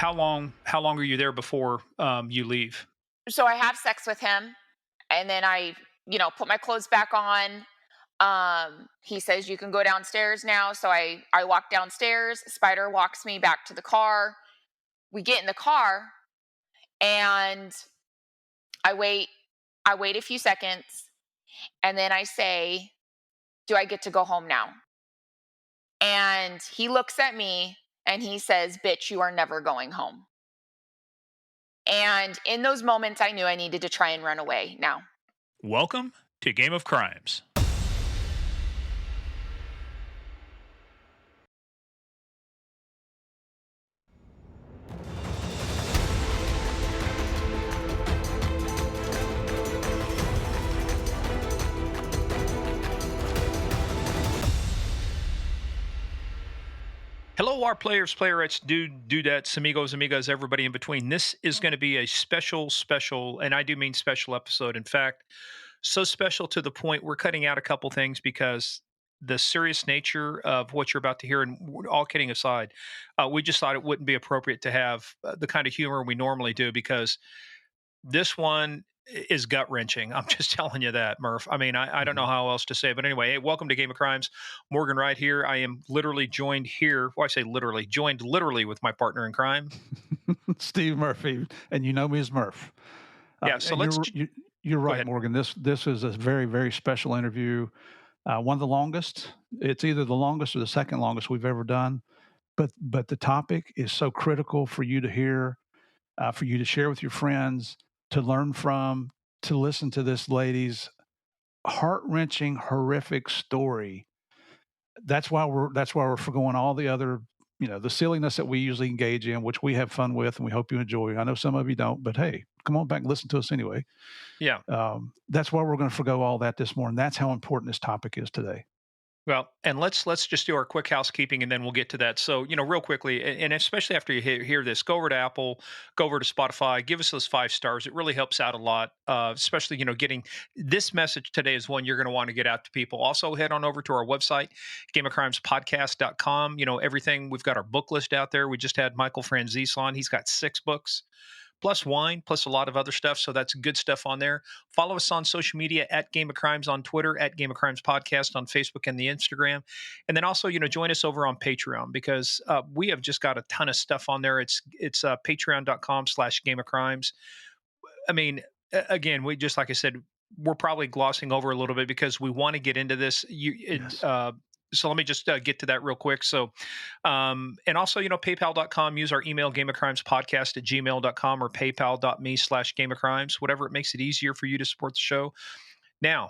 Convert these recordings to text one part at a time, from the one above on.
how long are you there before you leave? So I have sex with him, and then I, put my clothes back on. He says you can go downstairs now. So I walk downstairs. Spider walks me back to the car. We get in the car, and I wait. I wait a few seconds, and then I say, "Do I get to go home now?" And he looks at me and he says, "Bitch, you are never going home." And in those moments, I knew I needed to try and run away now. Welcome to Game of Crimes. Hello, our players, playerettes, dudettes, amigos, amigas, everybody in between. This is going to be a special, and I do mean special episode. In fact, so special to the point we're cutting out a couple things because the serious nature of what you're about to hear, and all kidding aside, we just thought it wouldn't be appropriate to have the kind of humor we normally do because this one is gut wrenching. I'm just telling you that, Murph. I mean, I don't know Mhm. how else to say it. But anyway, hey, welcome to Game of Crimes. Morgan Wright here. I am literally joined here. Well, I say literally, joined literally with my partner in crime. Steve Murphy, and you know me as Murph. Yeah. So And you're go right, ahead. Morgan. This is a very very special interview. One of the longest. It's either the longest or the second longest we've ever done. But the topic is so critical for you to hear, for you to share with your friends, to learn from, to listen to this lady's heart wrenching, horrific story. That's why we're forgoing all the other, the silliness that we usually engage in, which we have fun with and we hope you enjoy. I know some of you don't, but hey, come on back and listen to us anyway. Yeah. That's why we're going to forgo all that this morning. That's how important this topic is today. Well, and let's just do our quick housekeeping, and then we'll get to that. So, real quickly, and especially after you hear this, go over to Apple, go over to Spotify, give us those 5 stars. It really helps out a lot. Especially, getting this message today is one you're going to want to get out to people. Also, head on over to our website, gameofcrimespodcast.com. Everything. We've got our book list out there. We just had Michael Franzese on. He's got 6 books plus wine, plus a lot of other stuff. So that's good stuff on there. Follow us on social media at Game of Crimes on Twitter, at Game of Crimes Podcast on Facebook and the Instagram. And then also, join us over on Patreon because we have just got a ton of stuff on there. It's patreon.com/, Game of Crimes. I mean, again, we just, like I said, we're probably glossing over a little bit because we want to get into this. Yes. So let me just get to that real quick. So, and also, paypal.com, use our email, gameofcrimespodcast@gmail.com or paypal.me/Game of Crimes, whatever it makes it easier for you to support the show. Now,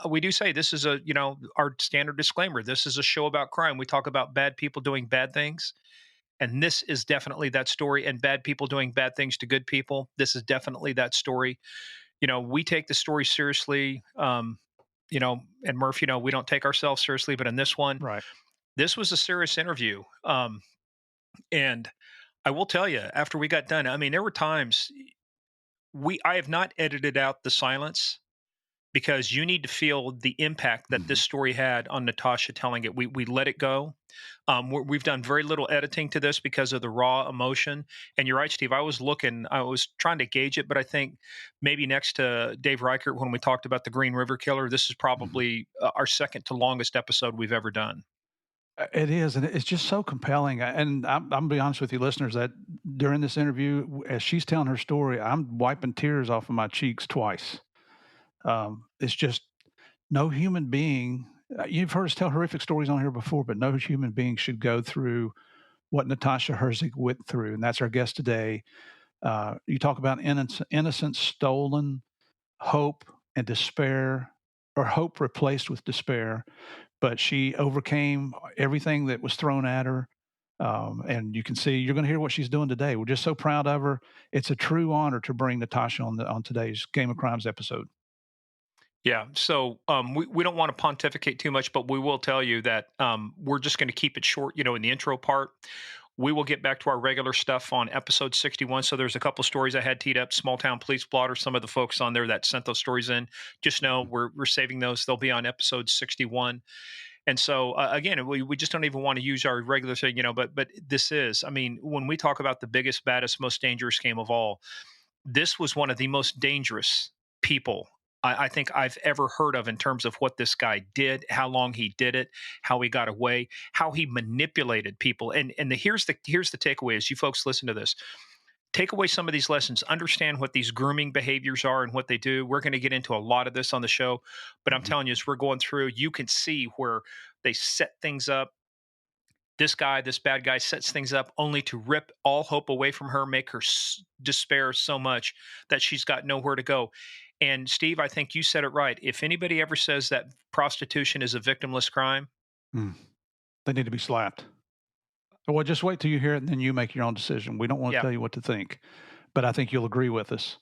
we do say this is our standard disclaimer. This is a show about crime. We talk about bad people doing bad things. And this is definitely that story, and bad people doing bad things to good people. This is definitely that story. We take the story seriously. And Murph, we don't take ourselves seriously, but in this one, Right. this was a serious interview. And I will tell you, after we got done, I mean, there were times I have not edited out the silence because you need to feel the impact that this Mhm. story had on Natasha telling it. We let it go. We've done very little editing to this because of the raw emotion. And you're right, Steve. I was trying to gauge it, but I think maybe next to Dave Reichert when we talked about the Green River Killer, this is Mhm. probably our second to longest episode we've ever done. It is, and it's just so compelling. And I'm gonna be honest with you, listeners, that during this interview, as she's telling her story, I'm wiping tears off of my cheeks twice. It's just no human being. You've heard us tell horrific stories on here before, but no human being should go through what Natasha Herzig went through, and that's our guest today. You talk about innocence stolen, hope and despair, or hope replaced with despair. But she overcame everything that was thrown at her. And you can see you're going to hear what she's doing today. We're just so proud of her. It's a true honor to bring Natasha on today's Game of Crimes episode. Yeah. So we don't want to pontificate too much, but we will tell you that we're just going to keep it short, in the intro part. We will get back to our regular stuff on episode 61. So there's a couple stories I had teed up, Small Town Police Blotter, some of the folks on there that sent those stories in. Just know we're saving those. They'll be on episode 61. And so again, we just don't even want to use our regular thing, but this is, I mean, when we talk about the biggest, baddest, most dangerous game of all, this was one of the most dangerous people I think I've ever heard of in terms of what this guy did, how long he did it, how he got away, how he manipulated people. And here's the takeaway as you folks listen to this. Take away some of these lessons, understand what these grooming behaviors are and what they do. We're going to get into a lot of this on the show, but I'm Mhm. telling you, as we're going through, you can see where they set things up. This guy, this bad guy, sets things up only to rip all hope away from her, make her despair so much that she's got nowhere to go. And Steve, I think you said it right. If anybody ever says that prostitution is a victimless crime, Mm. They need to be slapped. Well, just wait till you hear it, and then you make your own decision. We don't want to yeah, tell you what to think, but I think you'll agree with us.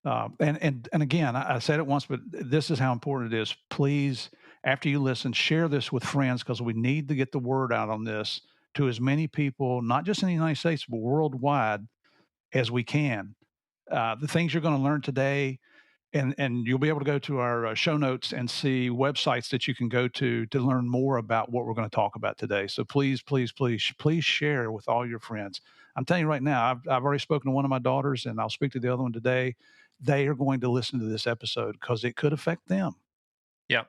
And again, I said it once, but this is how important it is. Please, after you listen, share this with friends because we need to get the word out on this to as many people, not just in the United States, but worldwide as we can. The things you're going to learn today, and you'll be able to go to our show notes and see websites that you can go to learn more about what we're going to talk about today. So please, please, please, please share with all your friends. I'm telling you right now, I've already spoken to one of my daughters, and I'll speak to the other one today. They are going to listen to this episode because it could affect them. yeah.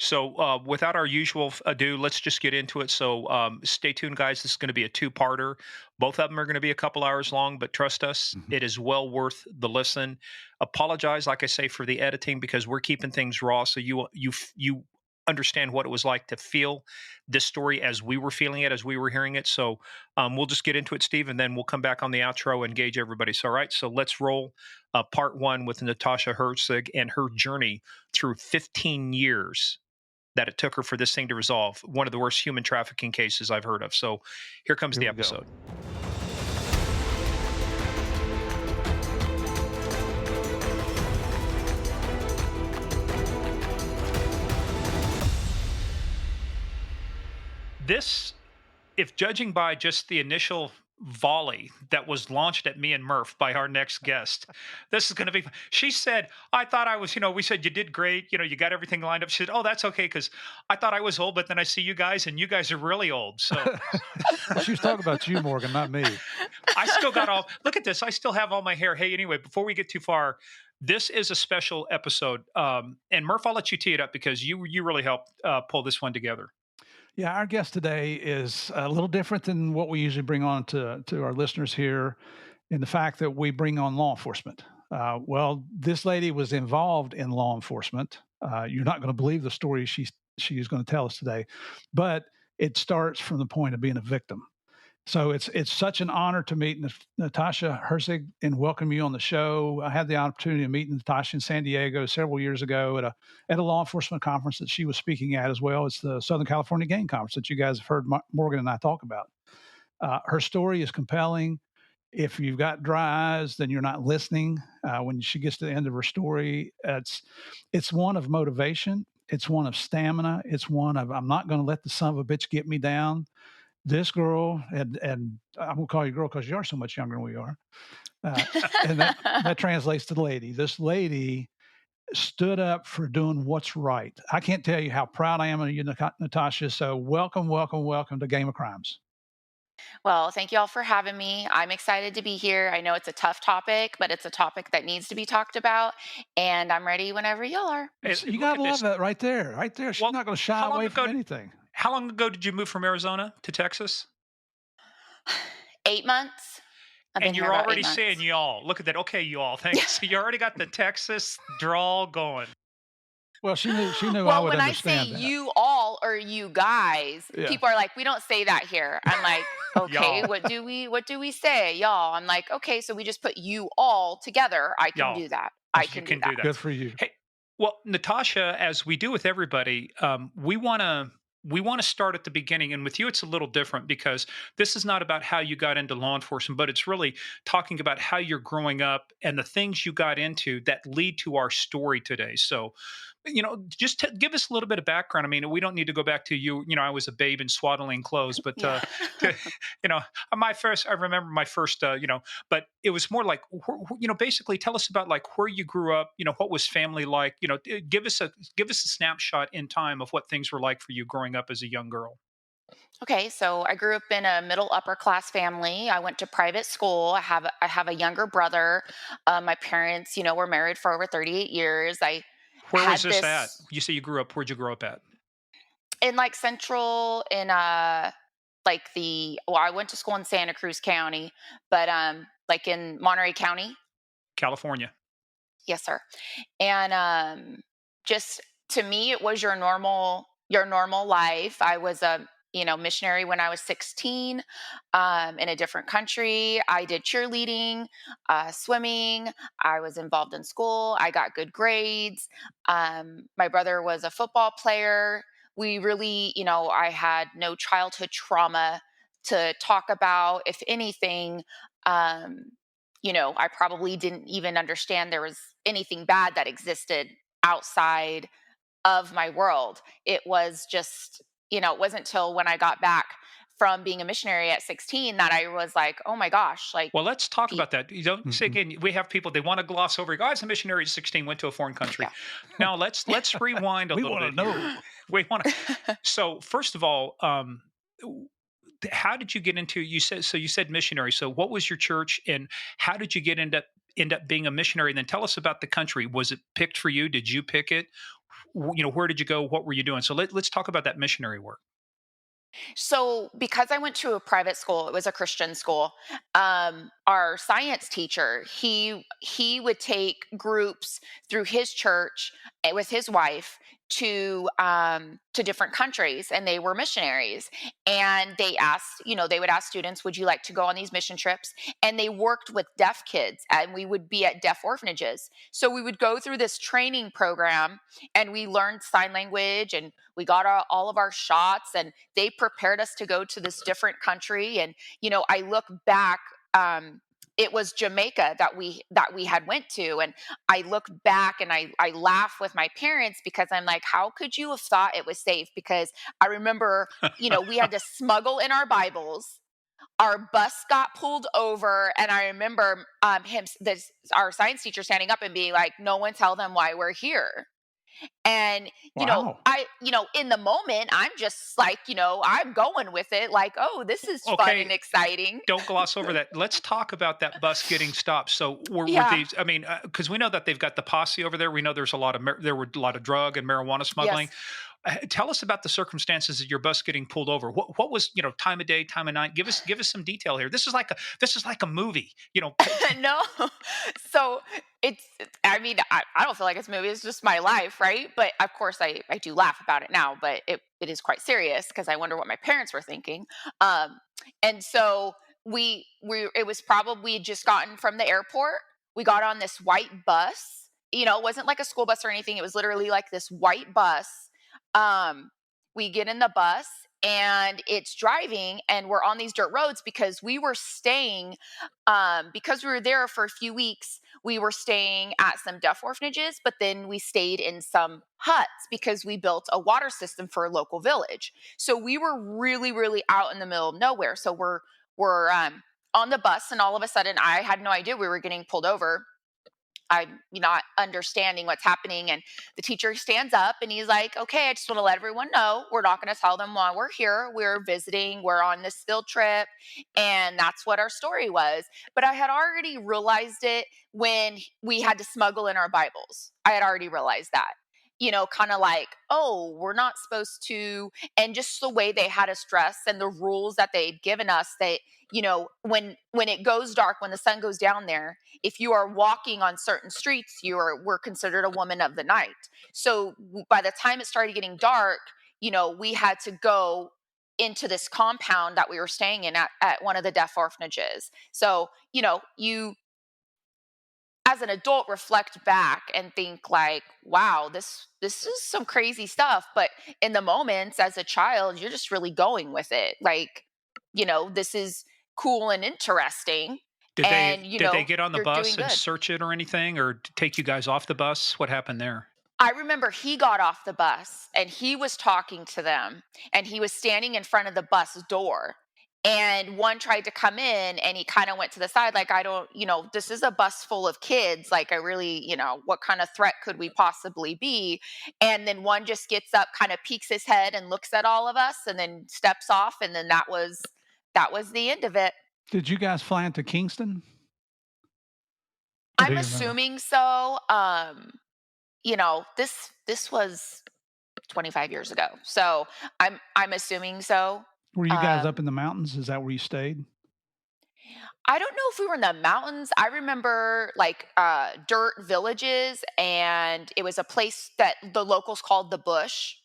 So, without our usual ado, let's just get into it. So, stay tuned, guys. This is going to be a two-parter. Both of them are going to be a couple hours long, but trust us, Mhm. it is well worth the listen. Apologize, like I say, for the editing because we're keeping things raw, so you understand what it was like to feel this story as we were feeling it, as we were hearing it. So, we'll just get into it, Steve, and then we'll come back on the outro and engage everybody. So, all right. So, let's roll part one with Natasha Herzig and her journey through 15 years that it took her for this thing to resolve. One of the worst human trafficking cases I've heard of. So here comes Here the we go. episode. This, if judging by just the initial volley that was launched at me and Murph by our next guest, this is going to be. She said, "I thought I was, we said you did great. You got everything lined up." She said, "Oh, that's okay because I thought I was old, but then I see you guys, and you guys are really old." So She was talking about you, Morgan, not me. I still got all. Look at this. I still have all my hair. Hey, anyway, before we get too far, this is a special episode. And Murph, I'll let you tee it up because you really helped pull this one together. Yeah, our guest today is a little different than what we usually bring on to our listeners here in the fact that we bring on law enforcement. Well, this lady was involved in law enforcement. You're not going to believe the story she's going to tell us today, but it starts from the point of being a victim. So it's such an honor to meet Natasha Herzig and welcome you on the show. I had the opportunity to meet Natasha in San Diego several years ago at a law enforcement conference that she was speaking at as well. It's the Southern California Gang Conference that you guys have heard Morgan and I talk about. Her story is compelling. If you've got dry eyes, then you're not listening. When she gets to the end of her story, it's one of motivation. It's one of stamina. It's one of I'm not going to let the son of a bitch get me down. This girl, and I'm gonna call you girl because you are so much younger than we are, uh, and that translates to the lady. This lady stood up for doing what's right. I can't tell you how proud I am of you, Natasha. So welcome, welcome, welcome to Game of Crimes. Well, thank you all for having me. I'm excited to be here. I know it's a tough topic, but it's a topic that needs to be talked about. And I'm ready whenever y'all are. You Look gotta at love this. that right there, right there. She's Well, not gonna shy how long away from ago? anything. How long ago did you move from Arizona to Texas? 8 months. I've been And here you're about already 8 months. saying y'all. Look at that. Okay, y'all. Thanks. So you already got the Texas drawl going. Well, she knew I Well, would when I say understand that. you all or you guys, Yeah. people are like, we don't say that here. I'm like, okay, Y'all. what do we say? Y'all. I'm like, okay, so we just put you all together. I can Y'all. do that. I You can do can that. do that. Good for you. Hey, well, Natasha, as we do with everybody, we want to start at the beginning, and with you, it's a little different because this is not about how you got into law enforcement, but it's really talking about how you're growing up and the things you got into that lead to our story today. So, just give us a little bit of background. I mean, we don't need to go back to you. I was a babe in swaddling clothes, but Yeah. to, you know, I remember my first, but it was more like, basically tell us about like where you grew up. What was family like? Give us a snapshot in time of what things were like for you growing up as a young girl. Okay, so I grew up in a middle upper class family. I went to private school. I have a younger brother. My parents, were married for over 38 years. I Where was had this at? this You say you grew up. Where'd you grow up at? in like central in like I went to school in Santa Cruz County, but like in Monterey County. California. Yes, sir. And just to me it was your normal life. I was a missionary when I was 16, in a different country. I did cheerleading, swimming. I was involved in school. I got good grades. My brother was a football player. We really, I had no childhood trauma to talk about. If anything, um, I probably didn't even understand there was anything bad that existed outside of my world. It was just, it wasn't till when I got back from being a missionary at 16 that I was like, oh my gosh, like, Well, let's talk pe- about that. You don't say Mhm. again. We have people they want to gloss over. Guys, a missionary at 16 went to a foreign country. yeah. Now let's rewind a We little want to bit here. know. We want to. So first of all, how did you get into? You said missionary. So what was your church, and how did you end up being a missionary? And then tell us about the country. Was it picked for you? Did you pick it? Where did you go? What were you doing? So let's talk about that missionary work. So, because I went to a private school, it was a Christian school. Our science teacher, he would take groups through his church, with his wife to different countries, and they were missionaries. And they would ask students, "Would you like to go on these mission trips?" And they worked with deaf kids, and we would be at deaf orphanages. So we would go through this training program, and we learned sign language, and we got all of our shots, and they prepared us to go to this different country. And I look back, it was Jamaica that we had went to, and I look back and I laugh with my parents because I'm like, how could you have thought it was safe? Because I remember, we had to smuggle in our Bibles. Our bus got pulled over, and I remember our science teacher standing up and being like, "No one tell them why we're here." And, Wow. in the moment, I'm just like, I'm going with it, like, oh, this is fun and Okay, exciting. don't gloss over that. Let's talk about that bus getting stopped. So were Yeah. these? I mean, because we know that they've got the posse over there. We know there's a lot of there were a lot of drug and marijuana smuggling. Yes. Tell us about the circumstances of your bus getting pulled over. What was time of day, time of night? Give us some detail here. This is like a movie. No. So I mean, I don't feel like it's a movie. It's just my life, right? But of course, I do laugh about it now. But it is quite serious because I wonder what my parents were thinking. And so we it was probably just gotten from the airport. We got on this white bus. It wasn't like a school bus or anything. It was literally like this white bus. Um, we get in the bus, and it's driving, and we're on these dirt roads because we were staying, because we were there for a few weeks. We were staying at some deaf orphanages, but then we stayed in some huts because we built a water system for a local village. So we were really, really out in the middle of nowhere. So we're on the bus, and all of a sudden, I had no idea we were getting pulled over. I'm not understanding what's happening. And the teacher stands up and he's like, "Okay, I just want to let everyone know we're not going to tell them why we're here. We're visiting, we're on this field trip." And that's what our story was. But I had already realized it when we had to smuggle in our Bibles. I had already realized that. Kind of like, oh, we're not supposed to. And just the way they had us dress and the rules that they'd given us, that, when it goes dark, when the sun goes down there, if you are walking on certain streets, we're considered a woman of the night. So by the time it started getting dark, we had to go into this compound that we were staying in at one of the deaf orphanages. So you as an adult reflect back and think like, wow, this is some crazy stuff. But in the moments as a child, you're just really going with it, like, this is cool and interesting. Did they And did they get on the you're doing bus and good. search it or anything, or take you guys off the bus? What happened there? I remember he got off the bus and he was talking to them and he was standing in front of the bus door. And one tried to come in and he kind of went to the side, like, I don't, this is a bus full of kids. Like, I really, what kind of threat could we possibly be? And then one just gets up, kind of peeks his head and looks at all of us and then steps off. And then that was the end of it. Did you guys fly into Kingston? Or do I'm you remember? assuming so. This was 25 years ago. So I'm assuming so. Were you guys up Um, in the mountains? Is that where you stayed? I don't know if we were in the mountains. I remember like dirt villages, and it was a place that the locals called the bush.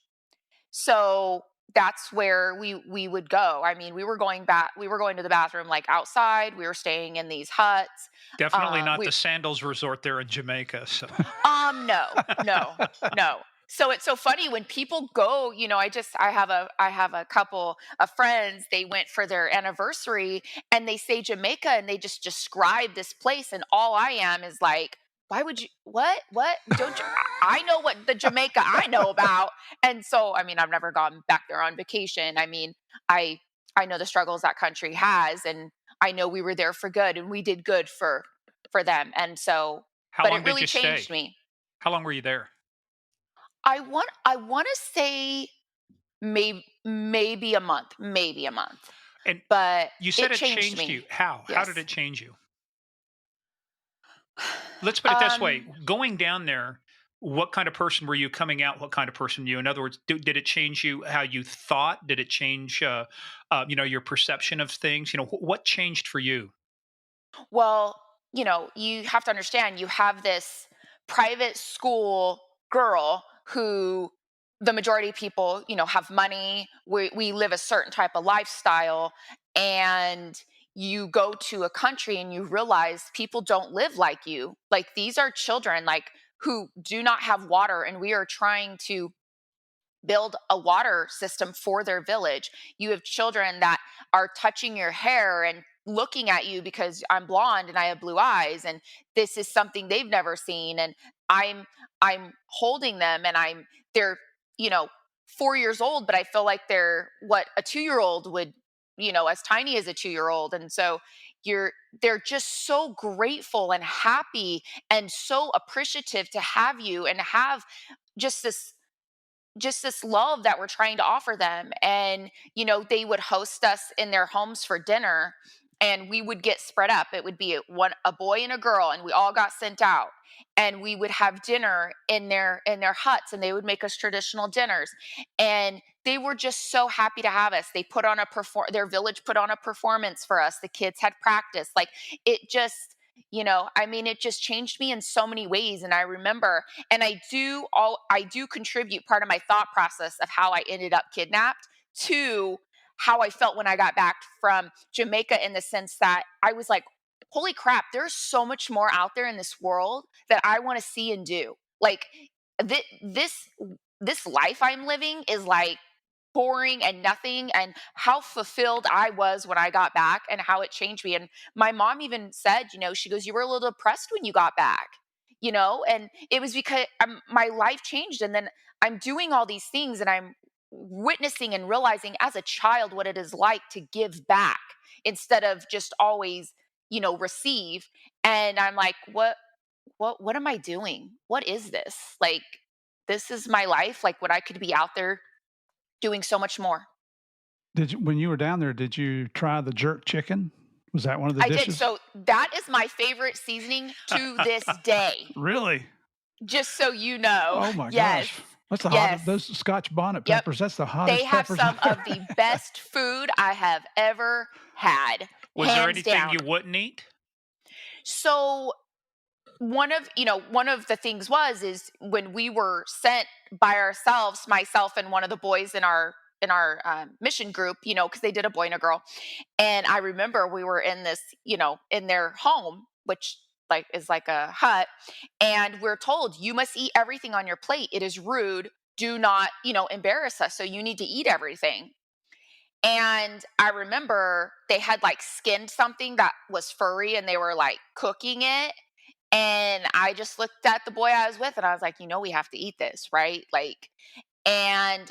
So that's where we would go. I mean, we were going to the bathroom like outside. We were staying in these huts. Definitely not We the Sandals Resort there in Jamaica. So No, no, no. So it's so funny when people go, I have a couple of friends, they went for their anniversary and they say Jamaica and they just describe this place, and all I am is like, why would you what? Don't you I know what the Jamaica I know about. And so I mean, I've never gone back there on vacation. I mean, I I know the struggles that country has, and I know we were there for good and we did good for them. And so how but long it did really you changed stay? me. How long were you there? I want to say maybe a month, maybe a month, And but you said it it changed changed me. you. How? How did Yes. it change you? Let's put it this way: Um, going down there, what kind of person were you coming out? What kind of person were you? In other words, did it change you how you thought? Did it change, your perception of things? What changed for you? well, you have to understand you have this private school girl who the majority of people, have money. We live a certain type of lifestyle, and you go to a country and you realize people don't live like you. Like, these are children like who do not have water, and we are trying to build a water system for their village. You have children that are touching your hair and looking at you because I'm blonde and I have blue eyes, and this is something they've never seen. And I'm holding them, and they're, you know, 4 years old, but I feel like they're what a 2-year-old would, as tiny as a 2-year-old. And so you're they're just so grateful and happy and so appreciative to have you and have just this love that we're trying to offer them. And they would host us in their homes for dinner, and we would get spread up. It would be a boy and a girl, and we all got sent out, and we would have dinner in their huts, and they would make us traditional dinners. And they were just so happy to have us. They put on their village put on a performance for us. The kids had practice. Like, it just, I mean, it just changed me in so many ways. And I remember, and I do contribute part of my thought process of how I ended up kidnapped to how I felt when I got back from Jamaica, in the sense that I was like, holy crap, there's so much more out there in this world that I want to see and do. Like, this life I'm living is like boring and nothing, and how fulfilled I was when I got back and how it changed me. And my mom even said, she goes, you were a little depressed when you got back, and it was because my life changed. And then I'm doing all these things, and I'm witnessing and realizing as a child what it is like to give back instead of just always, receive. And I'm like, what am I doing? What is this? Like, this is my life, like, when I could be out there doing so much more. When you were down there, did you try the jerk chicken? Was that one of the I did. dishes? So that is my favorite seasoning to this day. Really? Just so you know. Oh my Yes. gosh. That's the Yes. hottest those Scotch bonnet Yep. peppers, that's the They hottest have peppers some I've of ever the best food I have ever had, Was there hands anything down. you wouldn't eat? So one of the things is when we were sent by ourselves, myself and one of the boys in our mission group, because they did a boy and a girl. And I remember we were in this, in their home, which like is like a hut, and we're told you must eat everything on your plate. It is rude. Do not, embarrass us. So you need to eat everything. And I remember they had like skinned something that was furry, and they were like cooking it. And I just looked at the boy I was with and I was like, we have to eat this, right? Like, and,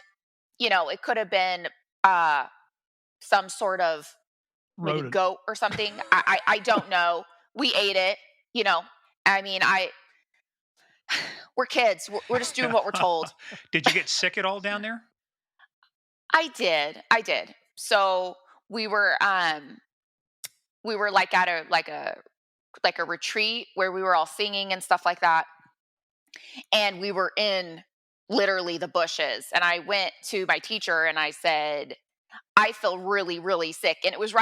it could have been uh, some sort of maybe Rodent. goat or something. I don't know. We ate it, you know. I mean, we're kids. We're just doing what we're told. Did you get sick at all down there? I did. I did. So we were um we were like at a retreat where we were all singing and stuff like that, and we were in literally the bushes, and I went to my teacher and I said, I feel really, really sick. And it was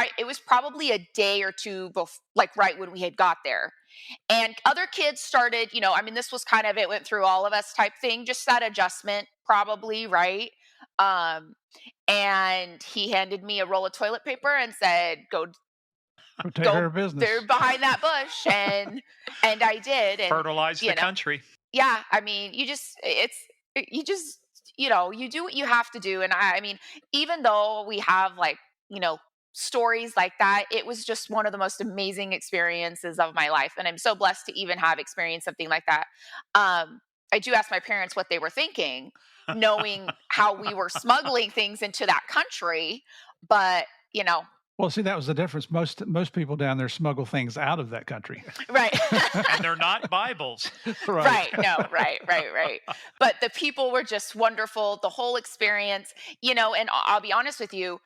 probably a day or two like right when we had got there. And other kids started, I mean, this was kind of, it went through all of us type thing, just that adjustment, probably, right? Um, and he handed me a roll of toilet paper and said, Go take care go of there business. behind that bush. And I did. And, Fertilize the you know, country. yeah, I mean, you just, you do what you have to do. And I mean, even though we have like, you know, stories like that, it was just one of the most amazing experiences of my life. And I'm so blessed to even have experienced something like that. I do ask my parents what they were thinking, knowing how we were smuggling things into that country. But, Well, see, that was the difference. Most people down there smuggle things out of that country. right. And they're not Bibles. Right. Right. No, right. But the people were just wonderful, the whole experience, and I'll be honest with you,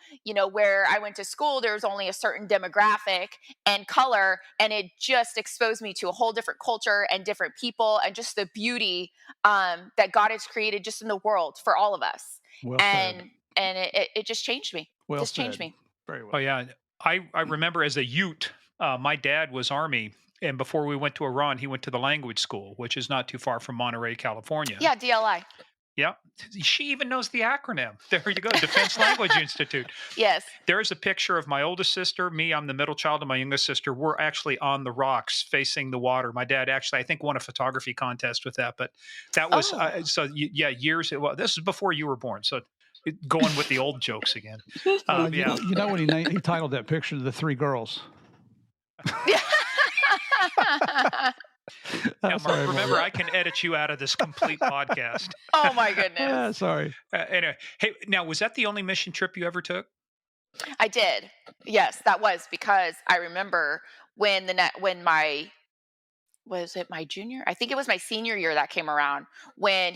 where I went to school, there's only a certain demographic and color, and it just exposed me to a whole different culture and different people and just the beauty that God has created just in the world for all of us. Well said. And it just changed me. Well Just changed said. me. Very Oh well. yeah, I remember as a Ute, my dad was Army, and before we went to Iran, he went to the language school, which is not too far from Monterey, California. Yeah, DLI. Yeah, she even knows the acronym. There you go, Defense Language Institute. Yes. There's a picture of my oldest sister, me, I'm the middle child, and my youngest sister. We're actually on the rocks facing the water. My dad actually, I think, won a photography contest with that, but that was Oh. yeah, years. Well, this is before you were born, so going with the old jokes again. Well, Yeah. you know what he titled that picture "The Three Girls." Now, Mark, Sorry about remember, that. I can edit you out of this complete podcast. Oh my goodness. Sorry. Anyway, hey, now, was that the only mission trip you ever took? I did. Yes, that was because I remember when my was it my junior? I think it was my senior year that came around when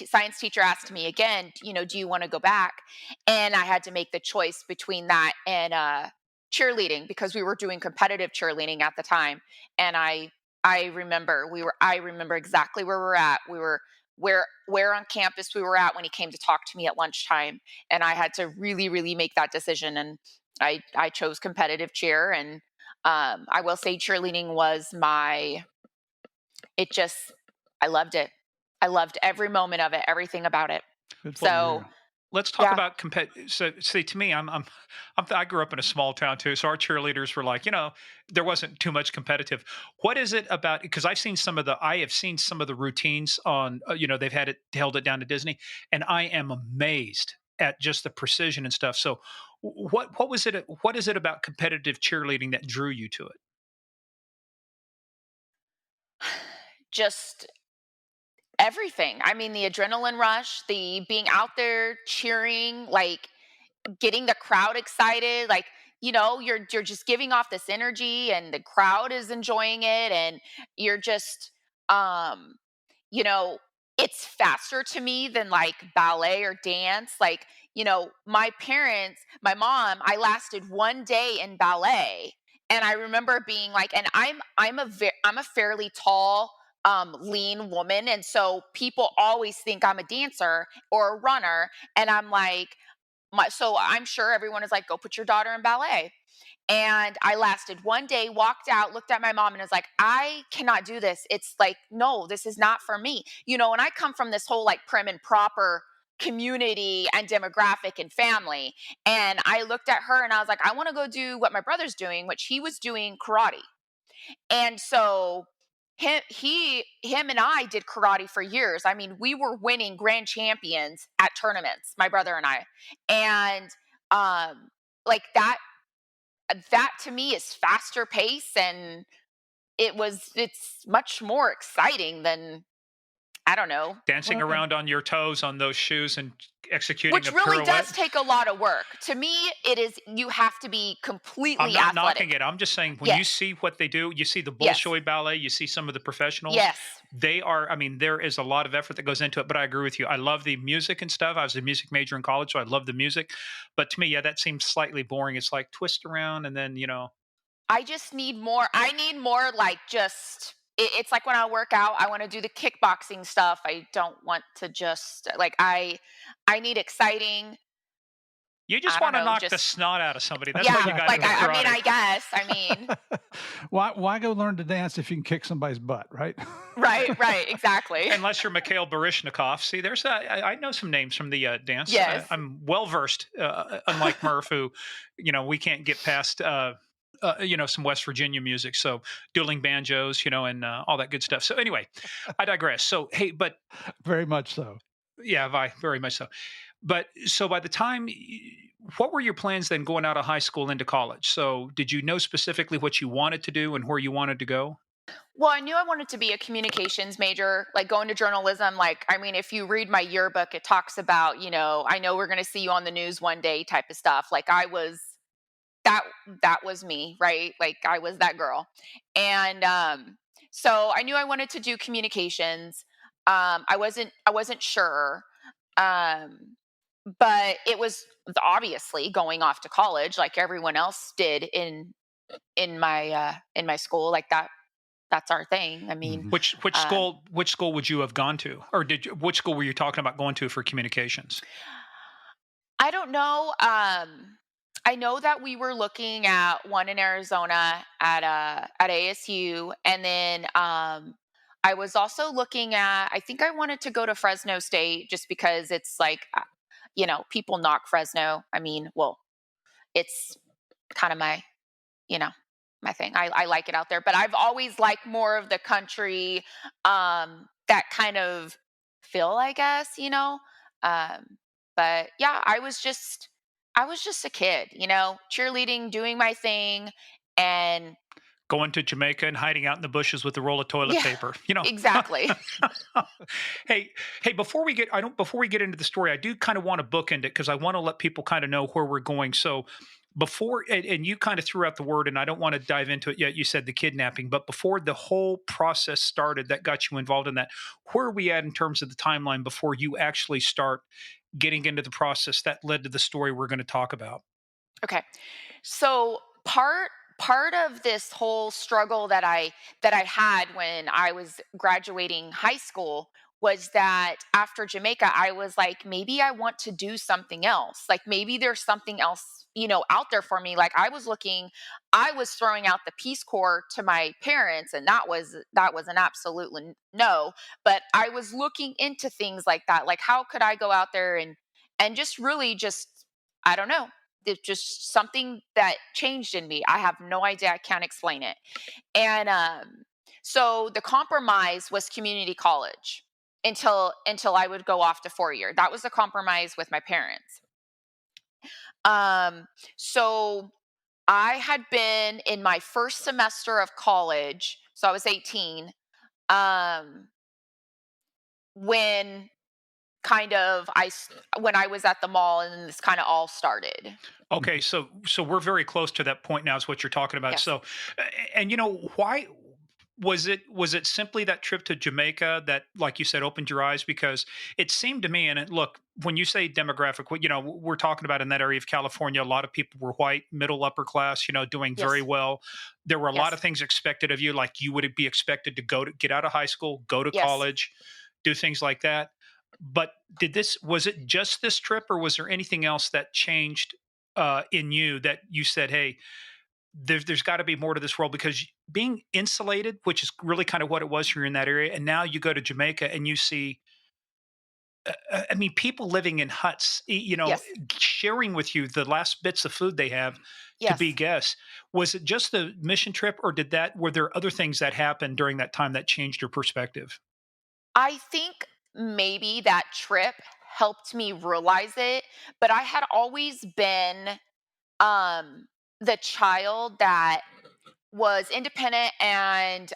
science teacher asked me again, do you want to go back? And I had to make the choice between that and cheerleading because we were doing competitive cheerleading at the time. And I remember exactly where we're at. We were where on campus we were at when he came to talk to me at lunchtime, and I had to really really make that decision. And I chose competitive cheer. And I will say cheerleading was it just I loved it. I loved every moment of it, everything about it. Good for Well, So, you. let's talk yeah. about So, see, to me, I grew up in a small town too, so our cheerleaders were like, there wasn't too much competitive. What is it about? Because I have seen some of the routines on, they've held it down to Disney, and I am amazed at just the precision and stuff. So, what was it? What is it about competitive cheerleading that drew you to it? Just everything. I mean, the adrenaline rush, the being out there cheering, like getting the crowd excited, like, you're just giving off this energy and the crowd is enjoying it, and you're just um you know, it's faster to me than like ballet or dance. Like, my mom, I lasted 1 day in ballet. And I remember being like, and I'm a fairly tall, lean woman. And so people always think I'm a dancer or a runner. And I'm like, so I'm sure everyone is like, go put your daughter in ballet. And I lasted 1 day, walked out, looked at my mom, and was like, I cannot do this. It's like, no, this is not for me. And I come from this whole like prim and proper community and demographic and family. And I looked at her and I was like, I want to go do what my brother's doing, which he was doing karate. And so him and I did karate for years. I mean, we were winning grand champions at tournaments, my brother and I. And like that to me is faster pace, and it's much more exciting than, I don't know, Dancing Well, and around on your toes on those shoes and executing which a really pirouette. does take a lot of work. To me, it is, you have to be I'm completely not knocking athletic. it. I'm just saying when you Yes. see what they do, you see the Yes. Bolshoi ballet, you see some of the professionals. Yes. They are, I mean, there is a lot of effort that goes into it, but I agree with you. I love the music and stuff. I was a music major in college, so I love the music. But to me, yeah, that seems slightly boring. It's like twist around and then, I just need more. I need more, like, just it's like when I work out, I want to do the kickboxing stuff. I don't want to just like I need exciting. you I just don't want to know, knock the just snot out of somebody. That's what yeah, you got like into exactly. I mean, karate. I guess. I mean, Why go learn to dance if you can kick somebody's butt, right? right, right, exactly. Unless you're Mikhail Baryshnikov. See, I know some names from the dance. Yes. I'm well versed, unlike Murph, who, we can't get past, some West Virginia music. So dueling banjos, and all that good stuff. So anyway, I digress. So, hey, but Very much so. yeah, very much so. But so by the time, what were your plans then going out of high school into college? So did you know specifically what you wanted to do and where you wanted to go? Well, I knew I wanted to be a communications major, like going to journalism. Like, I mean, if you read my yearbook, it talks about, I know we're going to see you on the news one day type of stuff. Like, that that was me, right? Like, I was that girl. And so I knew I wanted to do communications. I wasn't sure. Um but it was obviously going off to college like everyone else did in my school, like that's our thing. I mean, Mhm. um Which school would you have gone to, or which school were you talking about going to for communications? I don't know. I know that we were looking at one in Arizona at ASU, and then I was also looking at. I think I wanted to go to Fresno State just because it's like, people knock Fresno. I mean, well, it's kind of you know my thing. I like it out there, but I've always liked more of the country, that kind of feel, I guess. Um, but yeah, I was just a kid, cheerleading, doing my thing, and Going to Jamaica and hiding out in the bushes with a roll of toilet yeah, paper, exactly. hey, hey, before we get into the story, I do kind of want to bookend it because I want to let people kind of know where we're going. So before, and you kind of threw out the word, and I don't want to dive into it yet. You said the kidnapping, but before the whole process started that got you involved in that, where are we at in terms of the timeline before you actually start getting into the process that led to the story we're going to talk about? Okay. So part of this whole struggle that I had when I was graduating high school was that after Jamaica I was like, maybe I want to do something else. Like, maybe there's something else, out there for me. Like, I was throwing out the Peace Corps to my parents, and that was an absolute no. But I was looking into things like that. Like, how could I go out there and just really just, I don't know, it's just something that changed in me. I have no idea. I can't explain it. And so the compromise was community college until I would go off to 4 year. That was the compromise with my parents. Um, so I had been in my first semester of college, so I was 18. Um, when when I was at the mall and this kind of all started. Okay, so we're very close to that point now. Is what you're talking about. Yes. So, and why was it simply that trip to Jamaica that, like you said, opened your eyes? Because it seemed to me, and look, when you say demographic, we're talking about in that area of California, a lot of people were white, middle, upper class, doing very Yes. well. There were a lot Yes. of things expected of you, like you would be expected to get out of high school, go to Yes. college, do things like that. But was it just this trip, or was there anything else that changed in you that you said, "Hey, there's got to be more to this world"? Because being insulated, which is really kind of what it was here in that area, and now you go to Jamaica and you see, I mean, people living in huts, Yes. sharing with you the last bits of food they have to be Yes. guests. Was it just the mission trip, or were there other things that happened during that time that changed your perspective? I think maybe that trip helped me realize it, but I had always been um the child that was independent and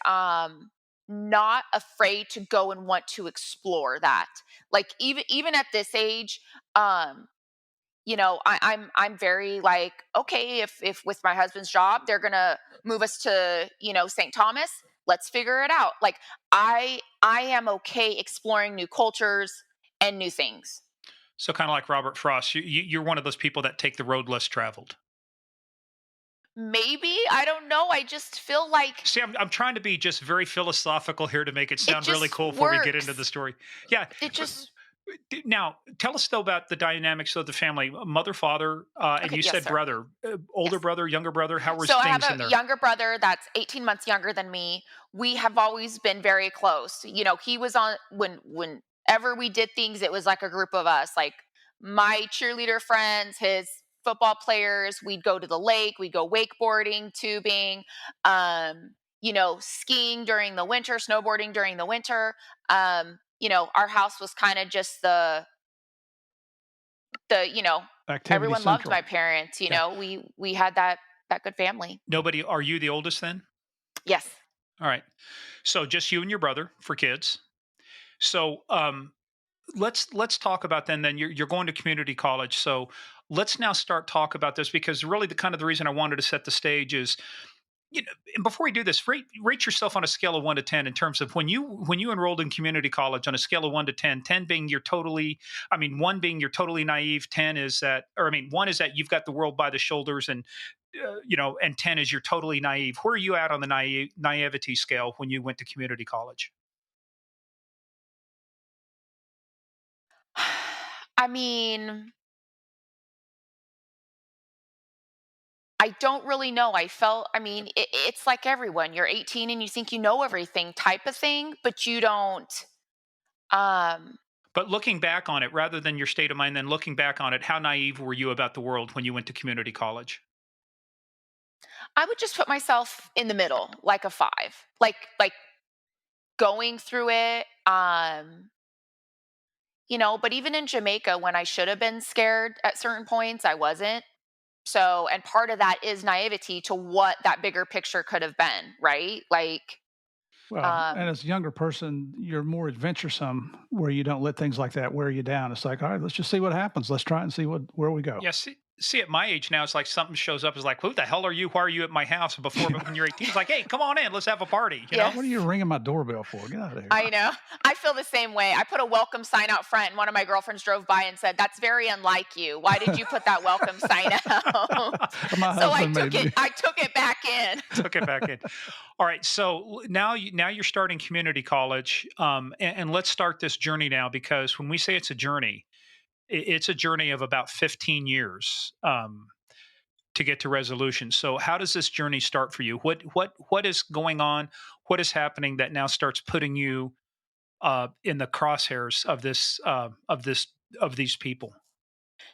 not afraid to go and want to explore that. Like even at this age, um, I'm very like, okay, if with my husband's job they're gonna move us to, St. Thomas, let's figure it out. Like I am okay exploring new cultures and new things. So kind of like Robert Frost, you're one of those people that take the road less traveled. Maybe, I don't know. I just feel like See, I'm trying to be just very philosophical here to make it it sound really just cool before we get into the works. story. Yeah. It but- just Now, tell us though about the dynamics of the family, mother, father, and Okay, you yes, said sir. brother, older Yes. brother, younger brother. How was So I have things in a there? younger brother that's 18 months younger than me. We have always been very close. He was on whenever we did things, it was like a group of us. Like my cheerleader friends, his football players, we'd go to the lake, we'd go wakeboarding, tubing, skiing during the winter, snowboarding during the winter. Our house was kind of just the Activity everyone loved Central. my parents. Yeah. We had that good family. Nobody. Are you the oldest then? Yes. All right. So just you and your brother for kids. So let's talk about then you're going to community college. So let's now start talk about this because really the reason I wanted to set the stage is, and before we do this, rate yourself on a scale of 1 to 10 in terms of when you enrolled in community college on a scale of 1 to 10. 10 being you're totally, I mean, 1 being you're totally naive. 10 is that, or I mean, 1 is that you've got the world by the shoulders, and and 10 is you're totally naive. Where are you at on the naivety scale when you went to community college? I mean, I don't really know. I mean, it's like everyone. You're 18 and you think you know everything type of thing, but you don't. Um, But looking back on it, rather than your state of mind, then looking back on it, how naive were you about the world when you went to community college? I would just put myself in the middle, like a five, like going through it. But even in Jamaica, when I should have been scared at certain points, I wasn't. So, and part of that is naivety to what that bigger picture could have been, right? Like, Well, and um, as a younger person, you're more adventuresome where you don't let things like that wear you down. It's like, all right, let's just see what happens. Let's try and see where we go. Yeah, see, at my age now, it's like something shows up. It's like, who the hell are you? Why are you at my house? Before, but when you're 18, it's like, hey, come on in, let's have a party. You know? yes. What are you ringing my doorbell for? Get out of here. I know. I feel the same way. I put a welcome sign out front, and one of my girlfriends drove by and said, "That's very unlike you. Why did you put that welcome sign out?" My So I husband took made it. me. I took it back in. Took it back in. All right, so now you're starting community college, and let's start this journey now because when we say it's a journey, it's a journey of about 15 years. To get to resolution. So how does this journey start for you? What is going on? What is happening that now starts putting you in the crosshairs of these people?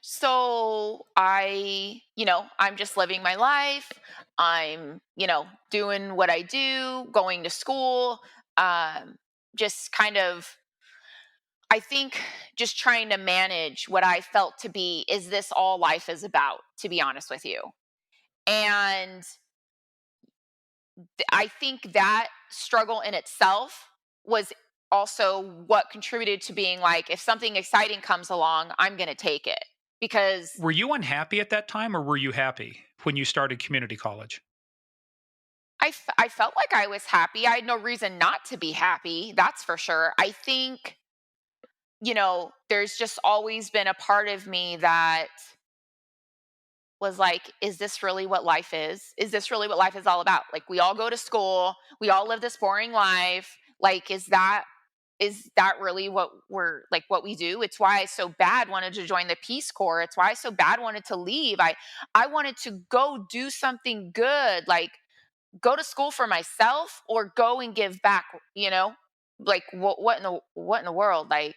So I'm just living my life. I'm, doing what I do, going to school, just kind of, I think, just trying to manage what I felt to be, is this all life is about, to be honest with you? And I think that struggle in itself was also what contributed to being like, if something exciting comes along, I'm going to take it because Were you unhappy at that time, or were you happy when you started community college? I felt like I was happy. I had no reason not to be happy. That's for sure. I think, there's just always been a part of me that was like, is this really what life is? Is this really what life is all about? Like, we all go to school, we all live this boring life. Like, is that really what we're like, what we do? It's why I so bad wanted to join the Peace Corps. It's why I so bad wanted to leave. I wanted to go do something good, like go to school for myself or go and give back, Like what in the world? Like,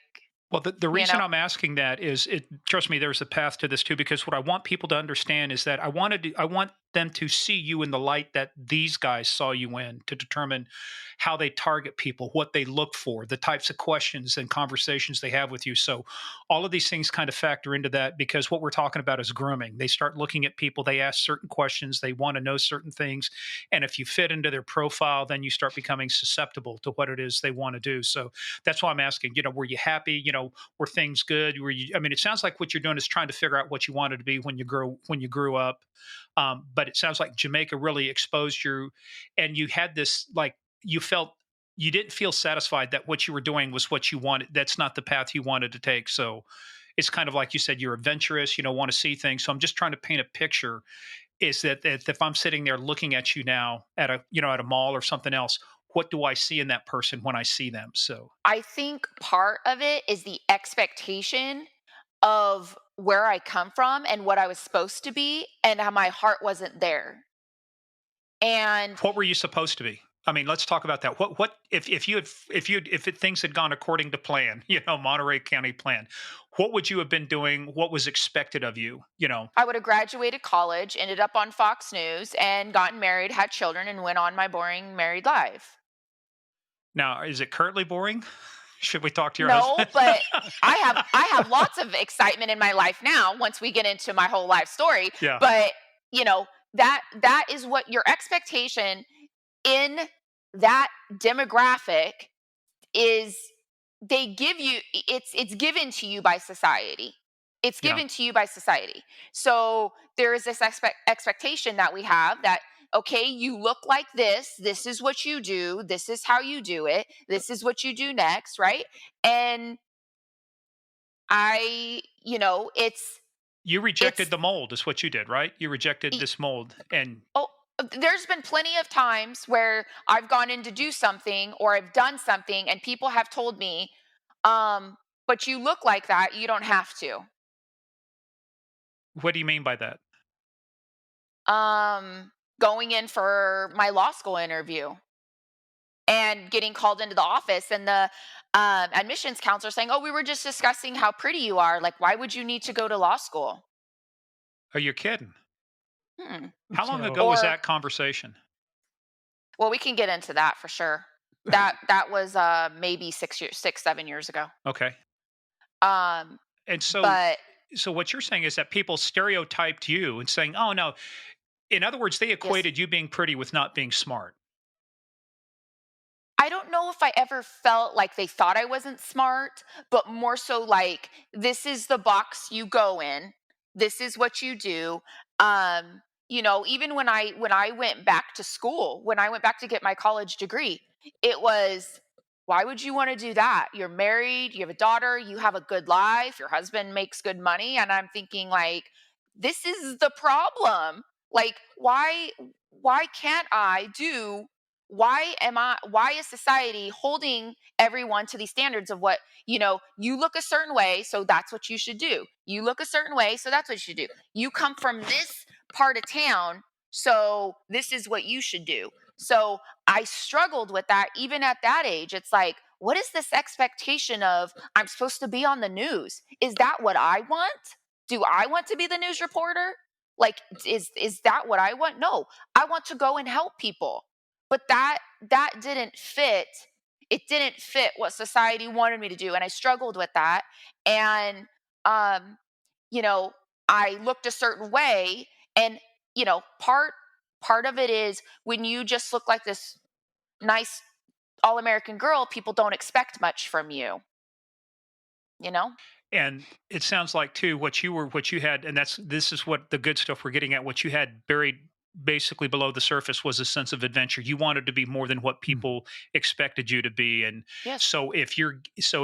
Well, the you reason know, I'm asking that is, trust me, there's a path to this too, because what I want people to understand is that I want them to see you in the light that these guys saw you in, to determine how they target people, what they look for, the types of questions and conversations they have with you. So all of these things kind of factor into that, because what we're talking about is grooming. They start looking at people, they ask certain questions, they want to know certain things. And if you fit into their profile, then you start becoming susceptible to what it is they want to do. So that's why I'm asking, were you happy? Were things good? Were you, I mean, it sounds like what you're doing is trying to figure out what you wanted to be when you grew up. But it sounds like Jamaica really exposed you, and you had this, like, you felt, you didn't feel satisfied that what you were doing was what you wanted. That's not the path you wanted to take. So it's kind of like you said, you're adventurous, want to see things. So I'm just trying to paint a picture, is that if I'm sitting there looking at you now at a mall or something else, what do I see in that person when I see them? So I think part of it is the expectation of where I come from and what I was supposed to be, and how my heart wasn't there. And what were you supposed to be? I mean, let's talk about that. What if things had gone according to plan, Monterey County plan, what would you have been doing? What was expected of you? I would have graduated college, ended up on Fox News, and gotten married, had children, and went on my boring married life. Now, is it currently boring? Should we talk to your No, husband? but I have lots of excitement in my life now once we get into my whole life story, Yeah, but, that is what your expectation in that demographic is. They give you, it's given to you by society. It's yeah. given to you by society. So there is this expectation that we have that, okay, you look like this. This is what you do. This is how you do it. This is what you do next, right? And You it's rejected the mold, is what you did, right? You rejected e- this mold, and oh, there's been plenty of times where I've gone in to do something or I've done something and people have told me, um, but you look like that. You don't have to. what do you mean by that? Going in for my law school interview and getting called into the office, and the admissions counselor saying, "Oh, we were just discussing how pretty you are. Like, why would you need to go to law school?" Are you kidding? Hmm. How long So ago was Or, that conversation? well, we can get into that for sure. That was maybe 6 years, 6 7 years ago. Okay. Um, And but so what you're saying is that people stereotyped you and saying, "Oh no." In other words, they yes, equated you being pretty with not being smart. I don't know if I ever felt like they thought I wasn't smart, but more so like, this is the box you go in. This is what you do. Even when I went back to school, when I went back to get my college degree, it was, why would you want to do that? You're married, you have a daughter, you have a good life, your husband makes good money, and I'm thinking like, this is the problem. Like, why can't I do, why is society holding everyone to these standards of what, you look a certain way, so that's what you should do. You look a certain way, so that's what you should do. You come from this part of town, so this is what you should do. So I struggled with that even at that age. It's like, what is this expectation of, I'm supposed to be on the news? Is that what I want? Do I want to be the news reporter? Like, is that what I want? No, I want to go and help people. But that didn't fit. It didn't fit what society wanted me to do, and I struggled with that. And um, you know, I looked a certain way, and part of it is, when you just look like this nice all American girl, people don't expect much from you, you know? And it sounds like too what you had, and this is what the good stuff we're getting at. What you had buried basically below the surface was a sense of adventure. You wanted to be more than what mm, people expected you to be. And Yes. so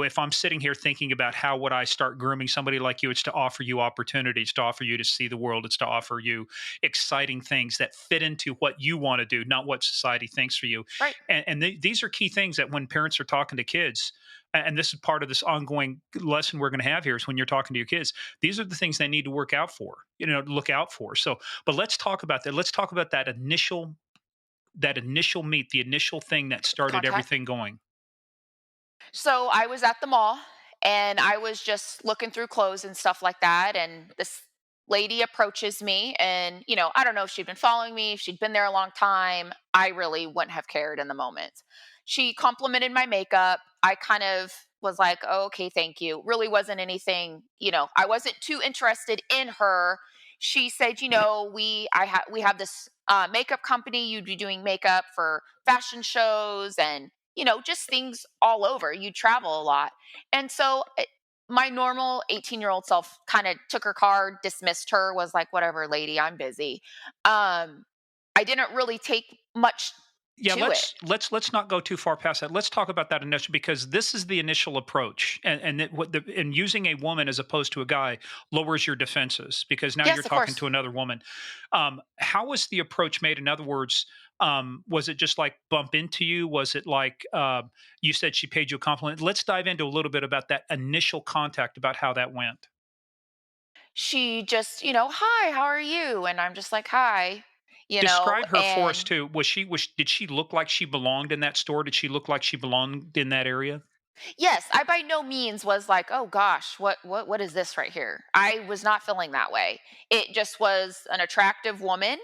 if I'm sitting here thinking about how would I start grooming somebody like you, it's to offer you opportunities, to offer you to see the world, it's to offer you exciting things that fit into what you want to do, not what society thinks for you. Right. And these are key things that when parents are talking to kids, and this is part of this ongoing lesson we're going to have here, is when you're talking to your kids, these are the things they need to work out for, look out for. So, but let's talk about that. Let's talk about that initial meet, the initial thing that started Contact. everything going. So I was at the mall, and I was just looking through clothes and stuff like that. And this lady approaches me, and I don't know if she'd been following me, if she'd been there a long time. I really wouldn't have cared in the moment. She complimented my makeup. I kind of was like, oh, okay, thank you. Really wasn't anything, I wasn't too interested in her. She said, we have this makeup company. You'd be doing makeup for fashion shows and just things all over. You travel a lot. And so my normal 18-year-old self kind of took her card, dismissed her, was like, whatever, lady, I'm busy. I didn't really take much Yeah, to it. let's not go too far past that. Let's talk about that initial, because this is the initial approach, and using a woman as opposed to a guy lowers your defenses because now you're Yes, of talking course. to another woman. How was the approach made? In other words, was it just like bump into you? Was it like you said she paid you a compliment? Let's dive into a little bit about that initial contact, about how that went. She just, hi, how are you? And I'm just like, hi, Describe her for us and too. Did she look like she belonged in that store? Did she look like she belonged in that area? yes, I by no means was like, "Oh gosh, what is this right here?" I was not feeling that way. It just was an attractive woman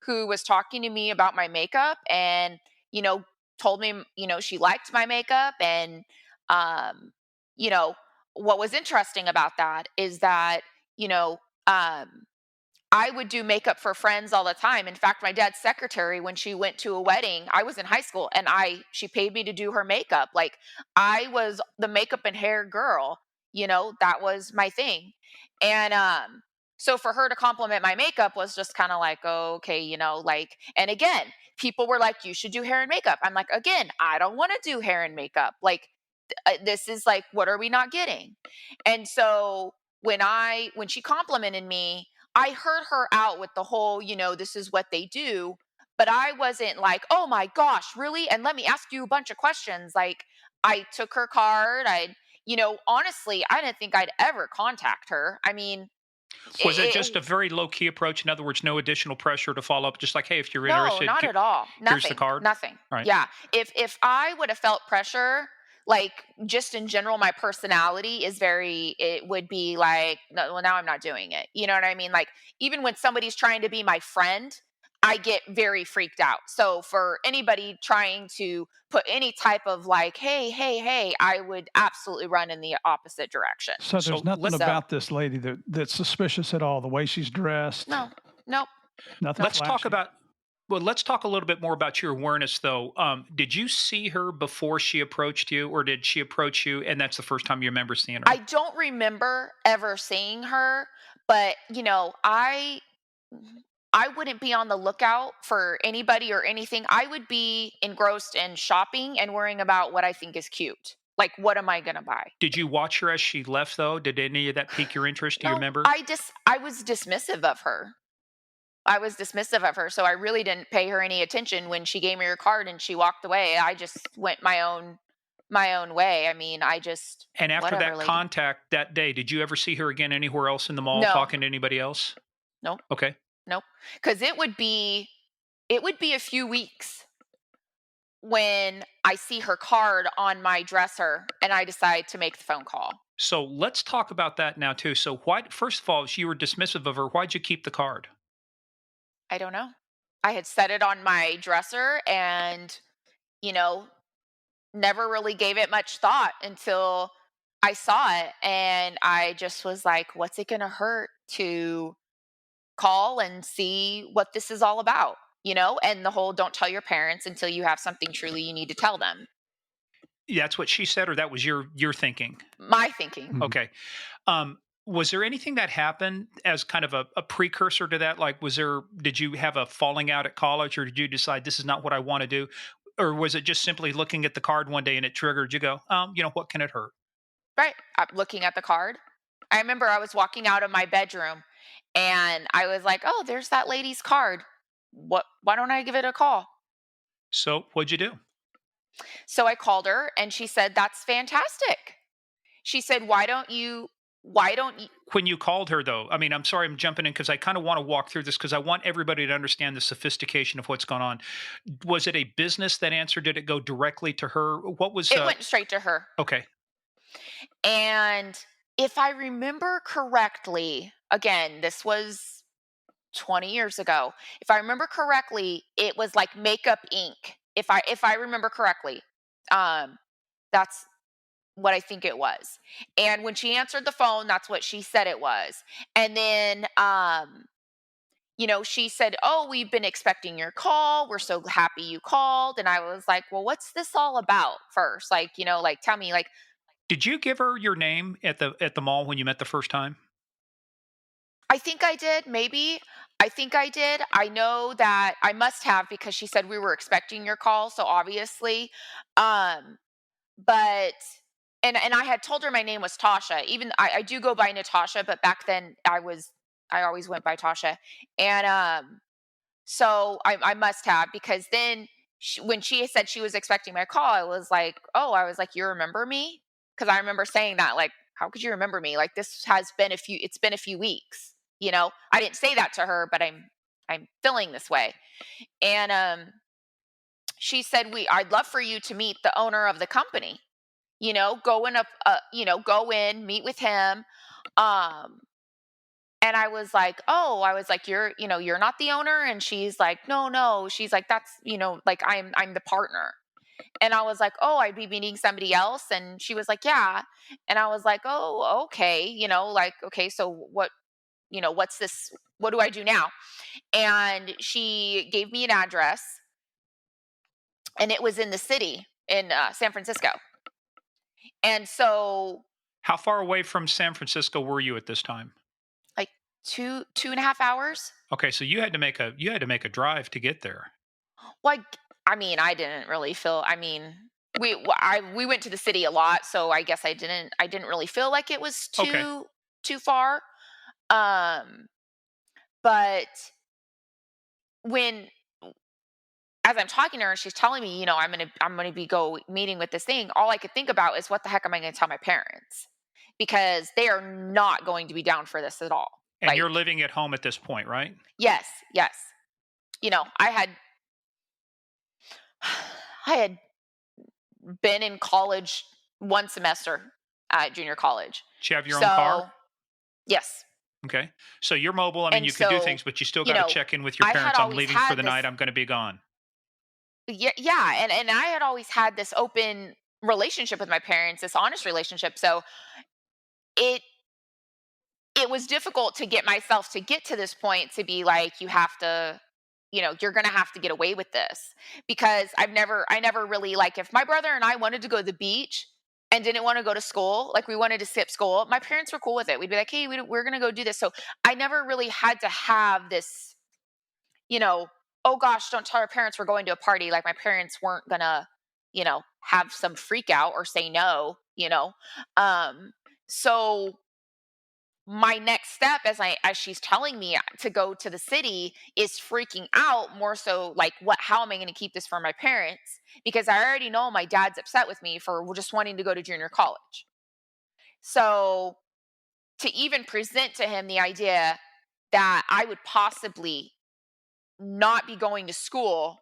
who was talking to me about my makeup and, you know, told me, she liked my makeup and um, you know, what was interesting about that is that, you know, um I would do makeup for friends all the time. In fact, my dad's secretary, when she went to a wedding, I was in high school and she paid me to do her makeup. Like I was the makeup and hair girl, that was my thing. And so for her to compliment my makeup was just kind of like, oh, okay, like, and again, people were like, you should do hair and makeup. I'm like, again, I don't want to do hair and makeup. Like this is like, what are we not getting? And so when she complimented me, I heard her out with the whole, this is what they do, but I wasn't like, "Oh my gosh, really? And let me ask you a bunch of questions." Like I took her card. Honestly, I didn't think I'd ever contact her. I mean, Was it it, just a very low key approach? In other words, no additional pressure to follow up, just like, hey, if you're no, interested, not at all. here's the Nothing. card. Nothing. Right. Yeah. If I would have felt pressure, like just in general, my personality is very. It would be like, no, well, now I'm not doing it. You know what I mean? Like even when somebody's trying to be my friend, I get very freaked out. So for anybody trying to put any type of like, hey, hey, hey, I would absolutely run in the opposite direction. So there's So nothing let So about this lady that's suspicious at all. The way she's dressed, no, nope, nothing nope. let's talk flashy. about well, let's talk a little bit more about your awareness, though. Did you see her before she approached you, or did she approach you and that's the first time you remember seeing I her? don't remember ever seeing her, but I wouldn't be on the lookout for anybody or anything. I would be engrossed in shopping and worrying about what I think is cute. Like what am I going to buy? Did you watch her as she left, though? Did any of that pique your interest? Do you No, remember? I was dismissive of her. I was dismissive of her, so I really didn't pay her any attention when she gave me her card and she walked away. I just went my own way. I mean, I just And after whatever, that lady. contact that day, did you ever see her again anywhere else in the mall No. talking to anybody else? Nope. Okay. Nope. Cuz it would be a few weeks when I see her card on my dresser and I decide to make the phone call. So let's talk about that now too. So why, first of all, you were dismissive of her. Why'd you keep the card? I don't know. I had set it on my dresser and, you know, never really gave it much thought until I saw it and I just was like, what's it going to hurt to call and see what this is all about? And the whole don't tell your parents until you have something truly you need to tell them. Yeah, that's what she said, or that was your thinking? My thinking. Mhm. Okay. Was there anything that happened as kind of a precursor to that? Like, did you have a falling out at college, or did you decide this is not what I want to do? Or was it just simply looking at the card one day and it triggered you go, what can it hurt? Right. Looking at the card. I remember I was walking out of my bedroom and I was like, oh, there's that lady's card. Why don't I give it a call? So what'd you do? So I called her and she said, that's fantastic. She said, why don't you, When you called her, though, I mean, I'm sorry I'm jumping in because I kind of want to walk through this because I want everybody to understand the sophistication of what's going on. Was it a business that answered? Did it go directly to her? What was, it went straight to her. okay. And if I remember correctly, again, this was 20 years ago. If I remember correctly, it was like makeup ink. If I remember correctly. Um, that's what I think it was. And when she answered the phone, that's what she said it was. And then she said, "Oh, we've been expecting your call. We're so happy you called." And I was like, "Well, what's this all about first? Like, like tell me, like." Did you give her your name at the mall when you met the first time? I think I did, maybe. I think I did. I know that I must have because she said we were expecting your call, so obviously. Um, but and I had told her my name was Tasha. Even I do go by Natasha, but back then I always went by Tasha. And so I must have because then when she said she was expecting my call, I was like, "Oh," I was like, "You remember me?" Because I remember saying that, like, "How could you remember me? Like this has been a few. It's been a few weeks." I didn't say that to her, but I'm feeling this way. And she said, I'd love for you to meet the owner of the company. Go in go in, meet with him." Um, and I was like, "Oh," I was like, you're not the owner." And she's like, "No, no." She's like, "That's, like I'm the partner." And I was like, "Oh, I'd be meeting somebody else." And she was like, "Yeah." And I was like, "Oh, okay." Like, "Okay, so what's this? What do I do now?" And she gave me an address, and it was in the city in San Francisco. And so, How far away from San Francisco were you at this time? like, 2.5 hours. Okay, so you had to make a drive to get there. Like, I mean, I didn't really feel. I mean, we went to the city a lot, so I guess I didn't really feel like it was Okay. too far. Um, but when as I'm talking to her, she's telling me, I'm gonna be go meeting with this thing. All I could think about is what the heck am I gonna tell my parents? Because they are not going to be down for this at all. And Like, you're living at home at this point, right? yes, yes. I had I had been in college one semester at junior college. Do you have your own car? So, yes. Okay. So you're mobile. I mean, And you could do so, things, but you still you got to know, check in with your I had parents. I'm always leaving for had the this. night. I'm going to be gone. Yeah, yeah, and I had always had this open relationship with my parents, this honest relationship. So, it it was difficult to get myself to get to this point to be like, you have to, you're going to have to get away with this. Because I never really, like, if my brother and I wanted to go to the beach and didn't want to go to school, like we wanted to skip school, my parents were cool with it. We'd be like, "Hey, we're going to go do this." So I never really had to have this, you know oh gosh, don't tell our parents we're going to a party. Like, my parents weren't going to, have some freak out or say no. um so my next step, as she's telling me to go to the city, is freaking out more so, like, how am I going to keep this from my parents? Because I already know my dad's upset with me for just wanting to go to junior college. So, to even present to him the idea that I would possibly not be going to school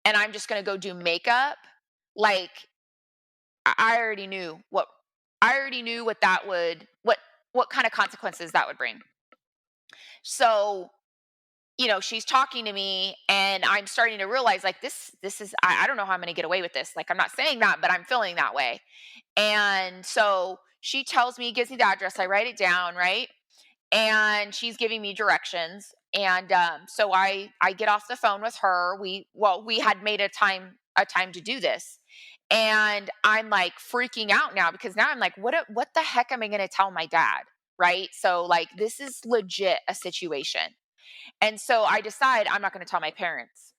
and I'm just going to go do makeup, like, I already knew what that would what kind of consequences that would bring. So, she's talking to me and I'm starting to realize, like, this is, I don't know how I'm going to get away with this. Like, I'm not saying that, but I'm feeling that way. And so she tells me, gives me the address, I write it down, right? And she's giving me directions. And so I get off the phone with her. We had made a time to do this. And I'm like freaking out now because now I'm like, what the heck am I going to tell my dad? Right? So, like, this is legit a situation. And so I decide I'm not going to tell my parents.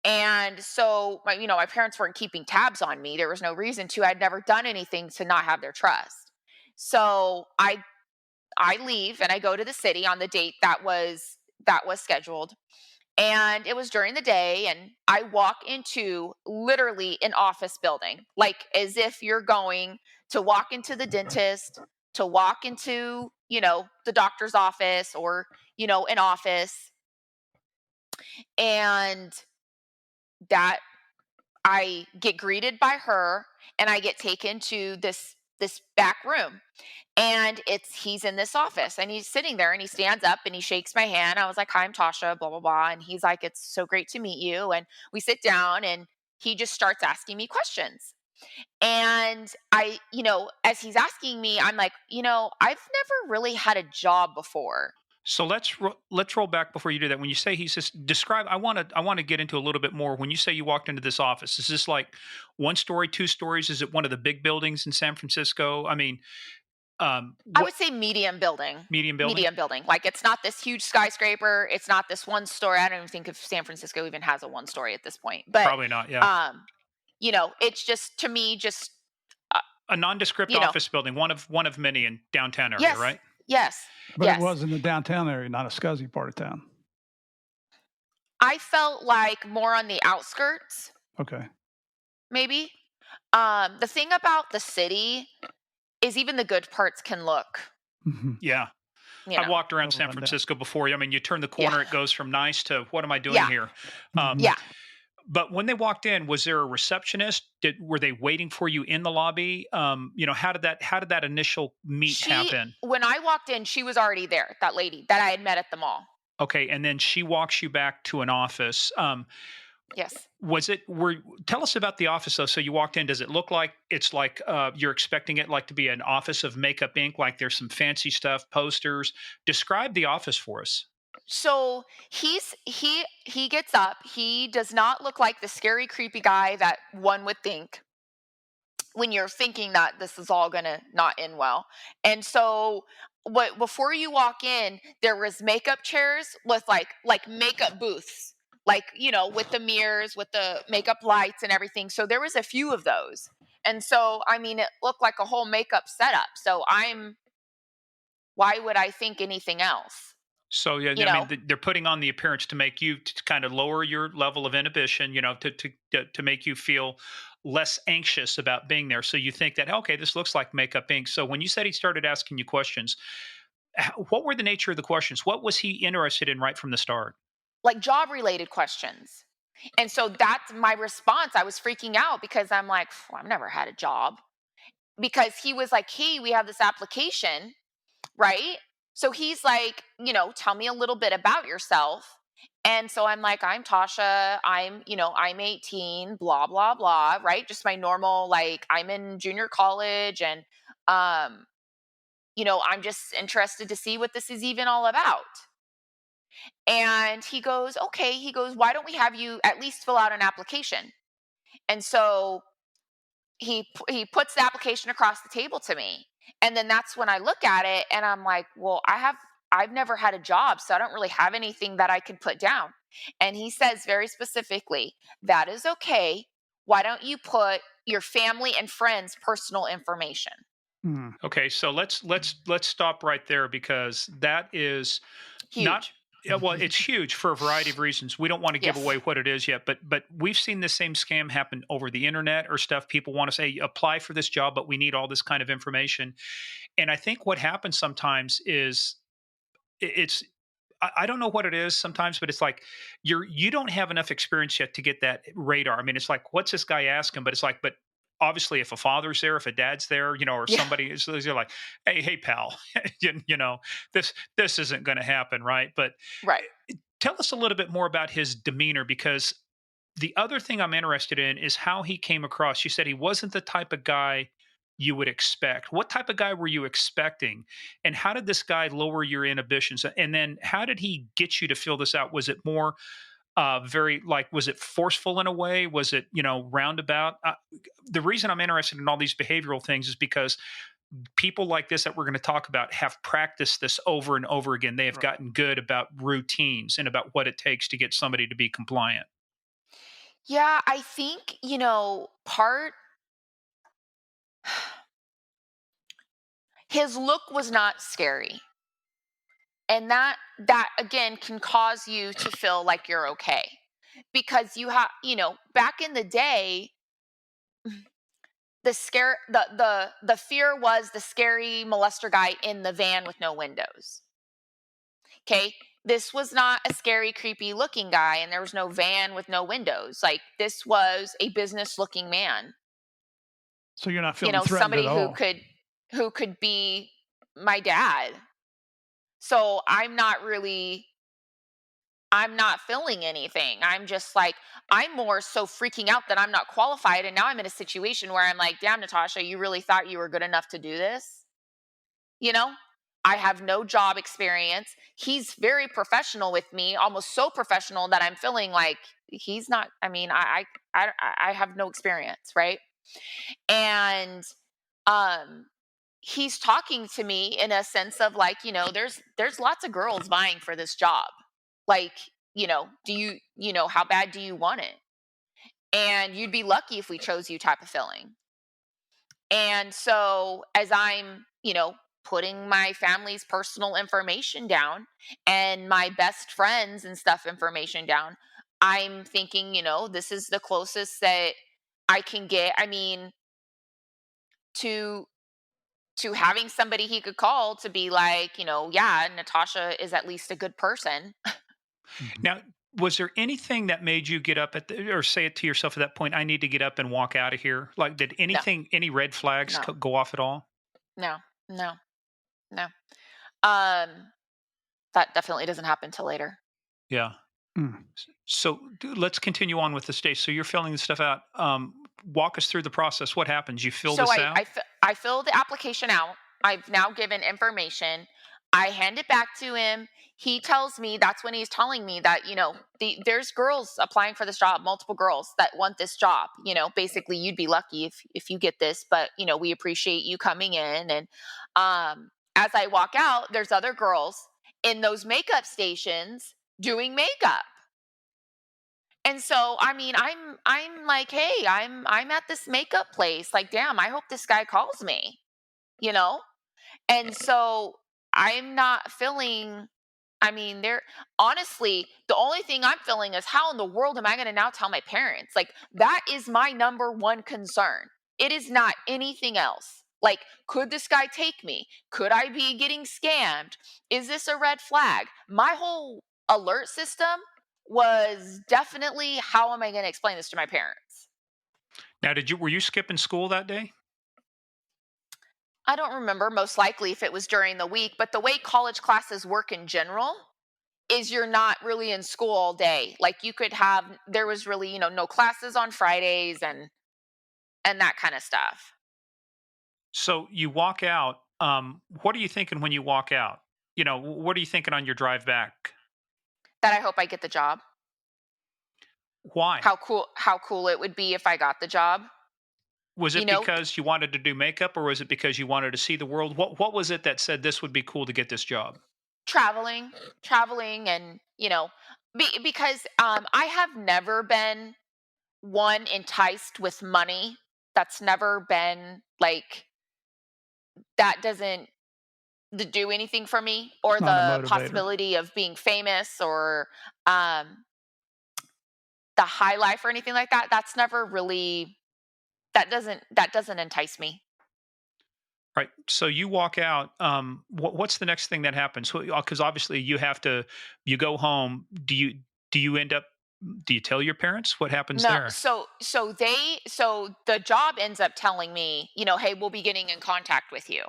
And so, my parents weren't keeping tabs on me. There was no reason to. I'd never done anything to not have their trust. So I leave and I go to the city on the date that was scheduled. And it was during the day, and I walk into literally an office building, like as if you're going to walk into the dentist, to walk into, the doctor's office, or, an office. And that I get greeted by her, and I get taken to this this back room, and he's in this office, and he's sitting there, and he stands up and he shakes my hand. I was like, "Hi, I'm Tasha, blah blah blah," and he's like, "It's so great to meet you." And we sit down, and he just starts asking me questions. And as he's asking me, I'm like, I've never really had a job before. So let's roll back before you do that. When you say he's just describe, I want to get into a little bit more. When you say you walked into this office, is this like one story, two stories? Is it one of the big buildings in San Francisco? I mean, I what would say medium building. medium building? Medium building. Like, it's not this huge skyscraper. It's not this one story. I don't even think if San Francisco even has a one story at this point. But Probably not. Yeah, um, it's just, to me, just uh, a nondescript you know, office building, one of many in downtown area, yes, right? yes, But it yes. was in the downtown area, not a scuzzy part of town. I felt like more on the outskirts, Okay. maybe. The thing about the city is even the good parts can look, Mhm. Yeah. you I've know. walked around Little San rundown. Francisco before. I mean, you turn the Yeah, corner, it goes from nice to what am I doing yeah, here? Um, Mhm. yeah. but when they walked in, was there a receptionist? Were they waiting for you in the lobby? How did that initial meet She happen? When I walked in, she was already there, that lady that I had met at the mall. Okay, and then she walks you back to an office. Yes. Was it? Were Tell us about the office though. So you walked in. Does it look like it's like you're expecting it like to be an office of Makeup Inc. Like there's some fancy stuff, posters. Describe the office for us. So he gets up. He does not look like the scary, creepy guy that one would think when you're thinking that this is all gonna not end well. And so, what before you walk in, there was makeup chairs with like makeup booths, like, with the mirrors, with the makeup lights and everything. So there was a few of those. And so, I mean, it looked like a whole makeup setup. So I'm why would I think anything else? So yeah, You I mean know? they're putting on the appearance to make you to kind of lower your level of inhibition, to make you feel less anxious about being there. So you think that okay, this looks like Makeup Inc. So when you said he started asking you questions, what were the nature of the questions? What was he interested in right from the start? Like job related questions. And so that's my response. I was freaking out because I'm like, "Phew, I've never had a job." Because he was like, "Hey, we have this application," right? So he's like, "Tell me a little bit about yourself." And so I'm like, "I'm Tasha. I'm 18, blah, blah, blah," right? Just my normal, like, I'm in junior college, and, um, I'm just interested to see what this is even all about. And he goes, "Okay." He goes, "Why don't we have you at least fill out an application?" And so he puts the application across the table to me, and then that's when I look at it, and I'm like, "Well, I've never had a job, so I don't really have anything that I could put down." And he says very specifically, "That is okay. Why don't you put your family and friends personal information?" Mm. Okay, so let's stop right there because that is not Huge. yeah, well, it's huge for a variety of reasons. We don't want to give Yes. away what it is yet, but we've seen the same scam happen over the internet or stuff. People want to say apply for this job, but we need all this kind of information. And I think what happens sometimes is it's I don't know what it is sometimes, but it's like you don't have enough experience yet to get that radar. I mean, it's like, what's this guy asking? But it's like, but obviously, if a father's there, if a dad's there, or Yeah. somebody is, they're like, hey, pal, this isn't going to happen, right? But Right. tell us a little bit more about his demeanor because the other thing I'm interested in is how he came across. You said he wasn't the type of guy you would expect. What type of guy were you expecting? And how did this guy lower your inhibitions? And then how did he get you to fill this out? Was it more very like, was it forceful in a way? Was it, roundabout? The reason I'm interested in all these behavioral things is because people like this that we're going to talk about have practiced this over and over again. They have Right. gotten good about routines and about what it takes to get somebody to be compliant. Yeah, I think, part his look was not scary. And that again can cause you to feel like you're okay. Because back in the day, the fear was the scary molester guy in the van with no windows. Okay? This was not a scary, creepy looking guy, and there was no van with no windows. Like, this was a business looking man. So you're not feeling threatened at somebody all. who could be my dad. So I'm not feeling anything. I'm just like, I'm more so freaking out that I'm not qualified. And now I'm in a situation where I'm like, damn, Natasha, you really thought you were good enough to do this? You know, I have no job experience. He's very professional with me, almost so professional that I'm feeling like he's not. I mean, I have no experience, right? And um, he's talking to me in a sense of like, there's lots of girls vying for this job. Like, do how bad do you want it? And you'd be lucky if we chose you type of feeling. And so as I'm, putting my family's personal information down and my best friends and stuff information down, I'm thinking, this is the closest that I can get. I mean, to having somebody he could call to be like, yeah, Natasha is at least a good person. Mhm. Now, was there anything that made you get up or say it to yourself at that point, I need to get up and walk out of here? Like, did No, any red flags no, go off at all? no, no, no. Um, that definitely doesn't happen till later. Yeah. Mm. So let's continue on with this day. So you're filling this stuff out. Walk us through the process. What happens? You fill So this out? I fill the application out. I've now given information. I hand it back to him. He tells me that's when he's telling me that there's girls applying for this job, multiple girls that want this job. Basically you'd be lucky if you get this, but we appreciate you coming in. And as I walk out, there's other girls in those makeup stations doing makeup. And so, I mean, I'm like, "Hey, I'm at this makeup place. Like, damn, I hope this guy calls me." You know? And so, I'm not feeling I mean, there honestly, the only thing I'm feeling is how in the world am I going to now tell my parents? Like, that is my number one concern. It is not anything else. Like, could this guy take me? Could I be getting scammed? Is this a red flag? My whole alert system was definitely how am I going to explain this to my parents? Now, were you skipping school that day? I don't remember most likely if it was during the week, but the way college classes work in general is you're not really in school all day. Like there was really, no classes on Fridays and that kind of stuff. So you walk out. What are you thinking when you walk out? What are you thinking on your drive back? That I hope I get the job. Why? How cool it would be if I got the job. Was You it know, because you wanted to do makeup, or was it because you wanted to see the world? What was it that said this would be cool to get this job? traveling and, because I have never been one enticed with money. That's never been like that doesn't do anything for me It's or not a the motivator. possibility of being famous or um the high life or anything like that. That's never really that doesn't entice me. Right. So you walk out. What's the next thing that happens? Because obviously you go home. Do you end up? Do you tell your parents what happens No, there? so the job ends up telling me, hey, we'll be getting in contact with you.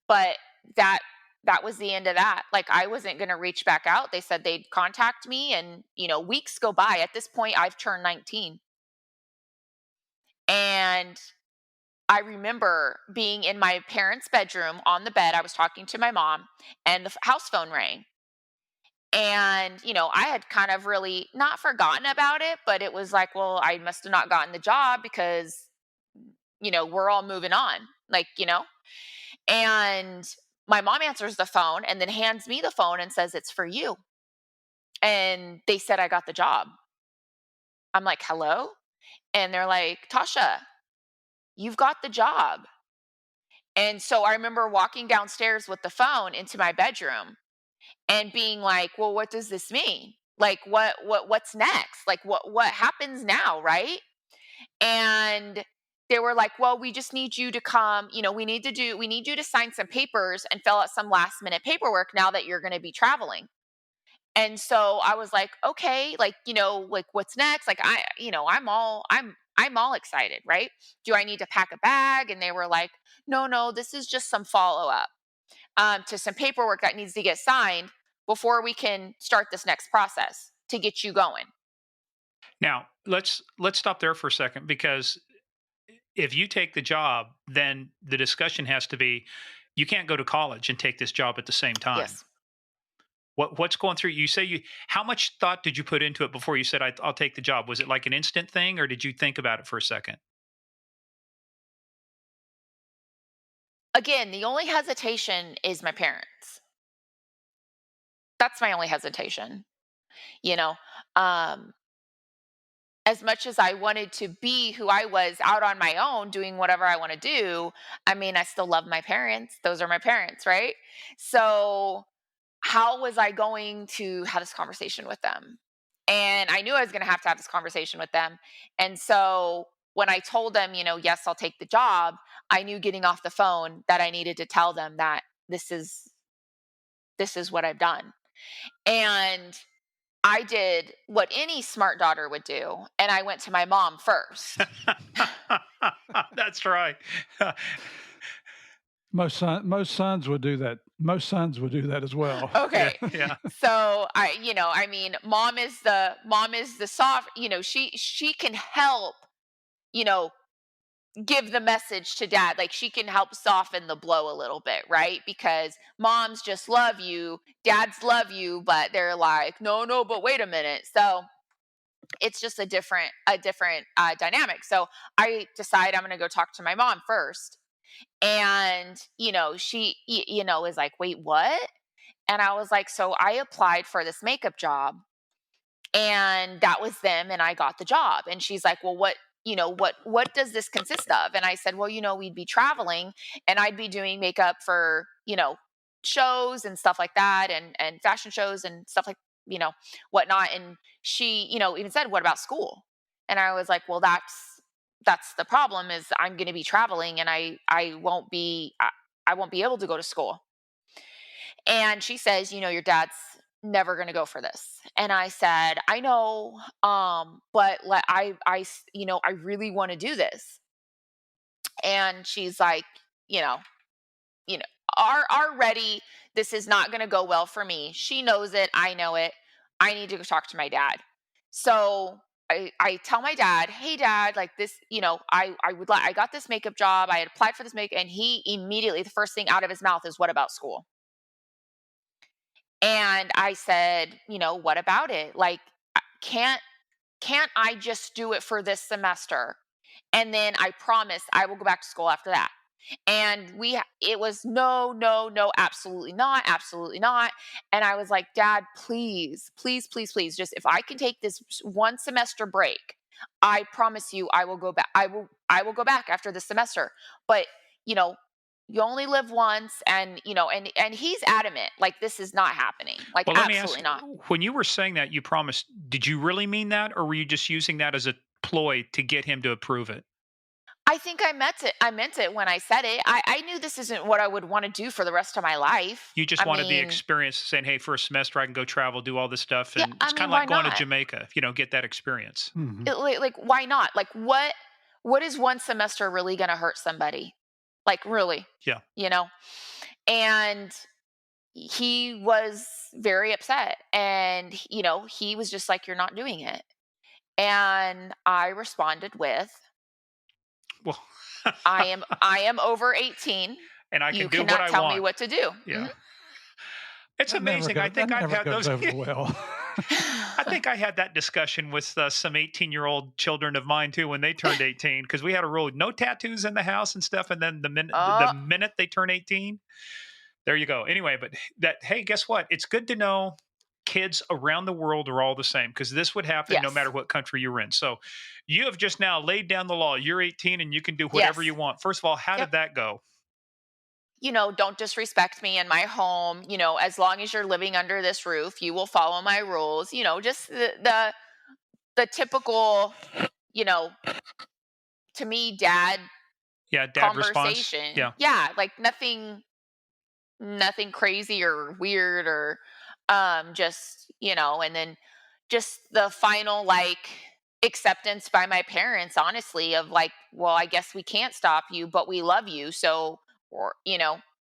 But that that was the end of that. Like I wasn't going to reach back out. They said they'd contact me and, weeks go by. At this point I've turned 19. And I remember being in my parents' bedroom on the bed. I was talking to my mom and the house phone rang. And, I had kind of really not forgotten about it, but it was like, well, I must have not gotten the job because, we're all moving on. Like, and my mom answers the phone and then hands me the phone and says, it's for you. And they said I got the job. I'm like, hello? And they're like, Tasha, you've got the job. And so I remember walking downstairs with the phone into my bedroom and being like, well, what does this mean? Like what's next? Like what happens now, right? And they were like, well, we just need you to come, we need you to sign some papers and fill out some last minute paperwork now that you're going to be traveling. And so I was like, okay, like, like what's next? Like I'm I'm all excited, right? Do I need to pack a bag? And they were like, no, no, this is just some follow up to some paperwork that needs to get signed before we can start this next process to get you going. Now, let's stop there for a second, because if you take the job, then the discussion has to be, you can't go to college and take this job at the same time. Yes. What's going through you? Say you How much thought did you put into it before you said, I'll take the job? Was it like an instant thing, or did you think about it for a second? Again, the only hesitation is my parents. That's my only hesitation. You know, um, as much as I wanted to be who I was out on my own, doing whatever I want to do, I mean, I still love my parents. Those are my parents, right? So, how was I going to have this conversation with them? And I knew I was going to have this conversation with them. And so, when I told them, yes, I'll take the job, I knew getting off the phone that I needed to tell them that this is what I've done. And I did what any smart daughter would do, and I went to my mom first. That's right. Most sons would do that. Most sons would do that as well. Yeah, Okay. yeah. So I mean, mom is the soft, she can help, you know, give the message to dad. Like she can help soften the blow a little bit, right? Because moms just love you, dads love you, but they're like, no, no, but wait a minute. So it's just a different dynamic. So I decide I'm going to go talk to my mom first. And, she, is like, wait, what? And I was like, so I applied for this makeup job and that was them and I got the job. And she's like, well, what does this consist of? And I said, well, we'd be traveling and I'd be doing makeup for, shows and stuff like that and fashion shows and stuff like, whatnot. And she, even said, what about school? And I was like, well, that's the problem is I'm going to be traveling and I won't be able to go to school. And she says, your dad's never going to go for this. And I said, I know, but I really want to do this. And she's like, you know, you know, already this is not going to go well for me. She knows it. I know it. I need to go talk to my dad. So I tell my dad, hey dad, like this, I got this makeup job. I had applied for this makeup, and he immediately, the first thing out of his mouth is, what about school? And I said, what about it? Like, can't I just do it for this semester? And then I promise I will go back to school after that. And it was no, no, no, absolutely not, absolutely not. And I was like, Dad, please, please, please, please, just if I can take this one semester break, I promise you I will go back. I will go back after this semester. But, you know, you only live once, and and he's adamant, like, this is not happening. Like, Well, let me ask absolutely not. you, when you were saying that you promised, did you really mean that, or were you just using that as a ploy to get him to approve it? I think I meant it when I said it. I knew this isn't what I would want to do for the rest of my life. You just I wanted the mean, experience, saying, "Hey, for a semester, I can go travel, do all this stuff," yeah, and I it's kind mean, of why like going to not? Jamaica, get that experience. Mhm. Like, why not? Like, what is one semester really going to hurt somebody? Like, really, Yeah. you know? And he was very upset, and he was just like, "You're not doing it." And I responded with, Well, I am over 18. and I can You do what cannot I tell me want. what to do. Yeah. It's amazing. I That think I've never had goes those. over well. I think I had that discussion with some 18-year-old children of mine too when they turned 18, because we had a rule: no tattoos in the house and stuff. And then the Oh, minute they turn 18, there you go. Anyway, but hey, guess what? It's good to know kids around the world are all the same, because this would happen no matter yes. what country you're in. So you have just now laid down the law. You're 18 and you can do whatever you Yes. want. First of all, how Yep. did that go? Don't disrespect me in my home. As long as you're living under this roof, you will follow my rules. Just the typical, you know, to me, dad Yeah, dad response. conversation. Yeah. Yeah, like nothing crazy or weird or just, and then just the final, like, acceptance by my parents, honestly, of like, well, I guess we can't stop you, but we love you. So, or,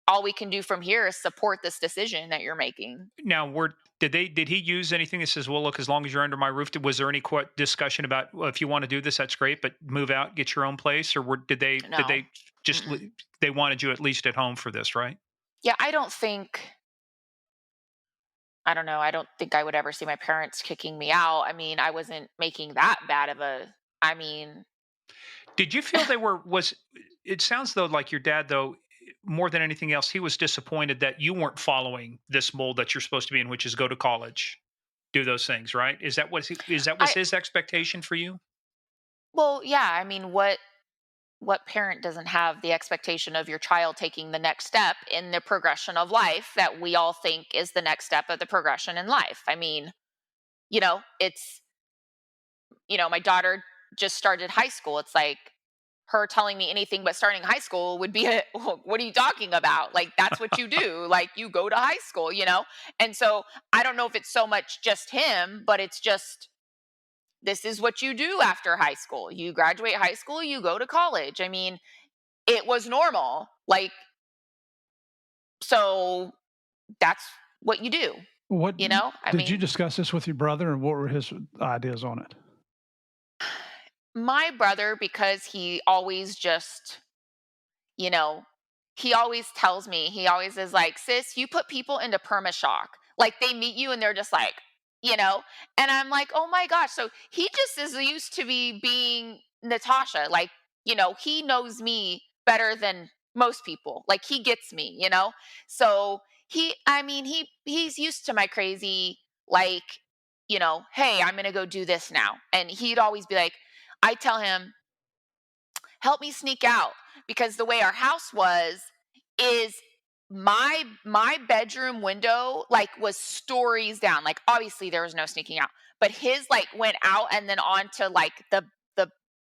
all we can do from here is support this decision that you're making. Now, did he use anything that says, "Well, look, as long as you're under my roof," was there any discussion about, well, if you want to do this, that's great, but move out, get your own place, or did No. they just Mm-mm. they wanted you at least at home for this, right? Yeah, I don't know. I don't think I would ever see my parents kicking me out. I mean, I wasn't making that bad of a, I mean, Did you feel they were was it sounds though like your dad though, more than anything else, he was disappointed that you weren't following this mold that you're supposed to be in, which is go to college, do those things, right? Is that was I, his expectation for you? well, yeah, I mean, what parent doesn't have the expectation of your child taking the next step in the progression of life that we all think is the next step of the progression in life? I mean, it's, my daughter just started high school. It's like her telling me anything but starting high school would be what are you talking about? Like, that's what you do. Like, you go to high school. And so I don't know if it's so much just him, but it's just, this is what you do after high school. You graduate high school, you go to college. I mean, it was normal. Like, so that's what you do. What I did you mean, discuss this with your brother, and what were his ideas on it? my brother, because he always just, you know, he always tells me, he always is like, sis, you put people into perma shock. Like, they meet you and they're just like, you know, and I'm like, oh my gosh. So he just is used to be being Natasha. Like, he knows me better than most people. Like, he gets me. So I mean, he's used to my crazy, like, hey, I'm gonna go do this now. And he'd always be like, I tell him, help me sneak out, because the way our house was is my bedroom window like was stories down. Like, obviously there was no sneaking out, but his like went out and then onto like the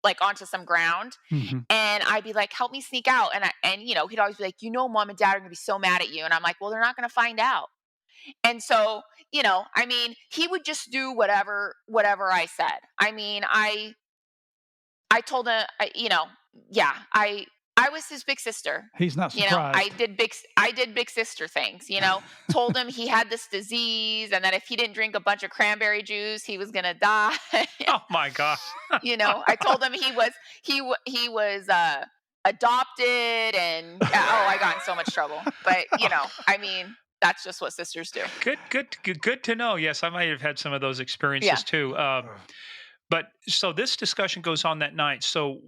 like onto some ground. Mhm. And I'd be like, help me sneak out. And he'd always be like, mom and dad are gonna be so mad at you. And I'm like, well, they're not gonna find out. And so, I mean, he would just do whatever I said. I mean, I told him, yeah, I was his big sister. He's not I surprised. did big sister things. Told him he had this disease and that if he didn't drink a bunch of cranberry juice, he was gonna die. Oh my god. I told him he was adopted, and oh, I got in so much trouble. But I mean, that's just what sisters do. Good to know. Yes, I might have had some of those Yeah. experiences too. But so this discussion goes on that night. So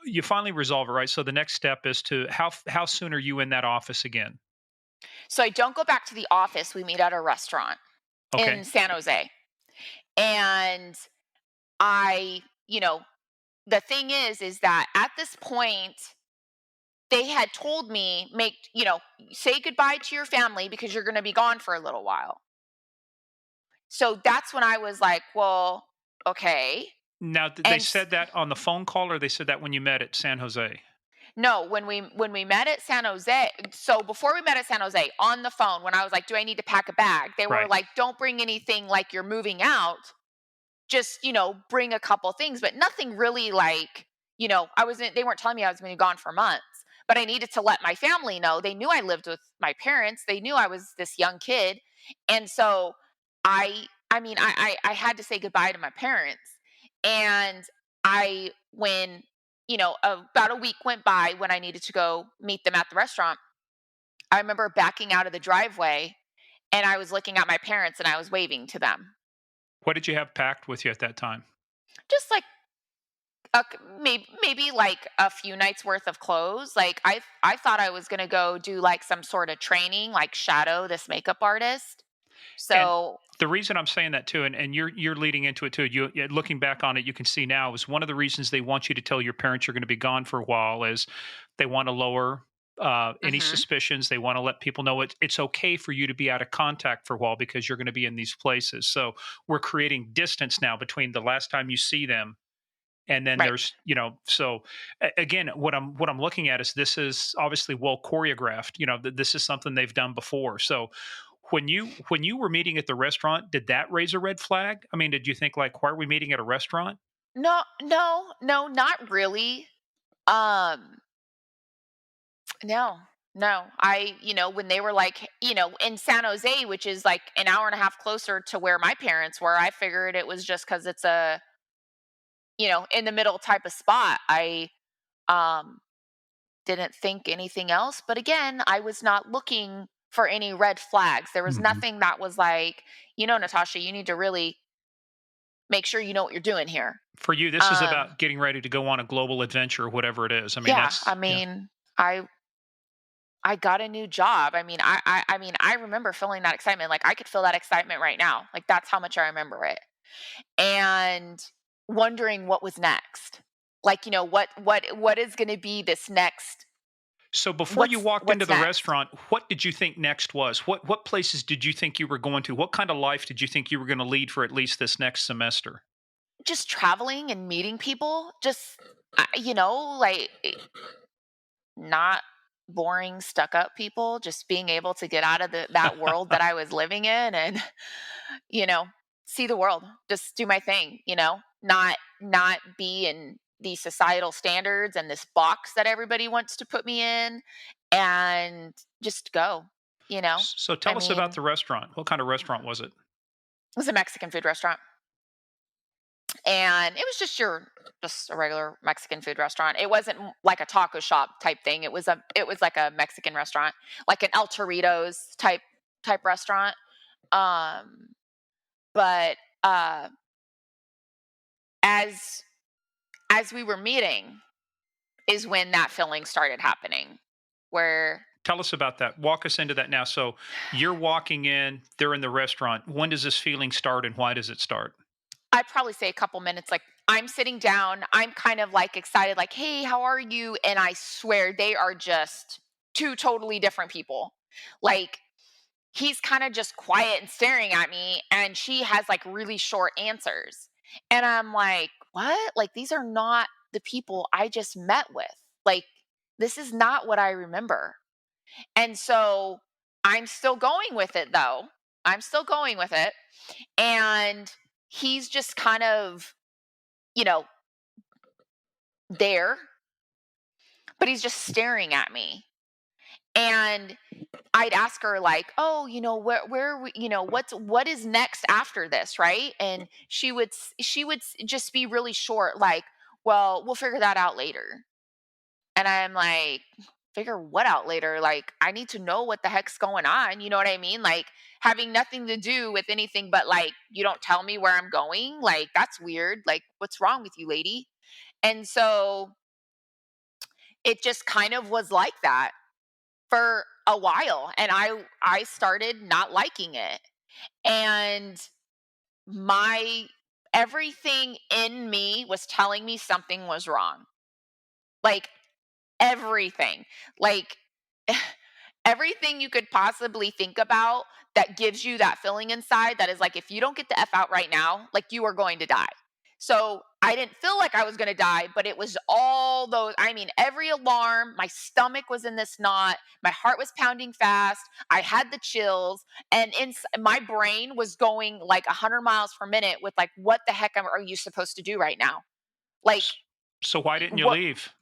you finally resolve it, right? So the next step is to how soon are you in that office again? So I don't go back to the office. We meet at a restaurant in Okay. San Jose. And I, the thing is that at this point, they had told me, say goodbye to your family because you're going to be gone for a little while. So that's when I was like, well, okay. Now, they And said that on the phone call, or they said that when you met at San Jose? no, when we met at San Jose, so before we met at San Jose, on the phone, when I was like, do I need to pack a bag? They were Right. like, don't bring anything like you're moving out. Just, bring a couple things, but nothing really like, they weren't telling me I was going to be gone for months, but I needed to let my family know. They knew I lived with my parents. They knew I was this young kid. And so I mean, I had to say goodbye to my parents. And when, about a week went by when I needed to go meet them at the restaurant, I remember backing out of the driveway and I was looking at my parents and I was waving to them. What did you have packed with you at that time? Just like maybe like a few nights worth of clothes. Like, I thought I was gonna go do like some sort of training, like shadow this makeup artist. And So the reason I'm saying that too, and you're leading into it too. Looking back on it, you can see now is one of the reasons they want you to tell your parents you're going to be gone for a while is they want to lower any mhm, suspicions. They want to let people know it's okay for you to be out of contact for a while because you're going to be in these places. So we're creating distance now between the last time you see them and then right. there's so again what I'm looking at is this is obviously well choreographed. This is something they've done before. So when you were meeting at the restaurant, did that raise a red flag? I mean, did you think like, why are we meeting at a restaurant? No, no, no, not really. Um, no, no. When they were like, in San Jose, which is like an hour and a half closer to where my parents were, I figured it was just because it's a, in the middle type of spot. I um didn't think anything else. But again, I was not looking for any red flags. There was Mhm. nothing that was like, Natasha, you need to really make sure you know what you're doing here. For you, this is Um, about getting ready to go on a global adventure, or whatever it is. I mean, yeah, I that's yeah. mean, I got a new job. I mean, I remember feeling that excitement. Like I could feel that excitement right now. Like that's how much I remember it. And wondering what was next. Like, what is going to be this next So before you walked into what's the next? restaurant, what did you think next was? What places did you think you were going to? What kind of life did you think you were going to lead for at least this next semester? Just traveling and meeting people, just like not boring stuck up people, just being able to get out of that world that I was living in and you know see the world, just do my thing, not be in these societal standards and this box that everybody wants to put me in, and just go, you know So I tell us about mean, the restaurant. What kind of restaurant was it? it was a Mexican food restaurant, and it was just a regular Mexican food restaurant. It wasn't like a taco shop type thing. It was like a Mexican restaurant, like an El Torito's type restaurant. Um, but as as we were meeting is when that feeling started happening, where Tell us about that. Walk us into that now. So you're walking in, they're in the restaurant. When does this feeling start and why does it start? I'd probably say a couple minutes, like I'm sitting down, I'm kind of like excited, like, hey, how are you? And I swear they are just two totally different people. Like he's kind of just quiet and staring at me, and she has like really short answers. And I'm like, what? Like these are not the people I just met with. Like this is not what I remember. And so I'm still going with it though. I'm still going with it. And he's just kind of, you know, there, but he's just staring at me. And I'd ask her like, "Oh, what is next after this, right?" And she would just be really short, like, "Well, we'll figure that out later." And I'm like, "Figure what out later? Like, I need to know what the heck's going on." You know what I mean? Like having nothing to do with anything, but like you don't tell me where I'm going. Like that's weird. Like what's wrong with you, lady? And so it just kind of was like that for a while, and I started not liking it. And my everything in me was telling me something was wrong. Like everything. Like everything you could possibly think about that gives you that feeling inside that is like, if you don't get the F out right now, like you are going to die. So I didn't feel like I was going to die, but it was all those. I mean, every alarm, my stomach was in this knot, my heart was pounding fast, I had the chills, and my brain was going like 100 miles per minute with like, what the heck are you supposed to do right now? Like, S- So why didn't you what? leave?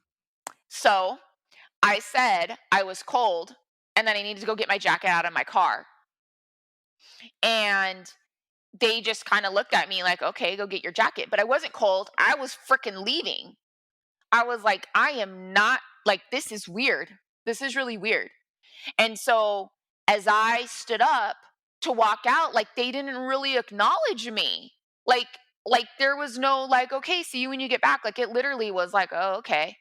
So I said I was cold and then I needed to go get my jacket out of my car. And they just kind of looked at me like, okay, go get your jacket. But I wasn't cold. I was freaking leaving. I was like, I am not, like, this is weird. This is really weird. And so as I stood up to walk out, like they didn't really acknowledge me. Like, like there was no like, okay, see you when you get back. Like it literally was like, oh, okay.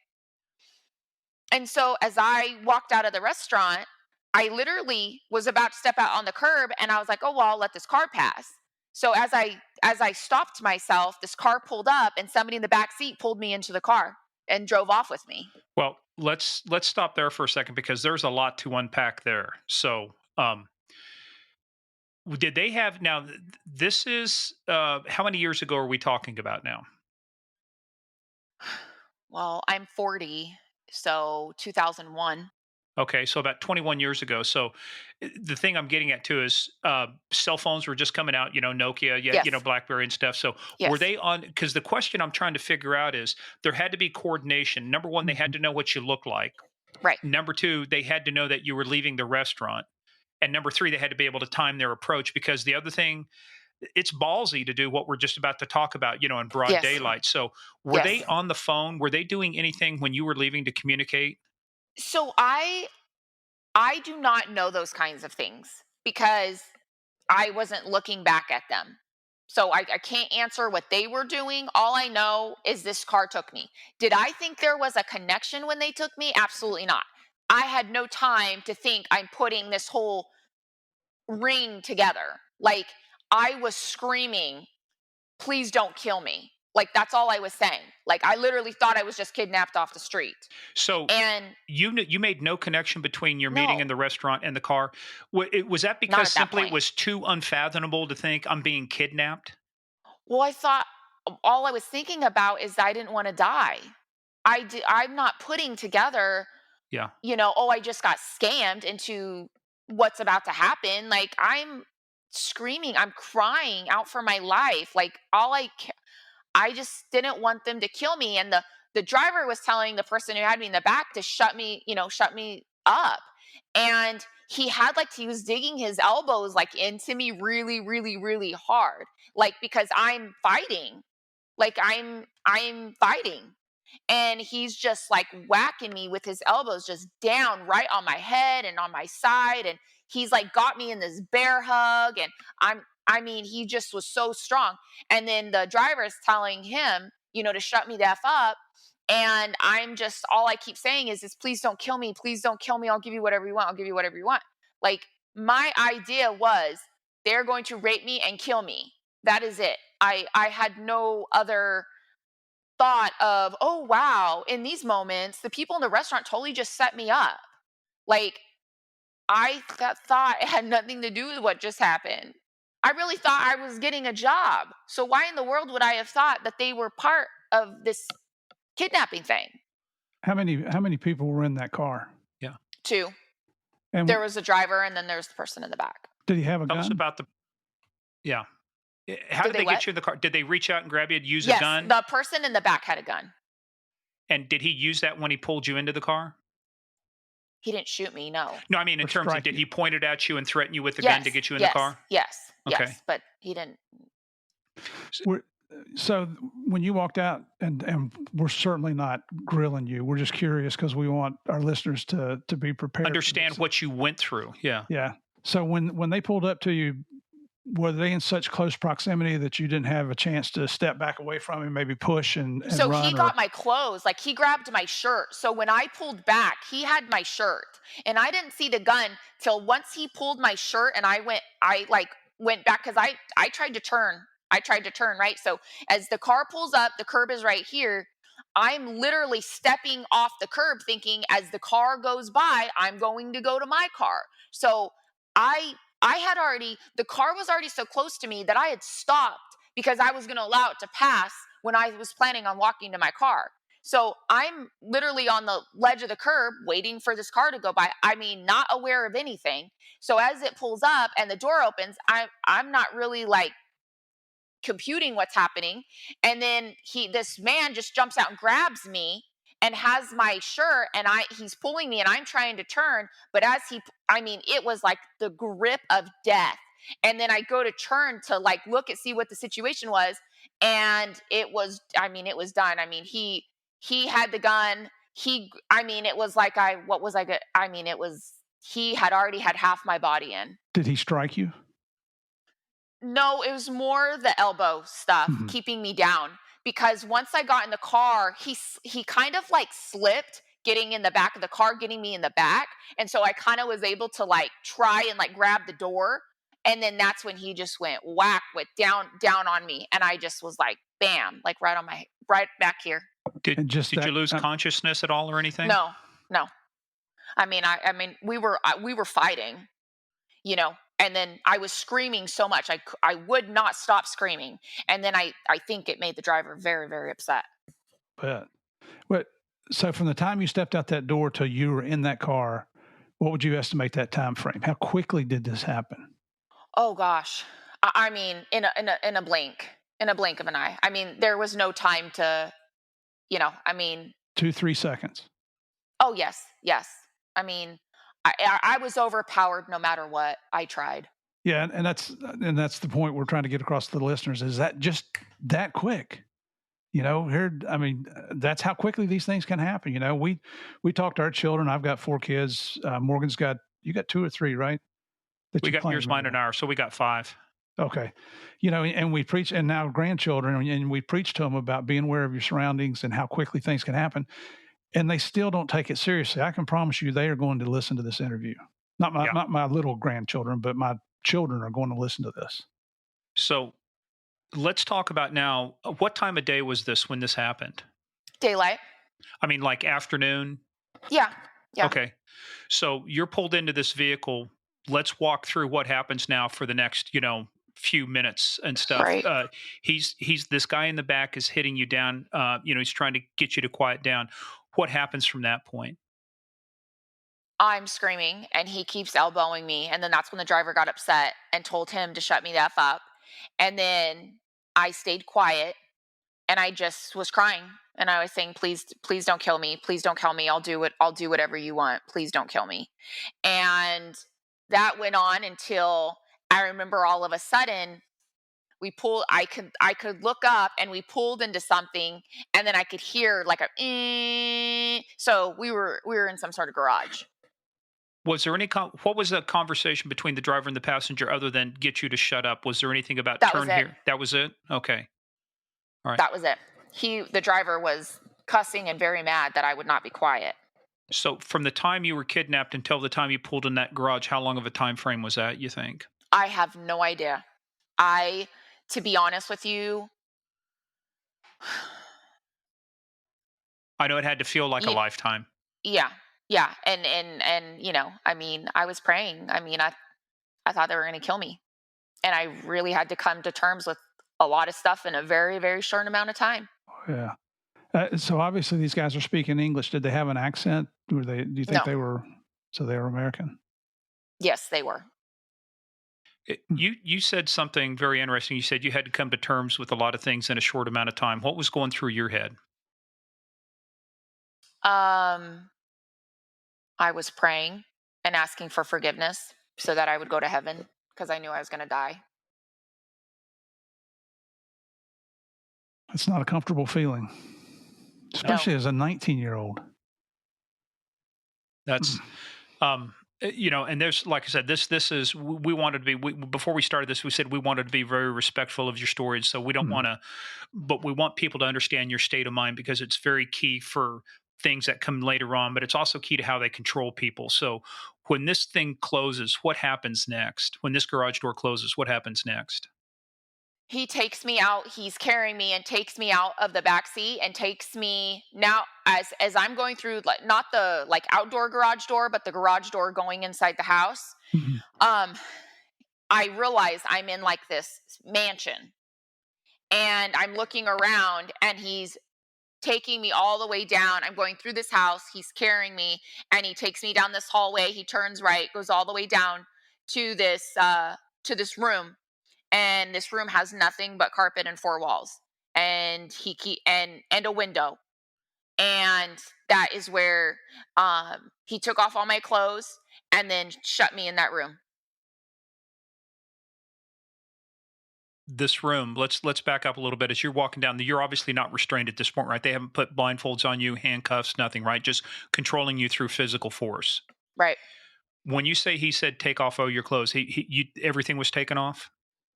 And so as I walked out of the restaurant, I literally was about to step out on the curb and I was like, "Oh, well, I'll let this car pass." So as I stopped myself, this car pulled up and somebody in the back seat pulled me into the car and drove off with me. Well, let's stop there for a second because there's a lot to unpack there. So, did they have now? This is how many years ago are we talking about now? Well, I'm 40, so 2001. Okay, so about 21 years ago. So the thing I'm getting at too is cell phones were just coming out, Nokia, yeah, Yes. BlackBerry and stuff. So were Yes. they on? Because the question I'm trying to figure out is there had to be coordination. Number one, they had Mhm. to know what you look like. Right. Number two, they had to know that you were leaving the restaurant. And number three, they had to be able to time their approach because the other thing, it's ballsy to do what we're just about to talk about, in broad Yes. daylight. So were they Yes. on the phone? Were they doing anything when you were leaving to communicate? So I do not know those kinds of things because I wasn't looking back at them. So I can't answer what they were doing. All I know is this car took me. Did I think there was a connection when they took me? Absolutely not. I had no time to think I'm putting this whole ring together. Like I was screaming, please don't kill me. Like that's all I was saying. Like I literally thought I was just kidnapped off the street. So And you made no connection between your meeting in no, the restaurant and the car. Was that not because at that simply it point. was too unfathomable to think I'm being kidnapped? Well, I thought all I was thinking about is I didn't want to die. I'm not putting together, Yeah. oh, I just got scammed into what's about to happen. Like I'm screaming, I'm crying out for my life. Like I just didn't want them to kill me. And the driver was telling the person who had me in the back to shut me up. And he was digging his elbows like into me really, really, really hard. Like because I'm fighting. Like I'm fighting. And he's just like whacking me with his elbows just down right on my head and on my side. And he's like got me in this bear hug. And I mean, he just was so strong. And then the driver is telling him, to shut me the F up. And all I keep saying is please don't kill me. Please don't kill me. I'll give you whatever you want. I'll give you whatever you want. Like my idea was they're going to rape me and kill me. That is it. I had no other thought of, oh wow, in these moments, the people in the restaurant totally just set me up. Like thought it had nothing to do with what just happened. I really thought I was getting a job. So why in the world would I have thought that they were part of this kidnapping thing? How many people were in that car? Yeah. Two. There And was a driver and then there's the person in the back. did he have a Tell us gun? about the yeah. How Did did they they what? get you in the car? Did they reach out and grab you and use a Yes, gun? the person in the back had a gun. And did he use that when he pulled you into the car? He didn't shoot me, no. No, I mean in Or terms of strike did you? he point it at you and threaten you with the gun Yes, to get you in the yes, car? yes, Okay. yes, but he didn't. We're, so when you walked out, and we're certainly not grilling you. We're just curious because we want our listeners to be prepared for Understand this. what you went through. Yeah. Yeah. So when they pulled up to you, were they in such close proximity that you didn't have a chance to step back away from him, maybe push and So he run, or got my clothes, like he grabbed my shirt. So when I pulled back, he had my shirt. And I didn't see the gun till once he pulled my shirt and I like went back cuz I tried to turn. I tried to turn, right? So as the car pulls up, the curb is right here. I'm literally stepping off the curb thinking as the car goes by, I'm going to go to my car. So I had already the car was already so close to me that I had stopped because I was going to allow it to pass when I was planning on walking to my car. So I'm literally on the ledge of the curb waiting for this car to go by. I mean, not aware of anything. So as it pulls up and the door opens, I'm not really like computing what's happening. And then this man just jumps out and grabs me and has my shirt and he's pulling me and I'm trying to turn, but I mean, it was like the grip of death. And then I go to turn to like look and see what the situation was, and it was done. I mean, he had the gun. I mean, it was like what was I good? I mean, it was he had already had half my body in. did he strike you? No, it was more the elbow stuff Mhm. keeping me down because once I got in the car, he kind of like slipped getting in the back of the car, getting me in the back. And so I kind of was able to like try and like grab the door. And then that's when he just went whack with down on me. And I just was like, bam, like right back here. Did And just did you that, lose consciousness at all or anything? No, no. I mean, we were fighting, and then I was screaming so much I would not stop screaming, and then I think it made the driver very, very upset. but so from the time you stepped out that door till you were in that car, What would you estimate that time frame? How quickly did this happen? Oh gosh. I mean, in a blink, in a blink of an eye. I mean, there was no time to, I mean, 2, 3 seconds. oh yes, yes. I mean, I was overpowered no matter what I tried. Yeah, and that's the point we're trying to get across to the listeners is that just that quick. Here, I mean, that's how quickly these things can happen. We talk to our children. I've got 4 kids. Morgan's got you got 2 or 3, right? That We you got claim yours, right mine, and now. ours, so we got 5. Okay. And we preach, and now grandchildren, and we preach to them about being aware of your surroundings and how quickly things can happen. And they still don't take it seriously. I can promise you they are going to listen to this interview. Yeah. Not my little grandchildren, but my children are going to listen to this. So let's talk about now, what time of day was this when this happened? Daylight. I mean, like afternoon? Yeah. Yeah. Okay. So you're pulled into this vehicle. Let's walk through what happens now for the next, few minutes and stuff. Right. He's this guy in the back is hitting you down. He's trying to get you to quiet down. What happens from that point? I'm screaming and he keeps elbowing me. And then that's when the driver got upset and told him to shut me the F up. And then I stayed quiet and I just was crying. And I was saying, please, please don't kill me. Please don't kill me. I'll do whatever you want. Please don't kill me. And that went on until I remember all of a sudden I could look up and we pulled into something and then I could hear like a so we were in some sort of garage. Was there any what was the conversation between the driver and the passenger other than get you to shut up? Was there anything about That was turn it. here? That was it? Okay. All right. That was it. The driver was cussing and very mad that I would not be quiet. So from the time you were kidnapped until the time you pulled in that garage, how long of a time frame was that, you think? I have no idea. I To be honest with you, I know it had to feel like a you, lifetime. yeah. Yeah, and I mean, I was praying. I mean, I thought they were going to kill me. And I really had to come to terms with a lot of stuff in a very very short amount of time. Yeah. So obviously these guys are speaking English. Did they have an accent? Do you think No. they were, so they were American? Yes, they were. Hmm. You said something very interesting. You said you had to come to terms with a lot of things in a short amount of time. What was going through your head? Um, I was praying and asking for forgiveness so that I would go to heaven because I knew I was going to die. It's not a comfortable feeling, No, especially as a 19-year-old. That's and there's, like I said, this is, we wanted to be, before we started this, we said we wanted to be very respectful of your story, so we don't Mhm. want to, but we want people to understand your state of mind because it's very key for things that come later on, but it's also key to how they control people. So when this thing closes, what happens next? When this garage door closes, what happens next? he takes me out. He's carrying me and takes me out of the back seat and takes me now as I'm going through, like, not the like outdoor garage door, but the garage door going inside the house. Mhm. Um, I realize I'm in like this mansion and I'm looking around and he's taking me all the way down. I'm going through this house. He's carrying me and he takes me down this hallway. He turns right, goes all the way down to this room. And this room has nothing but carpet and four walls. And and a window. And that is where he took off all my clothes and then shut me in that room. This room, let's back up a little bit. As you're walking down, you're obviously not restrained at this point, right? They haven't put blindfolds on you, handcuffs, nothing, right? Just controlling you through physical force. Right. When you say he said take off all your clothes, everything was taken off.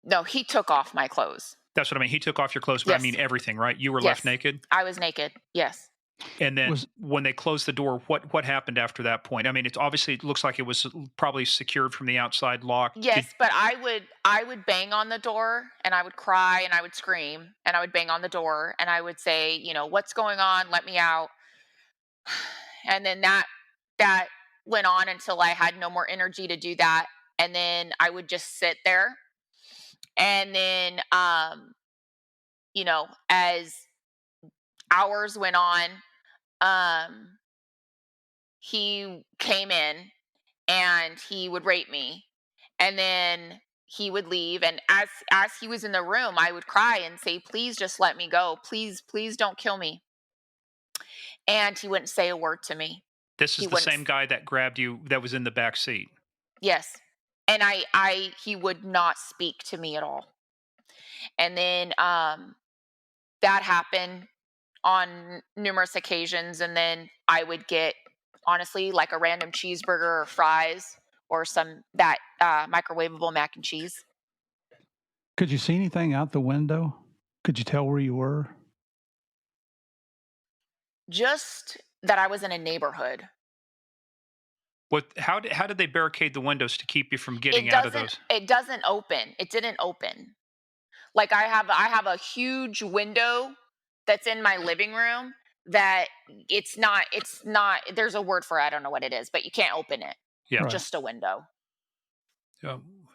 No, he took off my clothes. That's what I mean. He took off your clothes, but I Yes. mean everything, right? You were left Yes. naked. I was naked. Yes. And then Was when they closed the door, what happened after that point? I mean, it's obviously, it looks like it was probably secured from the outside, locked. Yes, but I would bang on the door and I would cry and I would scream and I would bang on the door and I would say, "What's going on? Let me out." And then that went on until I had no more energy to do that. And then I would just sit there. And then as hours went on, um he came in and he would rape me. And then he would leave, and as he was in the room, I would cry and say, "Please just let me go. Please, please don't kill me." And he wouldn't say a word to me. This He is the wouldn't same guy that grabbed you that was in the back seat. Yes. And I he would not speak to me at all. And then that happened on numerous occasions, and then I would get, honestly, like a random cheeseburger or fries or some that microwavable mac and cheese. Could you see anything out the window? Could you tell where you were? Just that I was in a neighborhood. What? How did they barricade the windows to keep you from getting It out of doesn't those? it doesn't open. It didn't open. Like I have a huge window that's in my living room that it's not there's a word for it, I don't know what it is, but you can't open it. Yeah. Right. Just a window.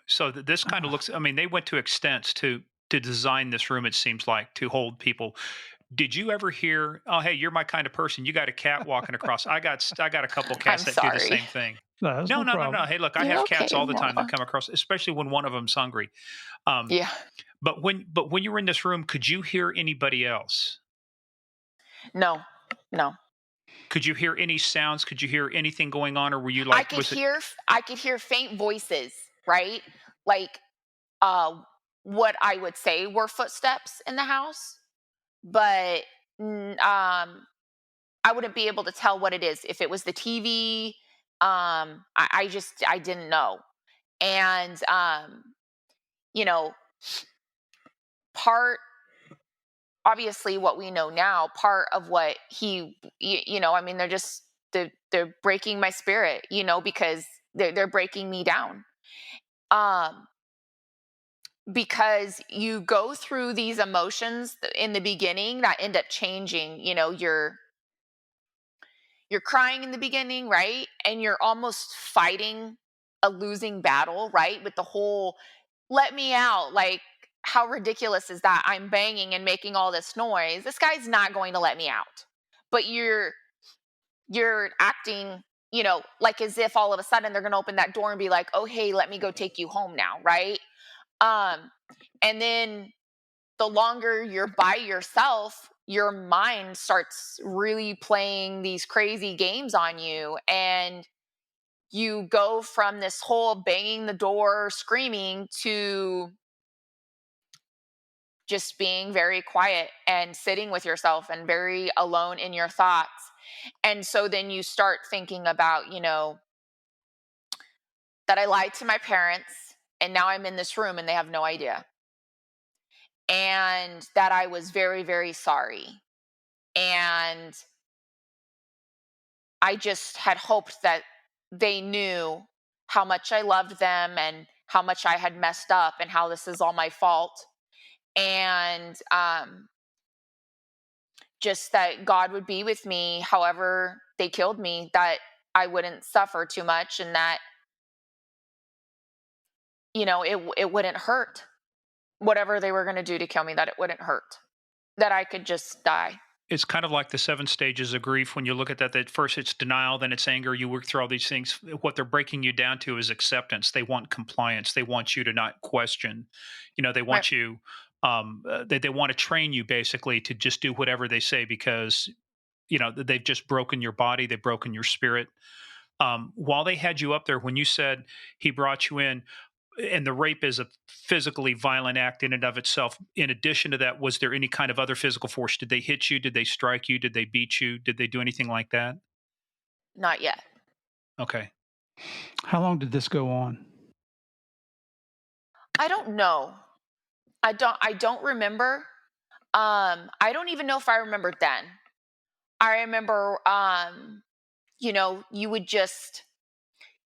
So this kind of looks. I mean, they went to extents to design this room. It seems like to hold people. Did you ever hear? Oh, hey, you're my kind of person. You got a cat walking across. I got a couple I'm cats that do the sorry. same thing. No, that's No, no no, no, no. problem. Hey, look, I You're have cats okay, all the time that Noah. come across, especially when one of them's hungry. Um, Yeah. but when you were in this room, could you hear anybody else? No. No. Could you hear any sounds? Could you hear anything going on, or were you like, was it? I could hear faint voices, right? Like uh what I would say were footsteps in the house, but I wouldn't be able to tell what it is. If it was the TV, I didn't know. And you know, part obviously what we know now, part of what I mean, they're breaking my spirit, because they're breaking me down. Um, because you go through these emotions in the beginning that end up changing. You're crying in the beginning, right? And you're almost fighting a losing battle, right? With the whole let me out. Like, how ridiculous is that? I'm banging and making all this noise. This guy's not going to let me out. But you're acting, like as if all of a sudden they're going to open that door and be like, "Oh, hey, let me go take you home now," right? Um and then the longer you're by yourself, your mind starts really playing these crazy games on you. And you go from this whole banging the door, screaming, to just being very quiet and sitting with yourself and very alone in your thoughts. And so then you start thinking about, that I lied to my parents and now I'm in this room and they have no idea. And that I was very, very sorry. And I just had hoped that they knew how much I loved them and how much I had messed up and how this is all my fault. And just that God would be with me however they killed me, that I wouldn't suffer too much, and that, it wouldn't hurt. Whatever they were going to do to kill me, that it wouldn't hurt. That I could just die. It's kind of like the 7 stages of grief when you look at that first it's denial, then it's anger, you work through all these things. What they're breaking you down to is acceptance. They want compliance. They want you to not question. They Right. want you, they want to train you basically to just do whatever they say because, they've just broken your body, they've broken your spirit. While they had you up there, when you said he brought you in, and the rape is a physically violent act in and of itself. In addition to that, was there any kind of other physical force? Did they hit you? Did they strike you? Did they beat you? Did they do anything like that? Not yet. Okay. How long did this go on? I don't know. I don't remember. I don't even know if I remembered then. I remember, you would just,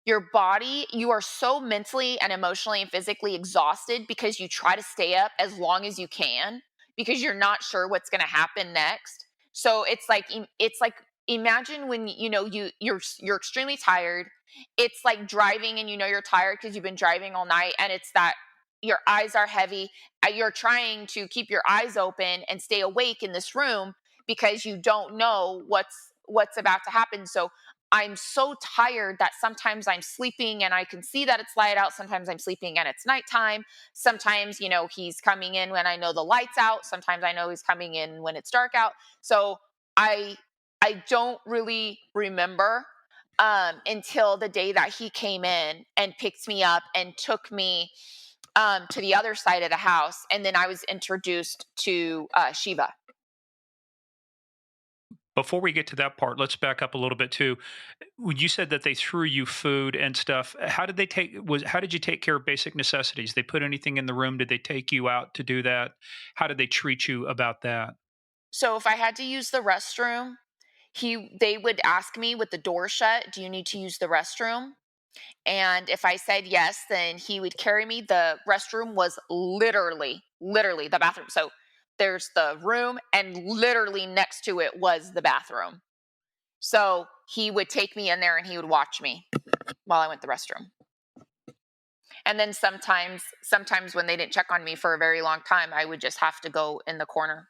your body, you are so mentally and emotionally and physically exhausted because you try to stay up as long as you can because you're not sure what's going to happen next. So it's like imagine when you're extremely tired. It's like driving and you're tired because you've been driving all night, and it's that your eyes are heavy. You're trying to keep your eyes open and stay awake in this room because you don't know what's about to happen. So I'm so tired that sometimes I'm sleeping and I can see that it's light out. Sometimes I'm sleeping and it's nighttime. Sometimes, he's coming in when I know the light's out. Sometimes I know he's coming in when it's dark out. So I I don't really remember until the day that he came in and picked me up and took me to the other side of the house, and then I was introduced to Shiva. Before we get to that part, let's back up a little bit too. When you said that they threw you food and stuff, how did you take care of basic necessities? They put anything in the room? Did they take you out to do that? How did they treat you about that? So if I had to use the restroom, they would ask me with the door shut, "Do you need to use the restroom?" And if I said yes, then he would carry me. The restroom was literally the bathroom. So there's the room, and literally next to it was the bathroom. So he would take me in there and he would watch me while I went to the restroom. And then sometimes when they didn't check on me for a very long time, I would just have to go in the corner.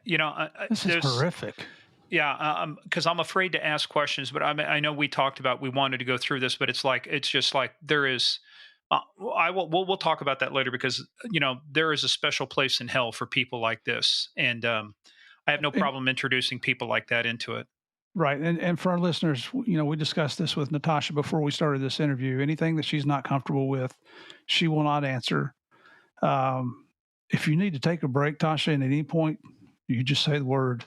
This is There's horrific. Yeah, because I'm afraid to ask questions, but I know we talked about we wanted to go through this, but it's just like there is. I will we'll talk about that later because there is a special place in hell for people like this, and I have no And problem introducing people like that into it. right, and for our listeners, we discussed this with Natasha before we started this interview. Anything that she's not comfortable with, she will not answer. Um, if you need to take a break, Tasha, and at any point you just say the word.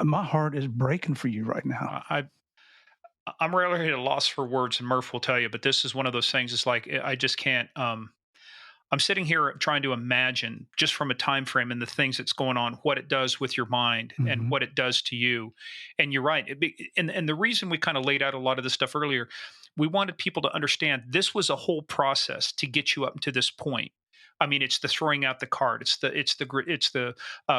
My heart is breaking for you right now. I'm rarely at a loss for words, and Murph will tell you, but this is one of those things. It's like I just can't. I'm sitting here trying to imagine just from a time frame and the things that's going on, what it does with your mind and Hmm. what it does to you. And you're right. And the reason we kind of laid out a lot of this stuff earlier, we wanted people to understand this was a whole process to get you up to this point. I mean, it's the throwing out the card. It's the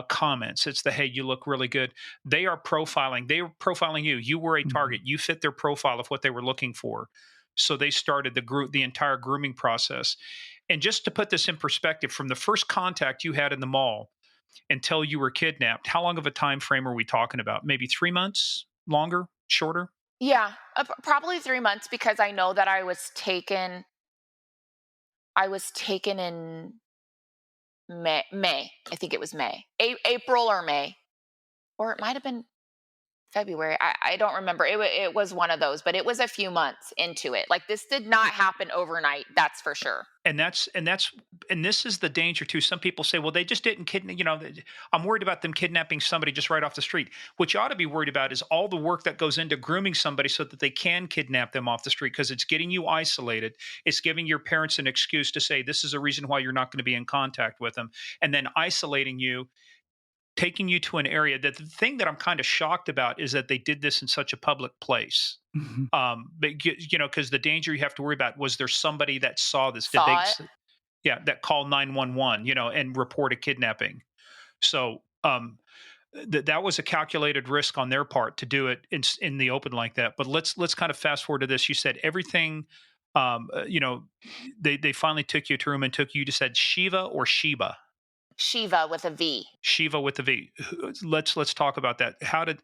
comments. It's the hey, you look really good. They are profiling. They are profiling you. You were a Hmm. target. You fit their profile of what they were looking for. So they started the entire grooming process. And just to put this in perspective, from the first contact you had in the mall until you were kidnapped, how long of a time frame are we talking about? Maybe 3 months? Longer? Shorter? Yeah, probably 3 months because I know that I was taken. I was taken in May. May, I think it was May, April or May, or it might have been February. I don't remember. It was one of those, but it was a few months into it. Like this did not happen overnight. That's for sure. And this is the danger too. Some people say, well, they just didn't kidnap, I'm worried about them kidnapping somebody just right off the street. What you ought to be worried about is all the work that goes into grooming somebody so that they can kidnap them off the street because it's getting you isolated. It's giving your parents an excuse to say this is a reason why you're not going to be in contact with them, and then isolating you, taking you to an area that the thing that I'm kind of shocked about is that they did this in such a public place. Hmm. But because the danger you have to worry about, was there somebody that saw this? Did they Saw it. yeah, that call 911, and report a kidnapping? So that was a calculated risk on their part to do it in the open like that. But let's kind of fast forward to this. You said everything. Um, uh, you know, they finally took you to a room and took you. You just said Shiva or Sheba. Shiva with a V. Shiva with the V. Let's talk about that. How did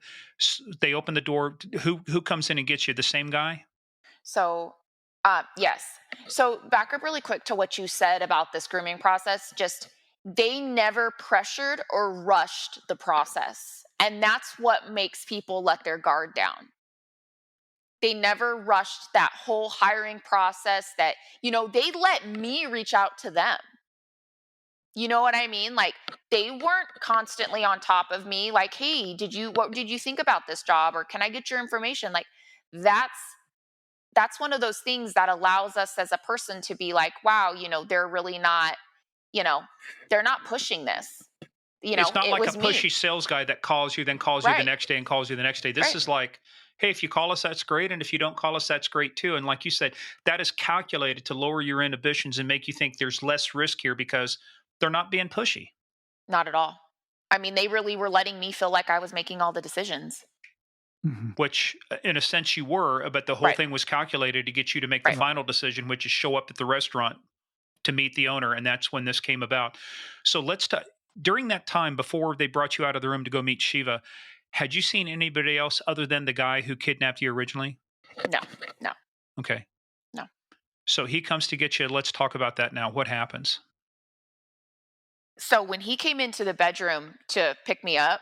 they open the door? Who comes in and gets you? The same guy? So, yes. So, back up really quick to what you said about this grooming process. Just they never pressured or rushed the process. And that's what makes people let their guard down. They never rushed that whole hiring process they let me reach out to them. You know what I mean? Like they weren't constantly on top of me like, "Hey, what did you think about this job or can I get your information?" Like that's that's one of those things that allows us as a person to be like, wow, they're really not, you know, they're not pushing this. It's not It like a was me. pushy sales guy that calls you, then calls you the Right. next day and calls you the next day. This Right. is like, hey, if you call us, that's great. And if you don't call us, that's great too. And like you said, that is calculated to lower your inhibitions and make you think there's less risk here because they're not being pushy, Not at all. I mean, they really were letting me feel like I was making all the decisions. Hmm. which in a sense you were, but the whole Right. thing was calculated to get you to make the Right. Right. final decision, which is show up at the restaurant to meet the owner. And that's when this came about. So during that time before they brought you out of the room to go meet Shiva, Had you seen anybody else other than the guy who kidnapped you originally? No, no, Okay. no. So he comes to get you. Let's talk about that now. What happens? So when he came into the bedroom to pick me up,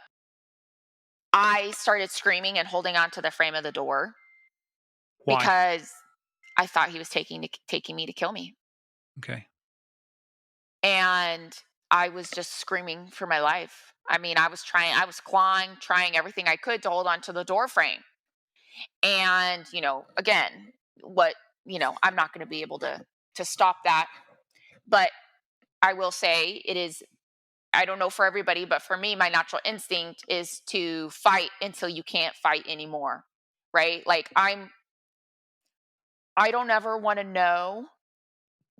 I started screaming and holding on to the frame of the door Why? because I thought he was taking me to kill me. Okay. And I was just screaming for my life. I mean, I was clawing, trying everything I could to hold on to the door frame. And, again, what, I'm not going to be able to stop that. But I will say it is, I don't know for everybody, but for me, my natural instinct is to fight until you can't fight anymore. Right? Like I don't ever want to know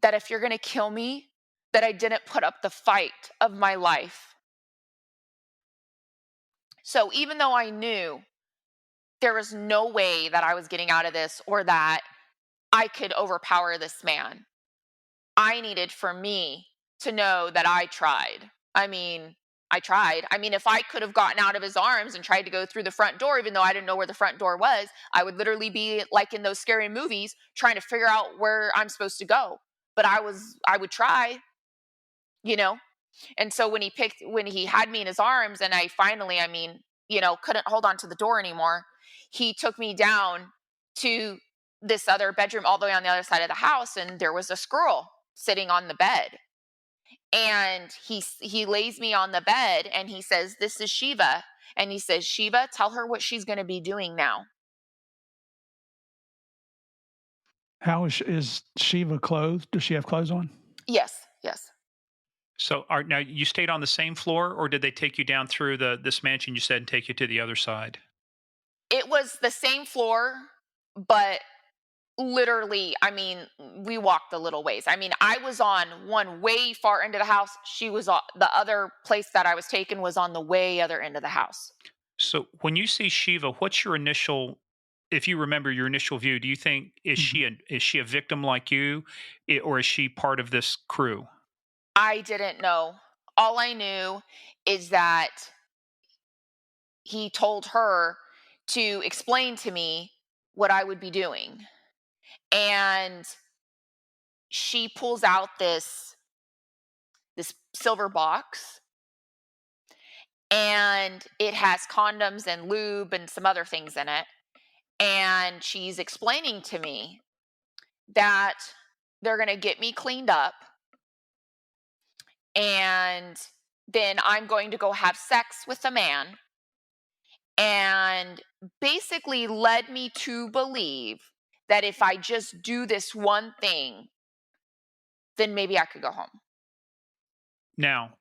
that if you're going to kill me, that I didn't put up the fight of my life. So even though I knew there was no way that I was getting out of this or that I could overpower this man, I needed for me to know that I tried. I mean, I tried. I mean, if I could have gotten out of his arms and tried to go through the front door, even though I didn't know where the front door was, I would literally be like in those scary movies trying to figure out where I'm supposed to go. But I would try, you know? And so when he had me in his arms and I finally, couldn't hold on to the door anymore, he took me down to this other bedroom all the way on the other side of the house, and there was a squirrel sitting on the bed. And he lays me on the bed and he says, "This is Shiva." And he says, "Shiva, tell her what she's going to be doing now." How is Shiva clothed? Does she have clothes on? Yes, yes. So now you stayed on the same floor, or did they take you down through this mansion you said and take you to the other side? It was the same floor, but literally, we walked a little ways. I mean, I was on one way far into the house. She was on the other place that I was taken was on the way other end of the house. So when you see Shiva, what's your initial, if you remember your initial view, do you think Mhm. is she a victim like you, or is she part of this crew? I didn't know. All I knew is that he told her to explain to me what I would be doing. And she pulls out this silver box, and it has condoms and lube and some other things in it. And she's explaining to me that they're going to get me cleaned up, and then I'm going to go have sex with a man, and basically led me to believe that if I just do this one thing, then maybe I could go home. Now,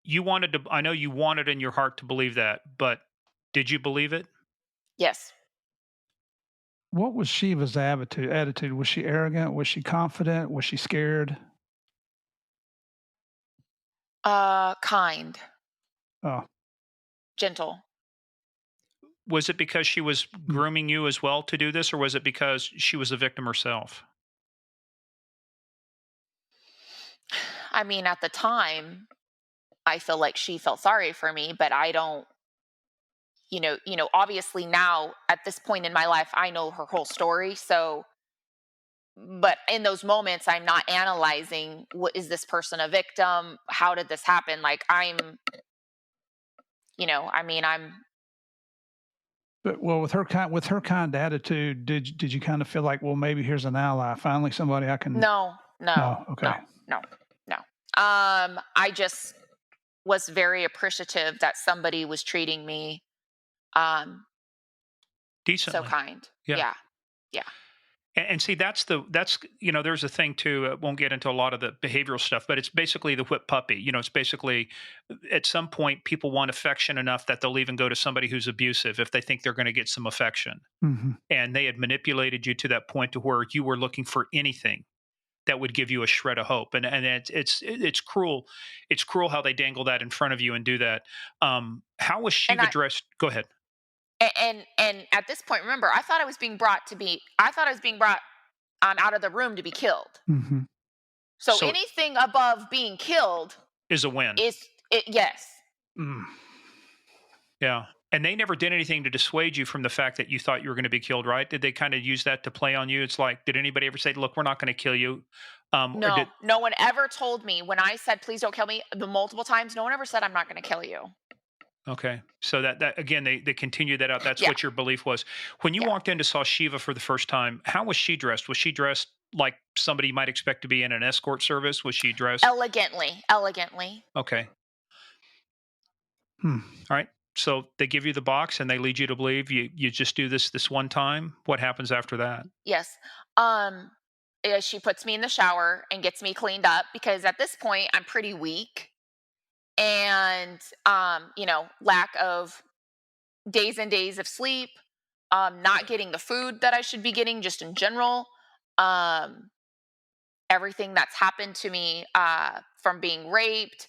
you wanted to, I know you wanted in your heart to believe that, but did you believe it? Yes. What was Shiva's attitude? Was she arrogant? Was she confident? Was she scared? Kind, Oh, gentle. Was it because she was mm. grooming you as well to do this, or was it because she was a victim herself? I mean, at the time, I feel like she felt sorry for me, but I don't, obviously now at this point in my life, I know her whole story. So, but in those moments, I'm not analyzing what is this person a victim? How did this happen? Like I'm But well, with her kind attitude, did you kind of feel like, well, maybe here's an ally, finally somebody I can? no, no, No, okay. no, no, no. I just was very appreciative that somebody was treating me um so Decently. kind. Yeah. Yeah, yeah. And see, that's there's a thing too. Won't get into a lot of the behavioral stuff, but it's basically the whip puppy. It's basically at some point people want affection enough that they'll even go to somebody who's abusive if they think they're going to get some affection. Mhm. And they had manipulated you to that point to where you were looking for anything that would give you a shred of hope. And it's cruel. It's cruel how they dangle that in front of you and do that. How was And Shiva I dressed? Go ahead. and at this point, remember, I thought I was being brought out of the room to be killed. Mhm. So So anything above being killed is a win. is it. Yes. Mm. Yeah. And they never did anything to dissuade you from the fact that you thought you were gonna be killed, right? Did they kinda use that to play on you? It's like, did anybody ever say, "Look, we're not gonna kill you," or No, did no one ever told me when I said, "Please don't kill me," the multiple times, no one ever said, "I'm not gonna kill you." okay. So that again, they continue that out. That's Yeah, what your belief was. When you yeah. walked in to saw Shiva for the first time, how was she dressed? Was she dressed like somebody you might expect to be in an escort service? Was she dressed Elegantly, elegantly. okay. Hmm. All right. So they give you the box and they lead you to believe you just do this one time. What happens after that? Yes. Um, she puts me in the shower and gets me cleaned up because at this point I'm pretty weak and lack of days and days of sleep, not getting the food that I should be getting just in general. Um, Everything that's happened to me from being raped.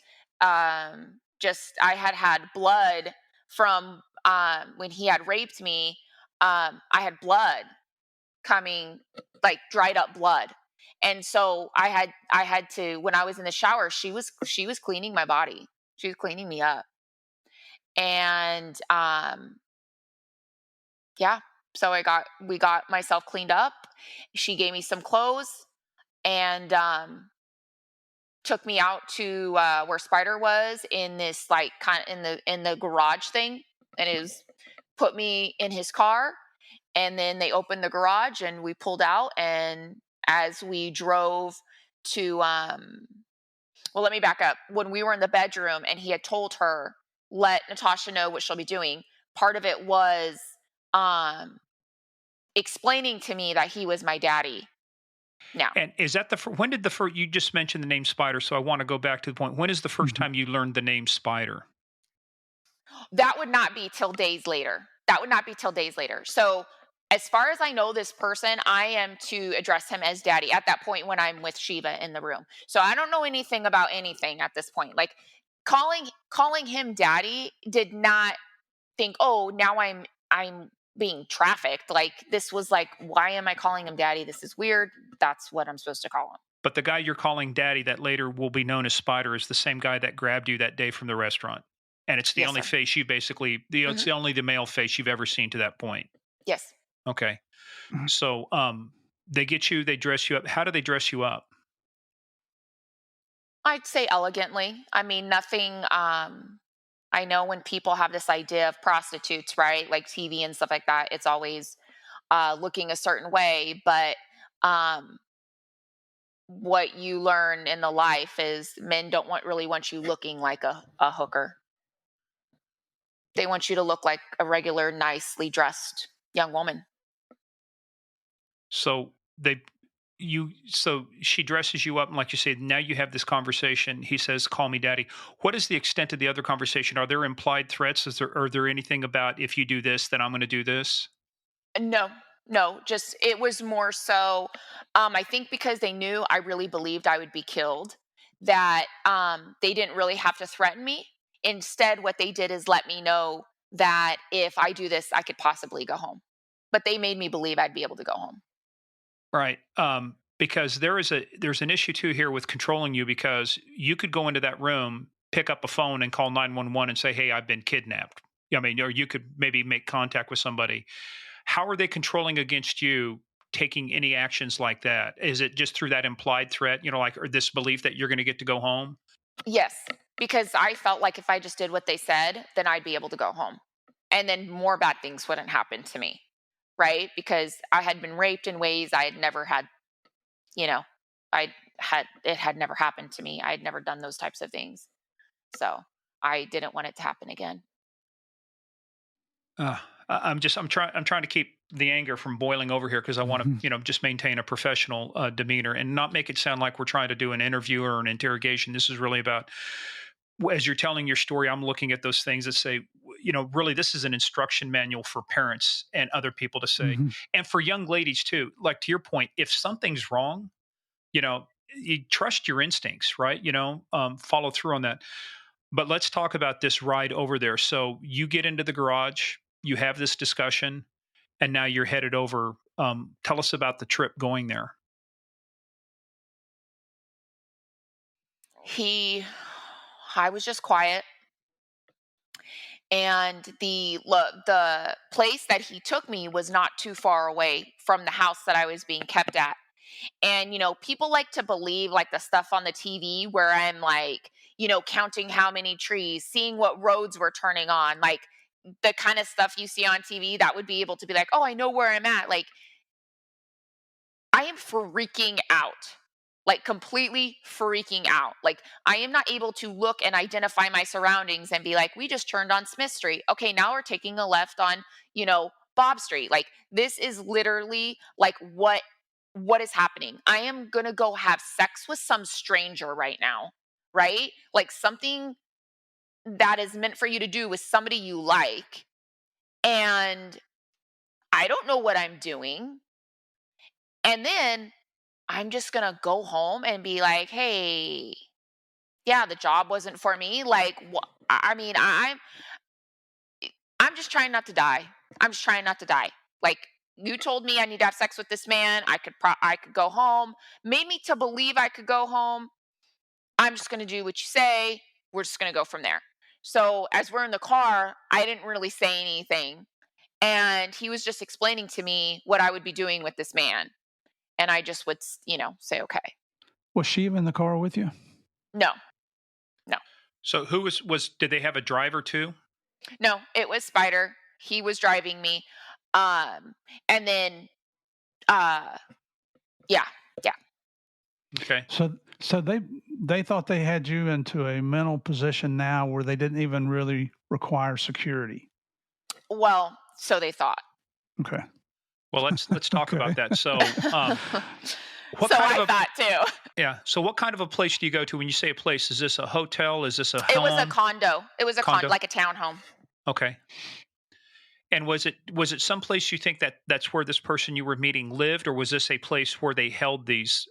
Just I had had blood from when he had raped me. I had blood coming, like dried up blood, and so I had to, when I was in the shower, she was cleaning my body. She was cleaning me up, and yeah. So we got myself cleaned up. She gave me some clothes and took me out to where Spider was in this like kind of in the garage thing, and it was put me in his car, and then they opened the garage and we pulled out, and as we drove to well, let me back up. When we were in the bedroom and he had told her, let Natasha know what she'll be doing, part of it was um explaining to me that he was my daddy now. And is that when did the first you just mentioned the name Spider, so I want to go back to the point. When is the first Mhm. time you learned the name Spider? That would not be till days later. That would not be till days later. So, as far as I know this person, I am to address him as daddy at that point when I'm with Shiva in the room. So I don't know anything about anything at this point. Like calling him daddy did not think, "Oh, now I'm being trafficked." Like this was like, "Why am I calling him daddy? This is weird." That's what I'm supposed to call him. But the guy you're calling daddy that later will be known as Spider is the same guy that grabbed you that day from the restaurant. And it's the Yes, only sir. face you basically it's Hmm. the only the male face you've ever seen to that point. Yes. Okay. Mhm. So they get you, they dress you up. How do they dress you up? I'd say elegantly. I mean, nothing. I know when people have this idea of prostitutes, right? Like TV and stuff like that, it's always looking a certain way. But um, what you learn in the life is men don't really want you looking like a hooker. They want you to look like a regular, nicely dressed young woman. So so she dresses you up and like you said, now you have this conversation. He says, "Call me daddy." What is the extent of the other conversation? Are there implied threats? Are there anything about if you do this, then I'm going to do this? No, no, just it was more so, I think because they knew I really believed I would be killed, that they didn't really have to threaten me. Instead, what they did is let me know that if I do this, I could possibly go home. But they made me believe I'd be able to go home. Right. Because there's an issue too here with controlling you because you could go into that room, pick up a phone and call 911 and say, "Hey, I've been kidnapped." I mean, or you could maybe make contact with somebody. How are they controlling against you taking any actions like that? Is it just through that implied threat, like or this belief that you're going to get to go home? Yes, because I felt like if I just did what they said, then I'd be able to go home. And then more bad things wouldn't happen to me. Right? Because I had been raped in ways I had never had, you know, it had never happened to me. I had never done those types of things. So I didn't want it to happen again. I'm trying to keep the anger from boiling over here because I want to, Mhm. just maintain a professional demeanor and not make it sound like we're trying to do an interview or an interrogation. This is really about, as you're telling your story, I'm looking at those things that say, really, this is an instruction manual for parents and other people to say, Mhm. and for young ladies too. Like to your point, if something's wrong, you trust your instincts, right? Follow through on that. But let's talk about this ride over there. So you get into the garage, you have this discussion, and now you're headed over. Tell us about the trip going there. He I was just quiet and the place that he took me was not too far away from the house that I was being kept at. And people like to believe like the stuff on the TV where I'm like, counting how many trees, seeing what roads we're turning on, like the kind of stuff you see on TV that would be able to be like, oh, I know where I'm at. Like, I am freaking out. Like, completely freaking out. Like, I am not able to look and identify my surroundings and be like, we just turned on Smith Street. Okay, now we're taking a left on, Bob Street. Like, this is literally like what is happening. I am going to go have sex with some stranger right now, right? Like something that is meant for you to do with somebody you like, and I don't know what I'm doing. And then I'm just gonna go home and be like, "Hey, yeah, the job wasn't for me." Like, I mean, I'm just trying not to die. I'm just trying not to die. Like, you told me I need to have sex with this man. I could go home. Made me to believe I could go home. I'm just gonna do what you say. We're just gonna go from there. So as we're in the car, I didn't really say anything, and he was just explaining to me what I would be doing with this man, and I just would, say okay. Was she in the car with you? No, no. So who was did they have a driver too? No, it was Spider. He was driving me. Um, and then, uh, yeah, yeah. Okay. So they thought they had you into a mental position now where they didn't even really require security. Well, so they thought. Okay. Well, let's talk about Okay. that. So, what So kind I of a thought too. yeah? So, what kind of a place do you go to when you say a place? Is this a hotel? Is this a It was a home? condo. It was a Condo? like a townhome. Okay. And was it someplace you think that's where this person you were meeting lived, or was this a place where they held these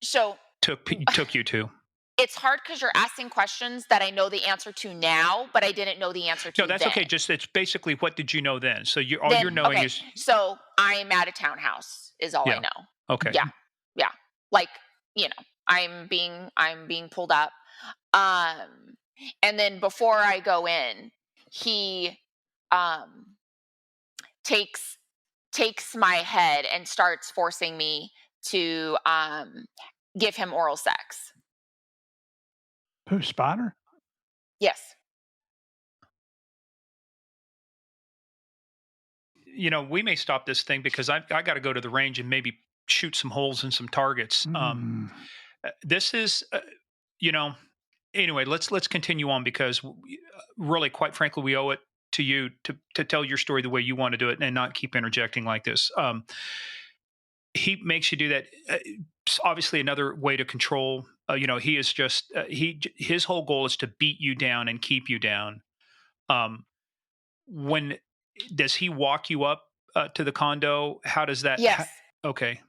So took you to? it's hard because you're asking questions that I know the answer to now, but I didn't know the answer No, to that's then. okay. Just it's basically what did you know then? So you all Then, you're knowing okay, is so I'm at a townhouse is all I yeah. know. Okay. Yeah, yeah. Like, I'm being pulled up. Um, and then before I go in, he um takes takes my head and starts forcing me to give him oral sex. Who, Spider? Yes. We may stop this thing because I got to go to the range and maybe shoot some holes in some targets. Mm. This is, you know, anyway. Let's continue on because really, quite frankly, we owe it to you to tell your story the way you want to do it and not keep interjecting like this. He makes you do that. Obviously, another way to control. He is just his whole goal is to beat you down and keep you down. Um, when does he walk you up to the condo? How does that? Yes. Okay,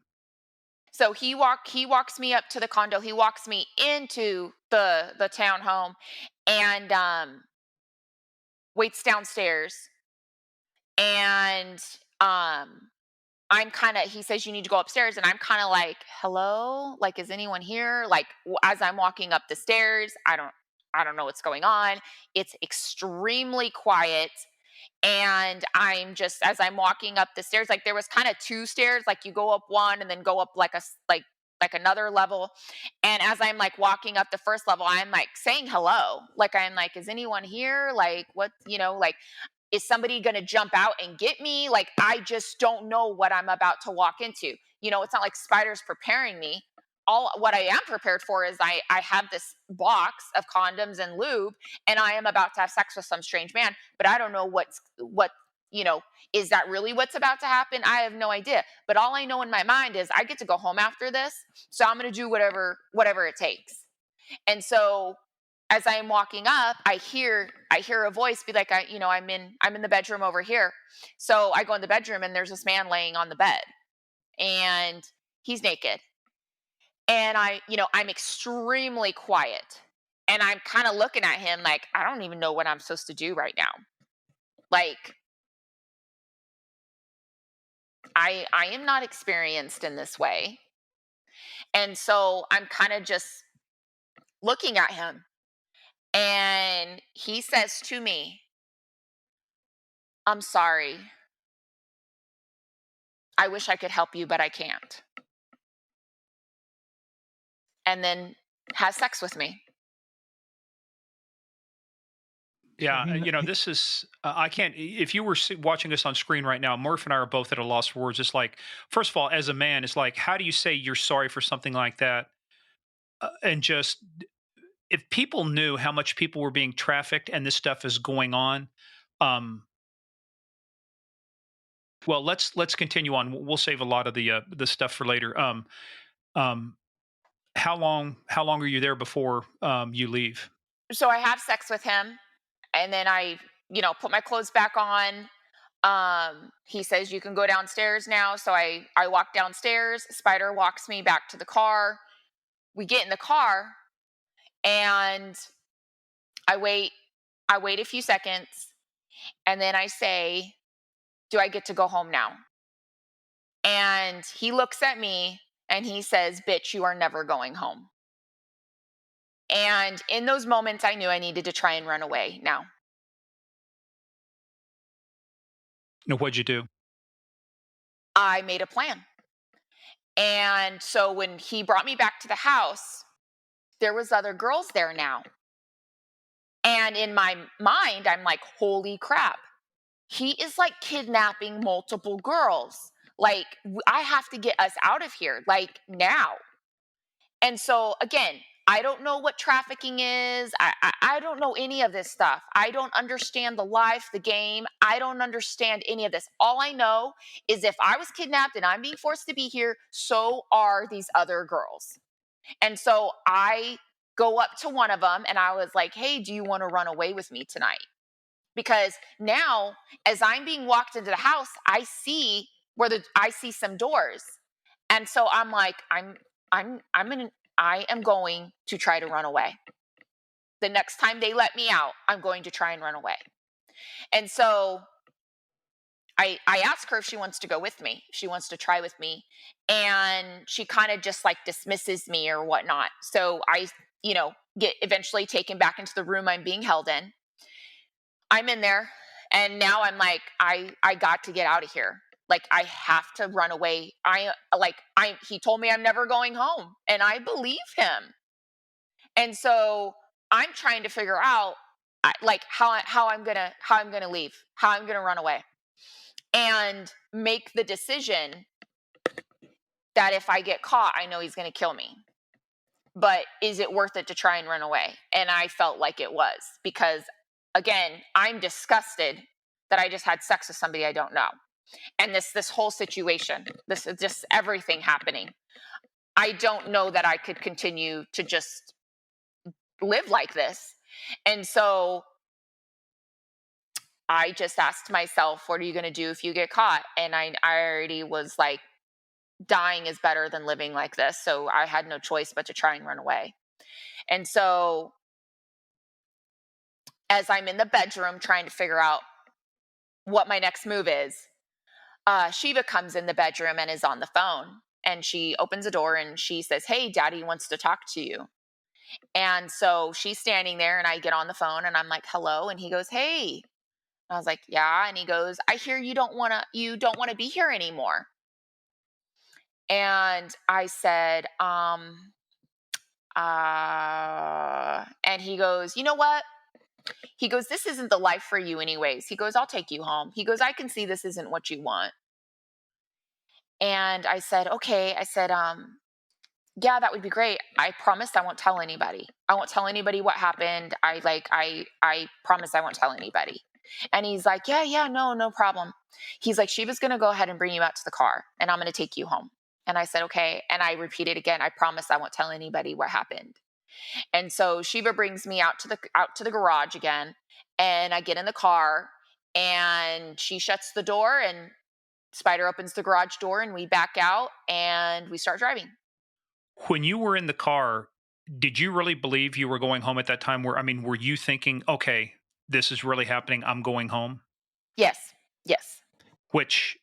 So he walks me up to the condo. He walks me into the townhome and waits downstairs. And um I'm kind of he says you need to go upstairs, and I'm kind of like, "Hello? Like, is anyone here?" Like, as I'm walking up the stairs, I don't know what's going on. It's extremely quiet, and I'm just as I'm walking up the stairs, like there was kind of two stairs, like you go up one and then go up like like another level. And as I'm like walking up the first level, I'm like saying hello. Like I'm like, is anyone here? Like what, like is somebody going to jump out and get me? Like, I just don't know what I'm about to walk into. It's not like Spider's preparing me. All what I am prepared for is I have this box of condoms and lube, and I am about to have sex with some strange man, but I don't know what, you know, is that really what's about to happen? I have no idea. But all I know in my mind is I get to go home after this, so I'm going to do whatever it takes. And so as I am walking up, I hear a voice be like, I'm in the bedroom over here. So I go in the bedroom and there's this man laying on the bed and he's naked. And I'm extremely quiet. And I'm kind of looking at him like, I don't even know what I'm supposed to do right now. Like I am not experienced in this way. And so I'm kind of just looking at him. And he says to me, "I'm sorry. I wish I could help you, but I can't." And then has sex with me. So Yeah, this is I can't. If you were watching us on screen right now, Murph and I are both at a loss for words. It's like, first of all, as a man, it's like, how do you say you're sorry for something like that? And just if people knew how much people were being trafficked and this stuff is going on, um, well, let's continue on. We'll save a lot of the stuff for later. Um, how long are you there before you leave? So I have sex with him, and then I, put my clothes back on. He says you can go downstairs now, so I walk downstairs. Spider walks me back to the car. We get in the car, and I wait. I wait a few seconds, and then I say, "Do I get to go home now?" And he looks at me and he says, "Bitch, you are never going home." And in those moments, I knew I needed to try and run away now. What'd you do? I made a plan. And so when he brought me back to the house, there was other girls there now. And in my mind, I'm like, "Holy crap. He is like kidnapping multiple girls. Like I have to get us out of here like now." And so again, I don't know what trafficking is. I don't know any of this stuff. I don't understand the life, the game. I don't understand any of this. All I know is if I was kidnapped and I'm being forced to be here, so are these other girls. And so I go up to one of them and I was like, "Hey, do you want to run away with me tonight?" Because now, as I'm being walked into the house, I see some doors. And so I'm like, I am going to try to run away. The next time they let me out, I'm going to try and run away. And so I ask her if she wants to go with me, if she wants to try with me. And she kind of just like dismisses me or whatnot. So I, get eventually taken back into the room I'm being held in. I'm in there and now I'm like, I got to get out of here. Like I have to run away. He told me I'm never going home and I believe him. And so I'm trying to figure out like how I'm gonna leave, how I'm gonna run away, and make the decision that if I get caught, I know he's gonna kill me. But is it worth it to try and run away? And I felt like it was because, again, I'm disgusted that I just had sex with somebody I don't know, and this whole situation, this is just everything happening. I don't know that I could continue to just live like this, and so I just asked myself, what are you going to do if you get caught? And I already was like, dying is better than living like this. So I had no choice but to try and run away. And so as I'm in the bedroom trying to figure out what my next move is, Shiva comes in the bedroom and is on the phone. And she opens the door and she says, "Hey, daddy wants to talk to you." And so she's standing there and I get on the phone and I'm like, "Hello." And he goes, "Hey." I was like, "Yeah." And he goes, "I hear you don't want to be here anymore." And I said, and he goes, "You know what?" He goes, "This isn't the life for you anyways." He goes, "I'll take you home." He goes, "I can see this isn't what you want." And I said, "Okay." I said, "Yeah, that would be great. I promise I won't tell anybody. I won't tell anybody what happened. I promise I won't tell anybody." And he's like, "Yeah, yeah, no, no problem." He's like, "Shiva's gonna go ahead and bring you out to the car and I'm gonna take you home." And I said, "Okay." And I repeated again, "I promise I won't tell anybody what happened." And so Shiva brings me out to the garage again, and I get in the car and she shuts the door and Spider opens the garage door and we back out and we start driving. When you were in the car, did you really believe you were going home at that time? Were you thinking, okay, this is really happening, I'm going home? Yes. Yes. Which,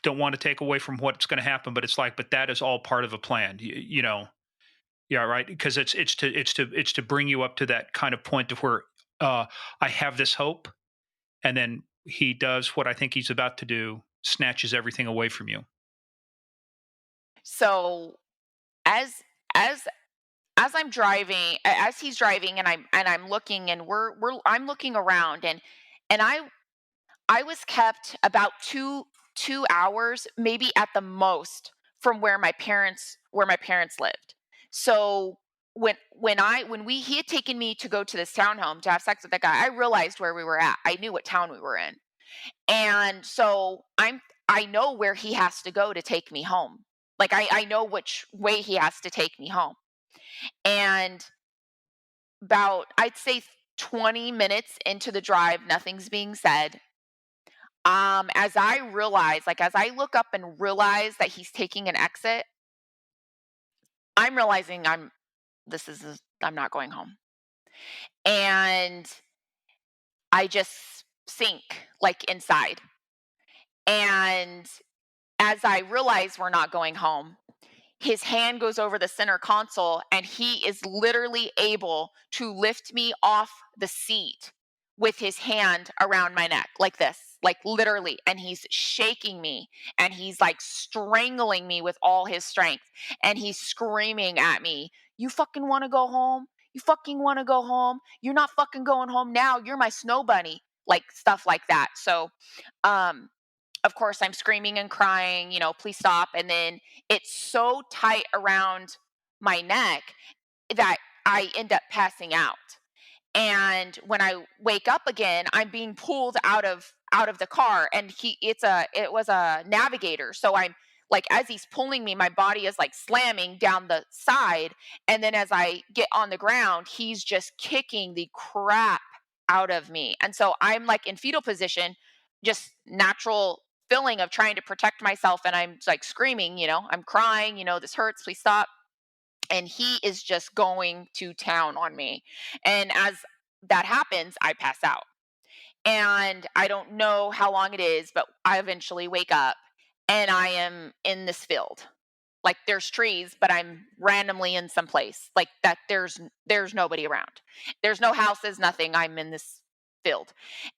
don't want to take away from what's going to happen, but it's like, but that is all part of a plan. Yeah, right. Because it's to bring you up to that kind of point of where I have this hope, and then he does what I think he's about to do, snatches everything away from you. So as as as I'm driving, as he's driving, and I'm looking, and I'm looking around, and I was kept about 2 hours, maybe at the most, from where my parents lived. So when he had taken me to go to this townhome to have sex with that guy, I realized where we were at. I knew what town we were in. And so I know where he has to go to take me home. Like I know which way he has to take me home. And about, I'd say, 20 minutes into the drive, nothing's being said. As I realize, like as I look up and realize that he's taking an exit, I'm realizing I'm not going home. And I just sink like inside. And as I realize we're not going home, his hand goes over the center console, and he is literally able to lift me off the seat with his hand around my neck like this, like literally, and he's shaking me, and he's like strangling me with all his strength, and he's screaming at me, "You fucking want to go home? You fucking want to go home? You're not fucking going home now. You're my snow bunny." Like stuff like that. So um of course I'm screaming and crying, "Please stop." And then it's so tight around my neck that I end up passing out. And when I wake up again, I'm being pulled out of the car, and it was a navigator. So I'm like, as he's pulling me, my body is like slamming down the side, and then as I get on the ground, he's just kicking the crap out of me. And so I'm like in fetal position, just natural feeling of trying to protect myself, and I'm like screaming, I'm crying, "This hurts, please stop." And he is just going to town on me. And as that happens, I pass out. And I don't know how long it is, but I eventually wake up, and I am in this field. Like there's trees, but I'm randomly in some place. Like that there's nobody around. There's no houses, nothing. I'm in this field.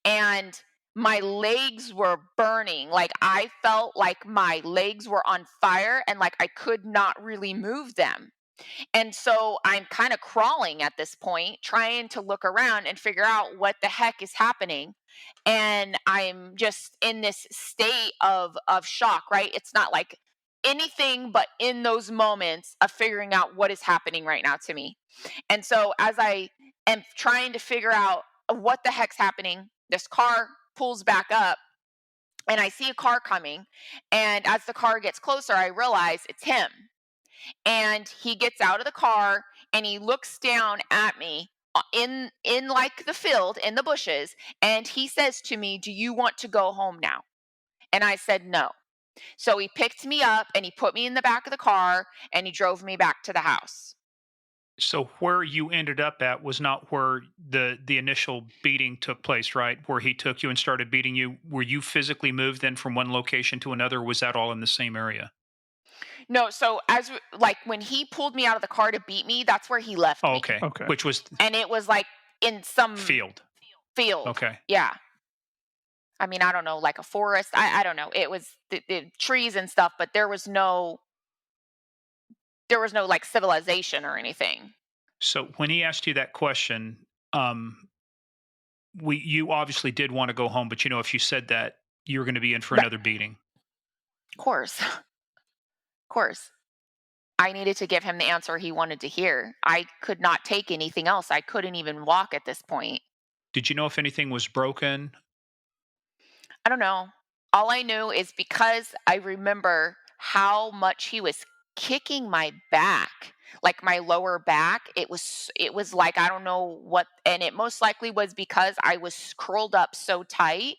And my legs were burning. Like I felt like my legs were on fire, and like I could not really move them. And so I'm kind of crawling at this point, trying to look around and figure out what the heck is happening. And I'm just in this state of shock, right? It's not like anything but in those moments of figuring out what is happening right now to me. And so as I am trying to figure out what the heck's happening, this car pulls back up, and I see a car coming. And as the car gets closer, I realize it's him. And he gets out of the car, and he looks down at me in like the field in the bushes, and he says to me, "Do you want to go home now?" And I said no. So he picked me up, and he put me in the back of the car, and he drove me back to the house. So where you ended up at was not where the initial beating took place, right? Where he took you and started beating you. Were you physically moved then from one location to another? Or was that all in the same area? No, so like when he pulled me out of the car to beat me, that's where he left Oh, me. okay. Okay. Which was And it was like in some field. field. Okay. Yeah. I mean, I don't know, like a forest. I don't know. It was the trees and stuff, but there was no like civilization or anything. So when he asked you that question, um, you obviously did want to go home, but if you said that, you were going to be in for Right. another beating. Of course. Of course. I needed to give him the answer he wanted to hear. I could not take anything else. I couldn't even walk at this point. Did you know if anything was broken? I don't know. All I knew is because I remember how much he was kicking my back, like my lower back. It was like I don't know what, and it most likely was because I was curled up so tight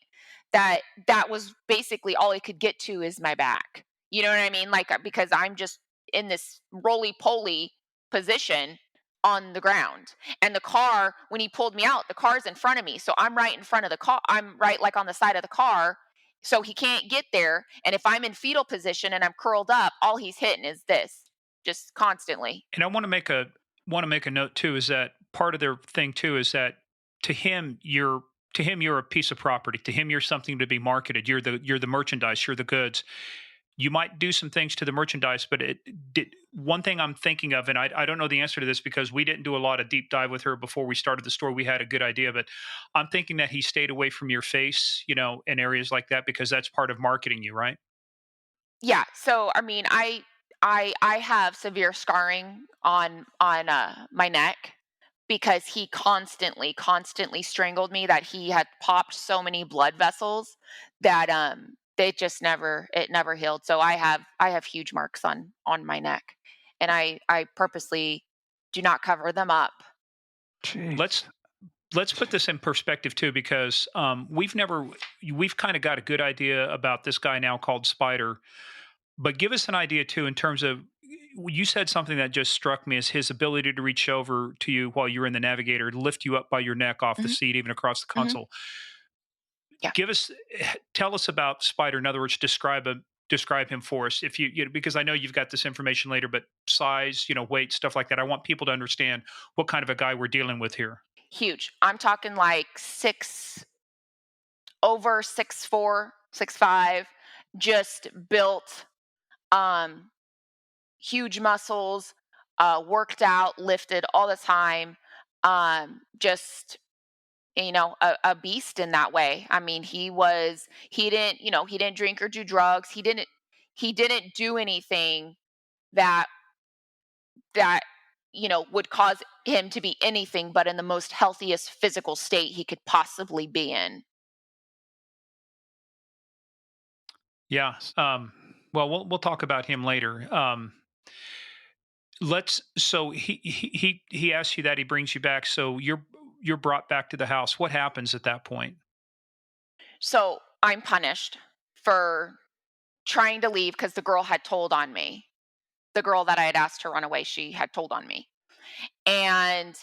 that that was basically all I could get to is my back. You know what I mean? Like because I'm just in this roly poly position on the ground. And the car, when he pulled me out, the car's in front of me. So I'm right in front of the car. I'm right like on the side of the car. So he can't get there. And if I'm in fetal position and I'm curled up, all he's hitting is this. just constantly. And I want to make a note too is that part of their thing too is that to him you're a piece of property. To him you're something to be marketed. You're the merchandise, you're the goods. You might do some things to the merchandise, but it did one thing I'm thinking of, and I don't know the answer to this because we didn't do a lot of deep dive with her before we started the story. We had a good idea, but I'm thinking that he stayed away from your face, in areas like that because that's part of marketing you, right? Yeah, so I mean, I have severe scarring on my neck because he constantly strangled me, that he had popped so many blood vessels that they just never healed. So I have huge marks on my neck, and I purposely do not cover them up. Jeez. Let's let's put this in perspective too, because we've kind of got a good idea about this guy now called Spider, but give us an idea too in terms of you said something that just struck me as his ability to reach over to you while you're in the navigator, lift you up by your neck off the Mhm, seat, even across the mhm, console. yeah. Give us Tell us about Spider. In other words, describe him for us. If because I know you've got this information later, but size, weight, stuff like that. I want people to understand what kind of a guy we're dealing with here. Huge. I'm talking like over 6'4", 6'5", just built, um, huge muscles, worked out, lifted all the time, just, a beast in that way. I mean, he didn't drink or do drugs. He didn't do anything that that would cause him to be anything but in the most healthiest physical state he could possibly be in. Yeah. Well, we'll talk about him later. Let's. So he asks you that, he brings you back. So you're brought back to the house. What happens at that point? So I'm punished for trying to leave because the girl had told on me. The girl that I had asked to run away, she had told on me. And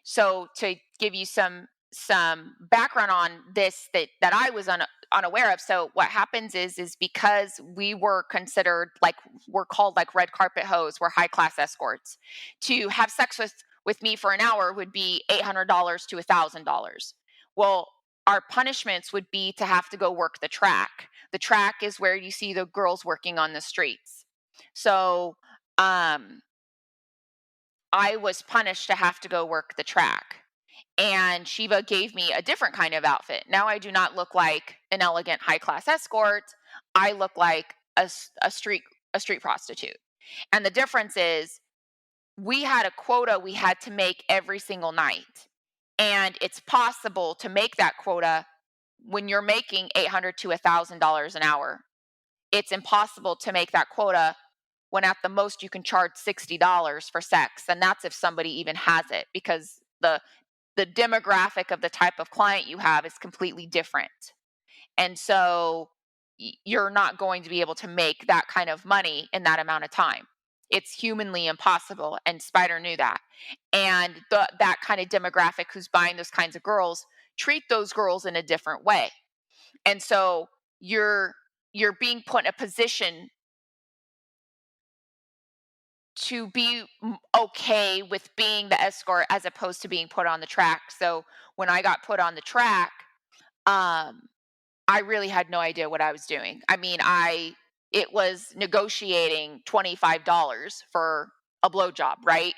so to give you some background on this that I was unaware of. So what happens is because we were considered, like, we're called like red carpet hoes, we're high class escorts. To have sex with me for an hour would be $800 to $1,000. Well, our punishments would be to have to go work the track. The track is where you see the girls working on the streets. So um I was punished to have to go work the track. And Shiva gave me a different kind of outfit. Now I do not look like an elegant high class escort. I look like a street prostitute. And the difference is we had a quota we had to make every single night. And it's possible to make that quota when you're making 800 to $1,000 an hour. It's impossible to make that quota when at the most you can charge $60 for sex, and that's if somebody even has it, because the demographic of the type of client you have is completely different. And so you're not going to be able to make that kind of money in that amount of time. It's humanly impossible, and Spider knew that. And that kind of demographic who's buying those kinds of girls treat those girls in a different way. And so you're you're being put in a position to be okay with being the escort as opposed to being put on the track. So when I got put on the track, um, I really had no idea what I was doing. I mean, I it was negotiating $25 for a blowjob, right?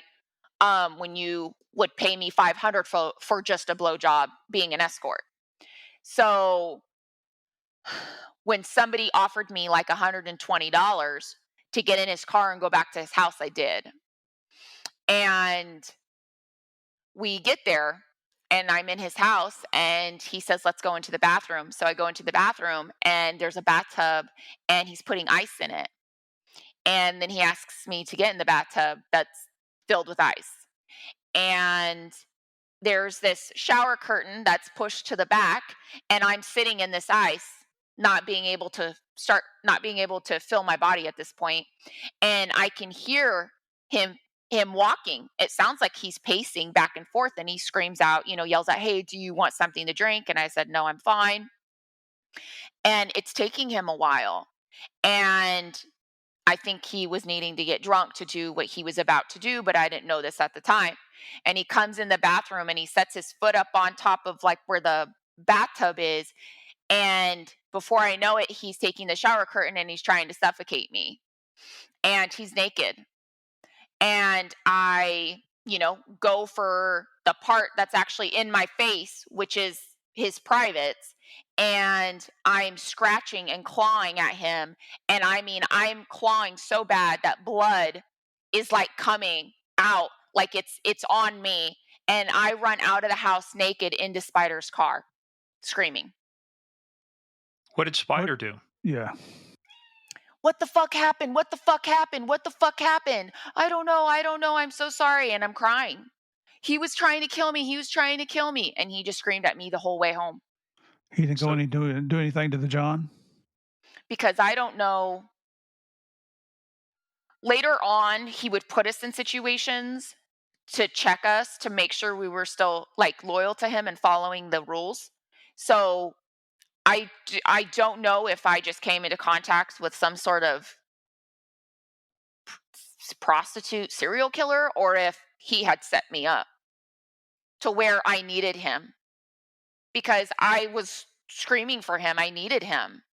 When you would pay me 500 for just a blowjob being an escort. So when somebody offered me like $120 to get in his car and go back to his house, I did. And we get there and I'm in his house and he says, "Let's go into the bathroom." So I go into the bathroom and there's a bathtub and he's putting ice in it. And then he asks me to get in the bathtub that's filled with ice. And there's this shower curtain that's pushed to the back and I'm sitting in this ice, not being able to feel my body at this point. And I can hear him him walking. It sounds like he's pacing back and forth and he screams out, yells out, "Hey, do you want something to drink?" And I said, "No, I'm fine." And it's taking him a while. And I think he was needing to get drunk to do what he was about to do, but I didn't know this at the time. And he comes in the bathroom and he sets his foot up on top of like where the bathtub is. And before I know it, he's taking the shower curtain and he's trying to suffocate me. And he's naked. And I, go for the part that's actually in my face, which is his privates, and I'm scratching and clawing at him, and I mean, I'm clawing so bad that blood is like coming out, like it's on me, and I run out of the house naked into Spider's car, screaming. What did What? Spider do? Yeah. What the fuck happened? What the fuck happened? What the fuck happened? I don't know. I don't know. I'm so sorry. And I'm crying. He was trying to kill me. He was trying to kill me. And he just screamed at me the whole way home He didn't go So any do anything to the John? because I don't know. Later on, he would put us in situations to check us to make sure we were still like loyal to him and following the rules. So I don't know if I just came into contact with some sort of prostitute serial killer or if he had set me up to where I needed him because I was screaming for him. I needed him.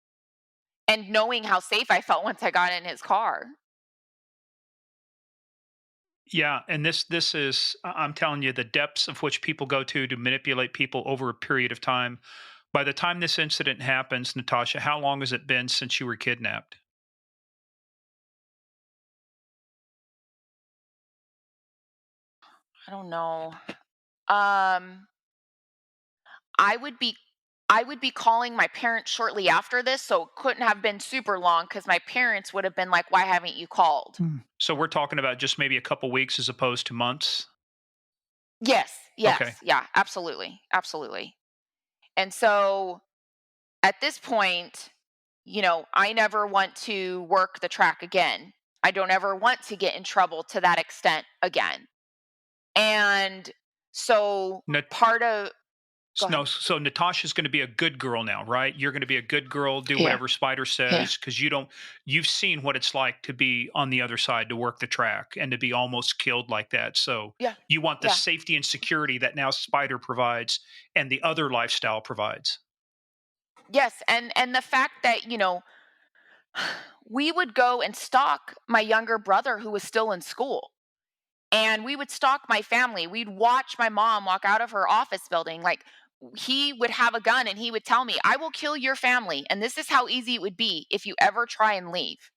And knowing how safe I felt once I got in his car. yeah, and this is I'm telling you the depths of which people go to manipulate people over a period of time. By the time this incident happens, Natasha, how long has it been since you were kidnapped? I don't know. Um I would be I would be calling my parents shortly after this, so it couldn't have been super long cuz my parents would have been like, "Why haven't you called?" Hmm. So we're talking about just maybe a couple weeks as opposed to months. Yes. Okay. Yes. Yeah, absolutely. Absolutely. And so at this point, I never want to work the track again. I don't ever want to get in trouble to that extent again. And so part of go No, ahead. so Natasha's going to be a good girl now, right? You're going to be a good girl, do Yeah. whatever Spider Yeah. says because you've seen what it's like to be on the other side to work the track and to be almost killed like that. So Yeah. you want the Yeah. safety and security that now Spider provides and the other lifestyle provides. Yes, and the fact that, we would go and stalk my younger brother who was still in school. And we would stalk my family. We'd watch my mom walk out of her office building. Like he would have a gun and he would tell me, "I will kill your family, and this is how easy it would be if you ever try and leave."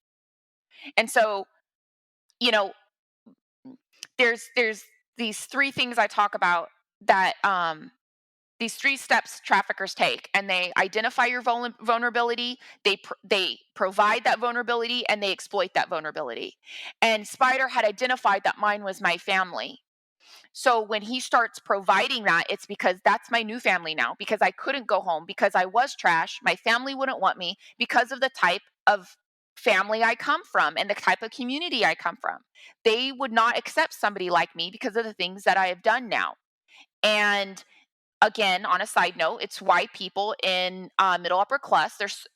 And so, you know, there's these three things I talk about that these three steps traffickers take, and they identify your vulnerability, they provide that vulnerability, and they exploit that vulnerability. And Spider had identified that mine was my family. So when he starts providing that, it's because that's my new family now, because I couldn't go home, because I was trash. My family wouldn't want me because of the type of family I come from and the type of community I come from. They would not accept somebody like me because of the things that I have done now. And again, on a side note, it's why people in middle upper there's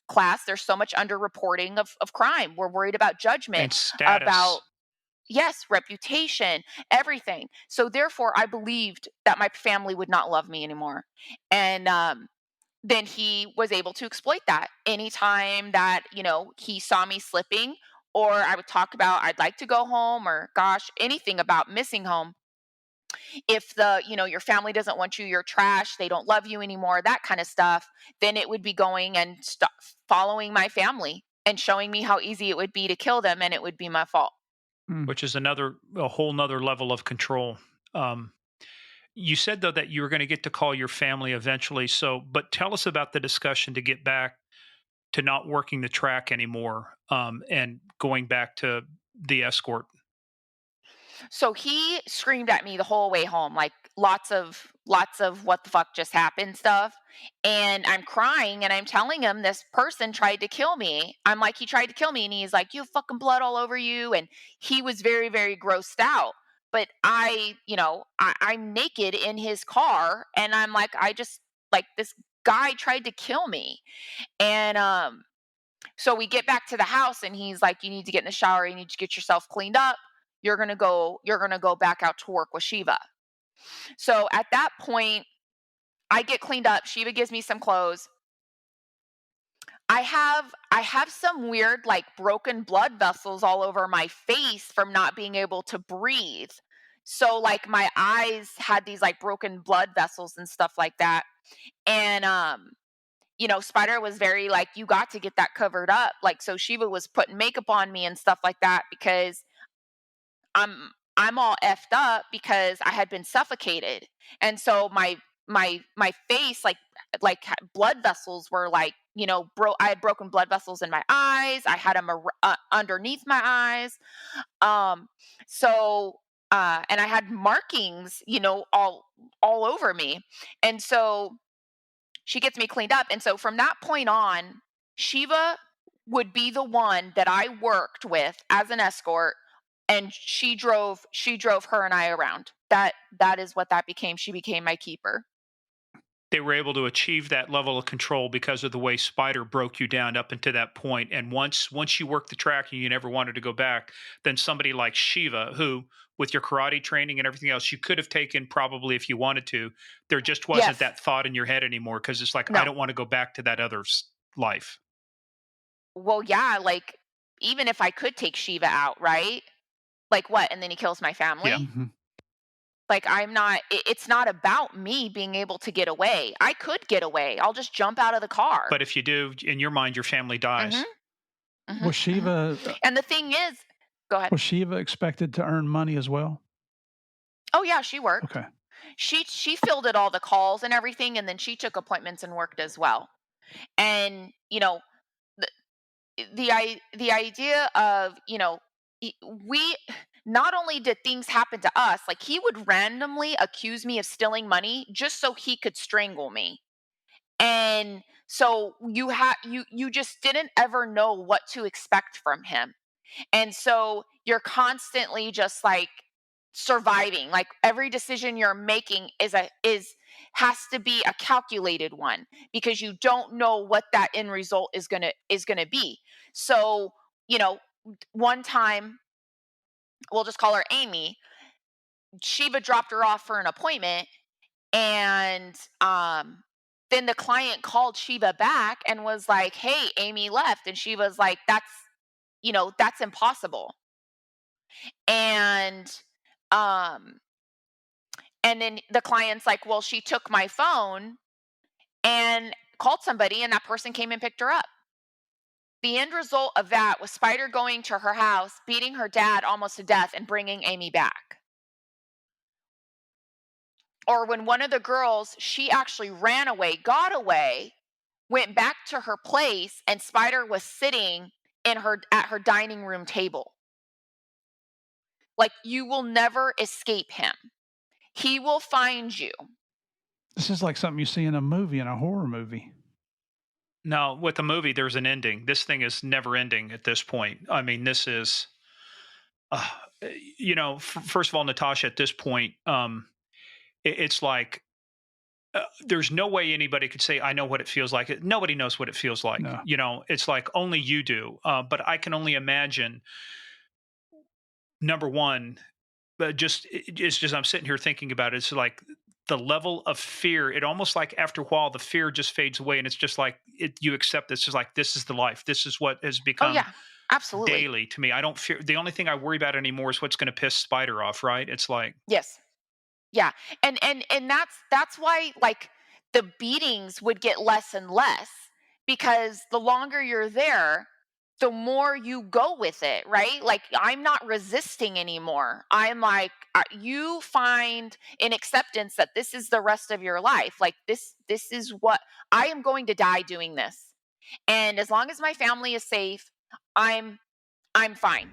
so much underreporting of crime. We're worried about judgment, And status. about yes, reputation, everything. So therefore, I believed that my family would not love me anymore. And then he was able to exploit that. Anytime that, he saw me slipping, or I would talk about I'd like to go home, or gosh, anything about missing home. If your family doesn't want you, you're trash, they don't love you anymore, that kind of stuff, then it would be going and following my family and showing me how easy it would be to kill them and it would be my fault. Hmm. Which is a whole nother level of control. Um, you said though that you were going to get to call your family eventually. So, but tell us about the discussion to get back to not working the track anymore and going back to the escort. So he screamed at me the whole way home, like lots of what the fuck just happened stuff. And I'm crying and I'm telling him this person tried to kill me. I'm like, he tried to kill me, and he's like, "You have fucking blood all over you." And he was very, very grossed out. But I'm naked in his car, and I'm like, I just like this guy tried to kill me. And So we get back to the house and he's like, "You need to get in the shower, you need to get yourself cleaned up. You're gonna go back out to work with Shiva." So at that point, I get cleaned up. Shiva gives me some clothes. I have some weird like broken blood vessels all over my face from not being able to breathe. So like my eyes had these like broken blood vessels and stuff like that. And Spider was very like, "You got to get that covered up." Like, so Shiva was putting makeup on me and stuff like that because I'm all effed up because I had been suffocated. And so my face blood vessels were like, I had broken blood vessels in my eyes. I had them underneath my eyes. Um and I had markings, all over me. And so she gets me cleaned up. And so from that point on, Shiva would be the one that I worked with as an escort, and she drove her and I around. That is what that became. She became my keeper. They were able to achieve that level of control because of the way Spider broke you down up until that point. And once you worked the track and you never wanted to go back, then somebody like Shiva, who with your karate training and everything else, you could have taken probably if you wanted to. There just wasn't Yes. that thought in your head anymore because it's like I No. don't want to go back to that other life. Well, yeah, like even if I could take Shiva out, right? Like what? And then he kills my Yeah. family? Mhm. Like I'm not it's not about me being able to get away. I could get away. I'll just jump out of the car. But if you do, in your mind, your family Mhm. dies. Mhm. Was Mhm. Shiva And the thing is, go ahead. was Shiva expected to earn money as well? Oh yeah, she worked. Okay. She fielded all the calls and everything, and then she took appointments and worked as well. And the the idea of we not only did things happen to us, like he would randomly accuse me of stealing money just so he could strangle me. And so you just didn't ever know what to expect from him. And so you're constantly just like surviving. Like every decision you're making is has to be a calculated one because you don't know what that end result is going to be. So, you know, one time, we'll just call her Amy. Shiva dropped her off for an appointment, and then the client called Shiva back and was like, "Hey, Amy left." And she was like, "That's impossible." And um and then the client's like, "Well, she took my phone and called somebody, and that person came and picked her up." The end result of that was Spider going to her house, beating her dad almost to death, and bringing Amy back. Or when one of the girls, she actually ran away, got away, went back to her place, and Spider was sitting in her at her dining room table. Like, you will never escape him. He will find you. This is like something you see in a movie, in a horror movie. Now, with the movie, there's an ending. This thing is never ending at this point. I mean, this is, uh, first of all, Natasha, at this point, it's like there's no way anybody could say, I know what it feels like. Nobody knows what it feels like. No. It's like only you do. But I can only imagine, number one, but it's just I'm sitting here thinking about it. It's like the level of fear. It almost like after a while, the fear just fades away, and it's just like you accept this. Is like this is the life. This is what has Oh, become yeah, absolutely. daily to me. I don't fear. The only thing I worry about anymore is what's going to piss Spider off. Right? It's like Yes. Yeah. And that's why like the beatings would get less and less because the longer you're there, the more you go with it, right? Like I'm not resisting anymore. I'm like you find an acceptance that this is the rest of your life. Like this is what I am going to die doing this. And as long as my family is safe, I'm I'm fine.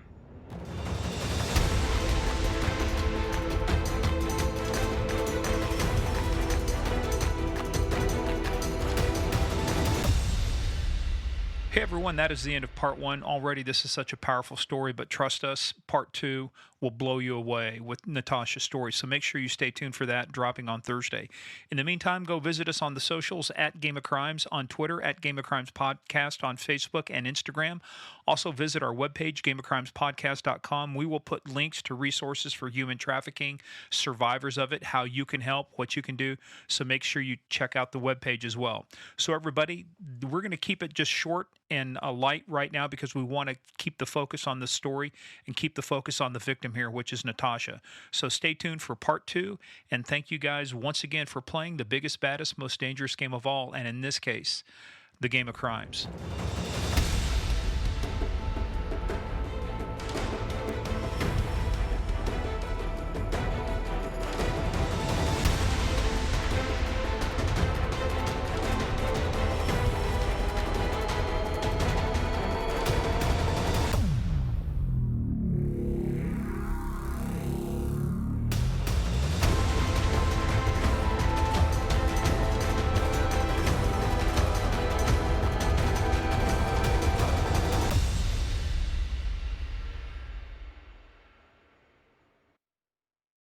hey everyone, that is the end of part one. Already, this is such a powerful story, but trust us, part two will blow you away with Natasha's story. So make sure you stay tuned for that, dropping on Thursday. In the meantime, go visit us on the socials at Game of Crimes on Twitter, at Game of Crimes Podcast on Facebook and Instagram. Also visit our webpage, gameofcrimespodcast.com. We will put links to resources for human trafficking, survivors of it, how you can help, what you can do. So make sure you check out the webpage as well. So everybody, we're going to keep it just short and light right now because we want to keep the focus on the story and keep the focus on the victim here, which is Natasha. So stay tuned for part 2. And thank you guys once again for playing the biggest, baddest, most dangerous game of all. And in this case, the Game of Crimes.